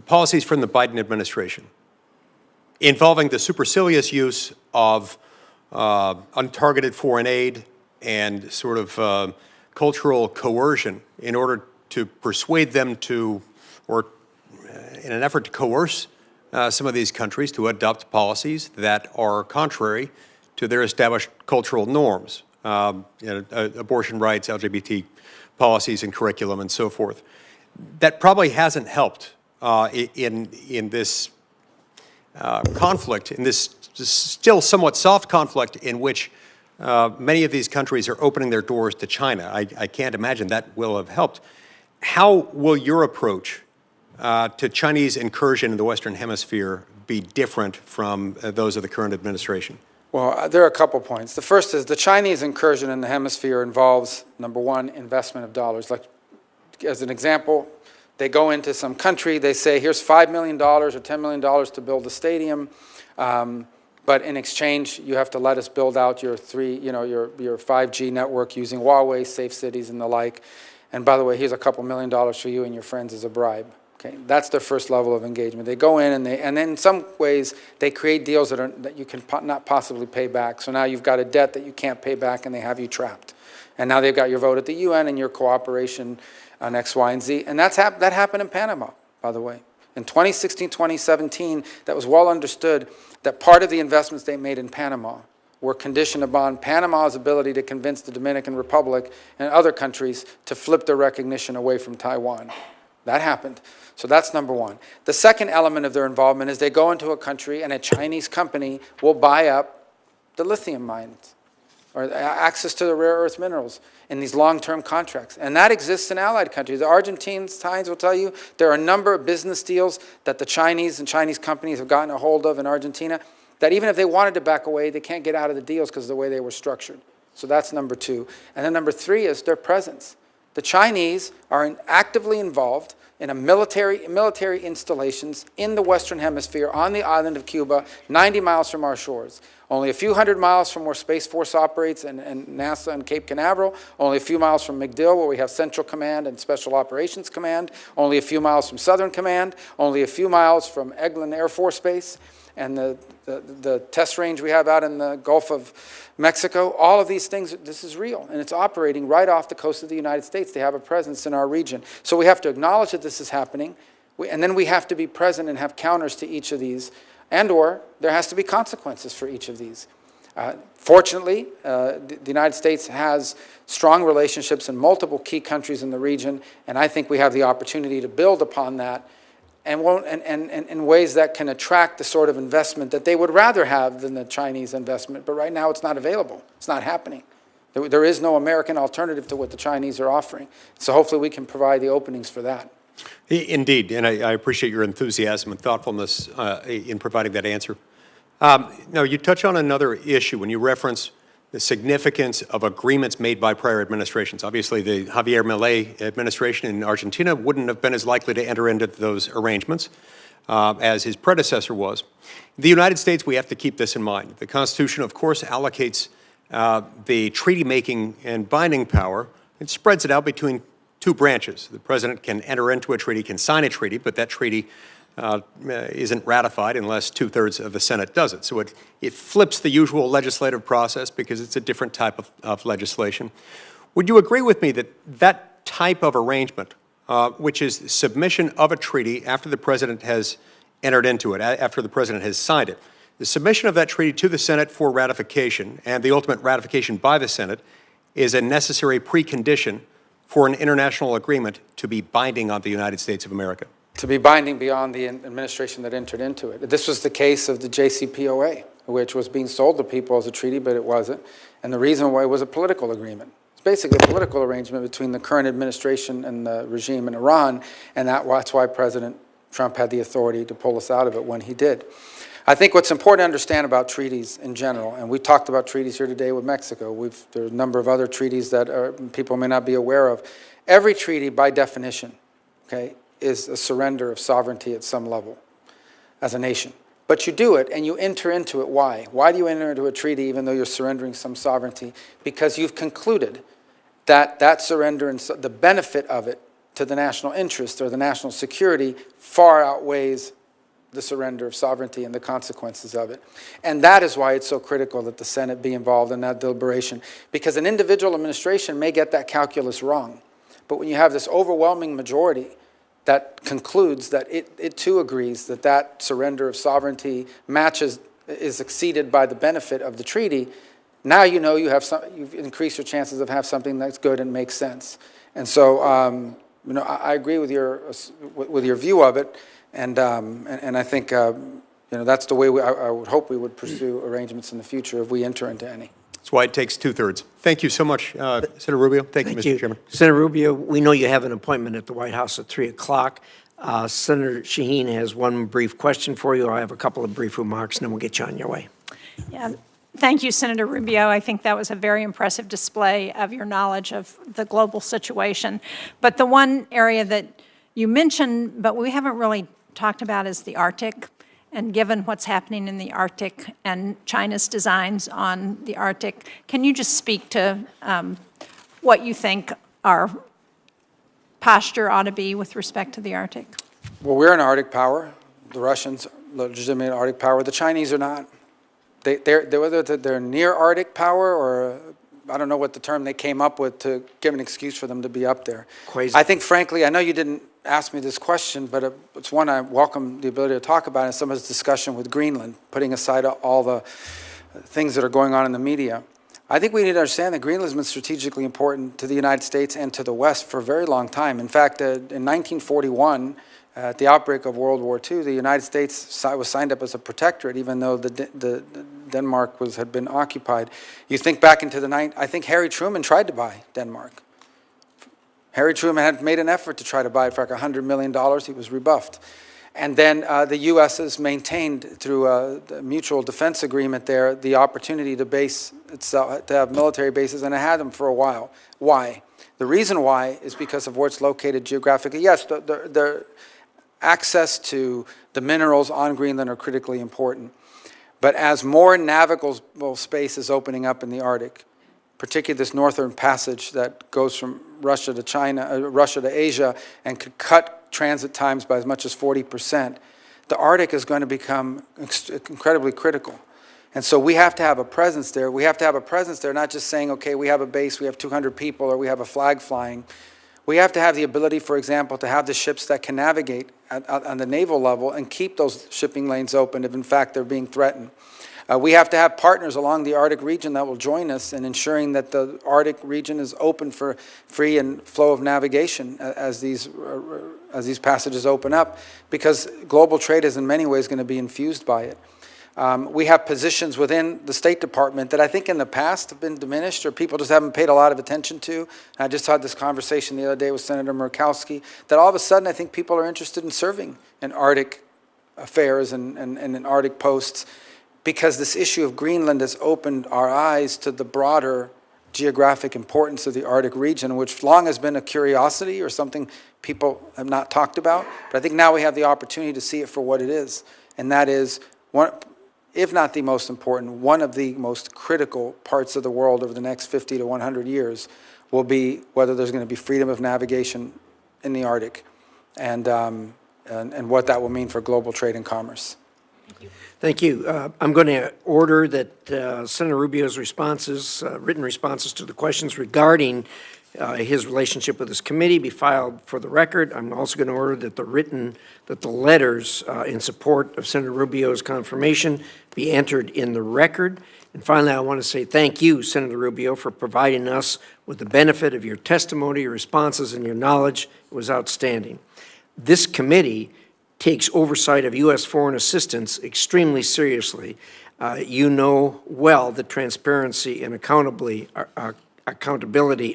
policies from the Biden administration involving the supercilious use of untargeted foreign aid and sort of cultural coercion in order to persuade them to, or in an effort to coerce some of these countries to adopt policies that are contrary to their established cultural norms, abortion rights, LGBT policies and curriculum, and so forth. That probably hasn't helped in this conflict, in this still somewhat soft conflict in which many of these countries are opening their doors to China. I can't imagine that will have helped. How will your approach to Chinese incursion in the Western Hemisphere be different from those of the current administration? Well, there are a couple points. The first is the Chinese incursion in the hemisphere involves, number one, investment of dollars. Like, as an example, they go into some country, they say, here's $5 million or $10 million to build a stadium, but in exchange, you have to let us build out your 5G network using Huawei, safe cities, and the like. And by the way, here's a couple $1 million for you and your friends as a bribe. Okay, that's their first level of engagement. They go in and then in some ways they create deals that you can not possibly pay back. So now you've got a debt that you can't pay back, and they have you trapped. And now they've got your vote at the UN and your cooperation on X, Y, and Z. And that happened in Panama, by the way. In 2016, 2017, that was well understood that part of the investments they made in Panama were conditioned upon Panama's ability to convince the Dominican Republic and other countries to flip their recognition away from Taiwan. That happened. So that's number one. The second element of their involvement is they go into a country and a Chinese company will buy up the lithium mines or access to the rare earth minerals in these long-term contracts. And that exists in allied countries. The Argentines will tell you there are a number of business deals that the Chinese and Chinese companies have gotten a hold of in Argentina that even if they wanted to back away, they can't get out of the deals because of the way they were structured. So that's number two. And then number three is their presence. The Chinese are actively involved in military installations in the Western Hemisphere on the island of Cuba, 90 miles from our shores. Only a few hundred miles from where Space Force operates and NASA and Cape Canaveral. Only a few miles from MacDill, where we have Central Command and Special Operations Command. Only a few miles from Southern Command. Only a few miles from Eglin Air Force Base and the test range we have out in the Gulf of Mexico. All of these things, this is real, and it's operating right off the coast of the United States. They have a presence in our region. So we have to acknowledge that this is happening, and then we have to be present and have counters to each of these, and/or there has to be consequences for each of these. Fortunately, the United States has strong relationships in multiple key countries in the region, and I think we have the opportunity to build upon that and won't, and in ways that can attract the sort of investment that they would rather have than the Chinese investment. But right now it's not available. It's not happening. There is no American alternative to what the Chinese are offering. So hopefully we can provide the openings for that. Indeed, and I appreciate your enthusiasm and thoughtfulness in providing that answer. Now, you touch on another issue when you reference the significance of agreements made by prior administrations. Obviously, the Javier Milei administration in Argentina wouldn't have been as likely to enter into those arrangements as his predecessor was. In the United States, we have to keep this in mind. The Constitution, of course, allocates the treaty-making and binding power. It spreads it out between two branches. The president can enter into a treaty, can sign a treaty, but that treaty isn't ratified unless 2/3 of the Senate does it. So it flips the usual legislative process because it's a different type of legislation. Would you agree with me that that type of arrangement, which is submission of a treaty after the president has entered into it, after the president has signed it, the submission of that treaty to the Senate for ratification and the ultimate ratification by the Senate is a necessary precondition for an international agreement to be binding on the United States of America? To be binding beyond the administration that entered into it. This was the case of the JCPOA, which was being sold to people as a treaty, but it wasn't. And the reason why it was a political agreement. It's basically a political arrangement between the current administration and the regime in Iran, and that's why President Trump had the authority to pull us out of it when he did. I think what's important to understand about treaties in general, and we talked about treaties here today with Mexico. There are a number of other treaties that people may not be aware of. Every treaty, by definition, okay, is a surrender of sovereignty at some level as a nation. But you do it and you enter into it. Why? Why do you enter into a treaty even though you're surrendering some sovereignty? Because you've concluded that that surrender and the benefit of it to the national interest or the national security far outweighs the surrender of sovereignty and the consequences of it. And that is why it's so critical that the Senate be involved in that deliberation, because an individual administration may get that calculus wrong. But when you have this overwhelming majority that concludes that it too agrees that that surrender of sovereignty is exceeded by the benefit of the treaty, now you know you've increased your chances of having something that's good and makes sense. And so I agree with your view of it. And I think that's the way I would hope we would pursue arrangements in the future if we enter into any. That's why it takes 2/3. Thank you so much, Senator Rubio. Thank you, Mr. Chairman. Senator Rubio, we know you have an appointment at the White House at 3 o'clock. Senator Shaheen has one brief question for you. I have a couple of brief remarks, and then we'll get you on your way. Yeah. Thank you, Senator Rubio. I think that was a very impressive display of your knowledge of the global situation. But the one area that you mentioned, but we haven't really talked about, is the Arctic. And given what's happening in the Arctic and China's designs on the Arctic, can you just speak to what you think our posture ought to be with respect to the Arctic? Well, we're an Arctic power. The Russians are legitimate Arctic power. The Chinese are not. Whether they're near Arctic power or I don't know what the term they came up with to give an excuse for them to be up there. Crazy. I think, frankly, I know you didn't ask me this question, but it's one I welcome the ability to talk about in some of this discussion with Greenland, putting aside all the things that are going on in the media. I think we need to understand that Greenland has been strategically important to the United States and to the West for a very long time. In fact, in 1941, at the outbreak of World War II, the United States was signed up as a protectorate, even though Denmark had been occupied. You think back into I think Harry Truman tried to buy Denmark. Harry Truman had made an effort to try to buy it for like $100 million. He was rebuffed. And then the U.S. has maintained through a mutual defense agreement there the opportunity to to have military bases, and it had them for a while. Why? The reason why is because of where it's located geographically. Yes, the access to the minerals on Greenland are critically important. But as more navigable space is opening up in the Arctic, particularly this northern passage that goes from Russia to China, Russia to Asia, and could cut transit times by as much as 40%, the Arctic is going to become incredibly critical. And so we have to have a presence there. We have to have a presence there, not just saying, okay, we have a base, we have 200 people, or we have a flag flying. We have to have the ability, for example, to have the ships that can navigate on the naval level and keep those shipping lanes open if, in fact, they're being threatened. We have to have partners along the Arctic region that will join us in ensuring that the Arctic region is open for free and flow of navigation as these as these passages open up, because global trade is in many ways going to be infused by it. We have positions within the State Department that I think in the past have been diminished or people just haven't paid a lot of attention to. And I just had this conversation the other day with Senator Murkowski that all of a sudden I think people are interested in serving in Arctic affairs and in Arctic posts, because this issue of Greenland has opened our eyes to the broader geographic importance of the Arctic region, which long has been a curiosity or something people have not talked about. But I think now we have the opportunity to see it for what it is. And that is, one, if not the most important, one of the most critical parts of the world over the next 50 to 100 years will be whether there's going to be freedom of navigation in the Arctic and what that will mean for global trade and commerce. Thank you. I'm going to order that Senator Rubio's responses, written responses to the questions regarding his relationship with this committee be filed for the record. I'm also going to order that the letters in support of Senator Rubio's confirmation be entered in the record. And finally, I want to say thank you, Senator Rubio, for providing us with the benefit of your testimony, your responses, and your knowledge. It was outstanding. This committee takes oversight of U.S. foreign assistance extremely seriously. You know well that transparency and accountability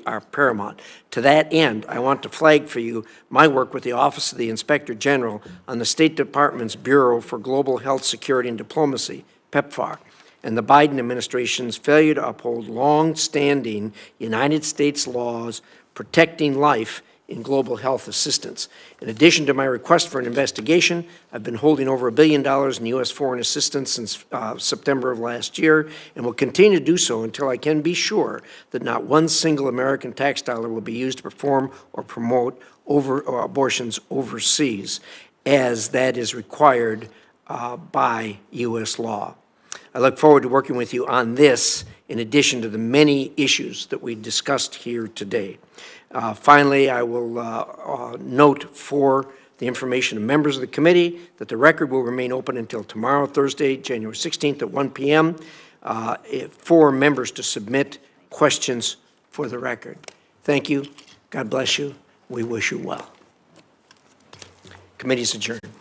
are paramount. To that end, I want to flag for you my work with the Office of the Inspector General on the State Department's Bureau for Global Health, Security, and Diplomacy, PEPFAR, and the Biden administration's failure to uphold long-standing United States laws protecting life in global health assistance. In addition to my request for an investigation, I've been holding over $1 billion in U.S. foreign assistance since September of last year, and will continue to do so until I can be sure that not one single American tax dollar will be used to perform or promote abortions overseas, as that is required by U.S. law. I look forward to working with you on this, in addition to the many issues that we discussed here today. Finally, I will note for the information of members of the committee that the record will remain open until tomorrow, Thursday, January 16th at 1 p.m. For members to submit questions for the record. Thank you. God bless you. We wish you well. Committee is adjourned.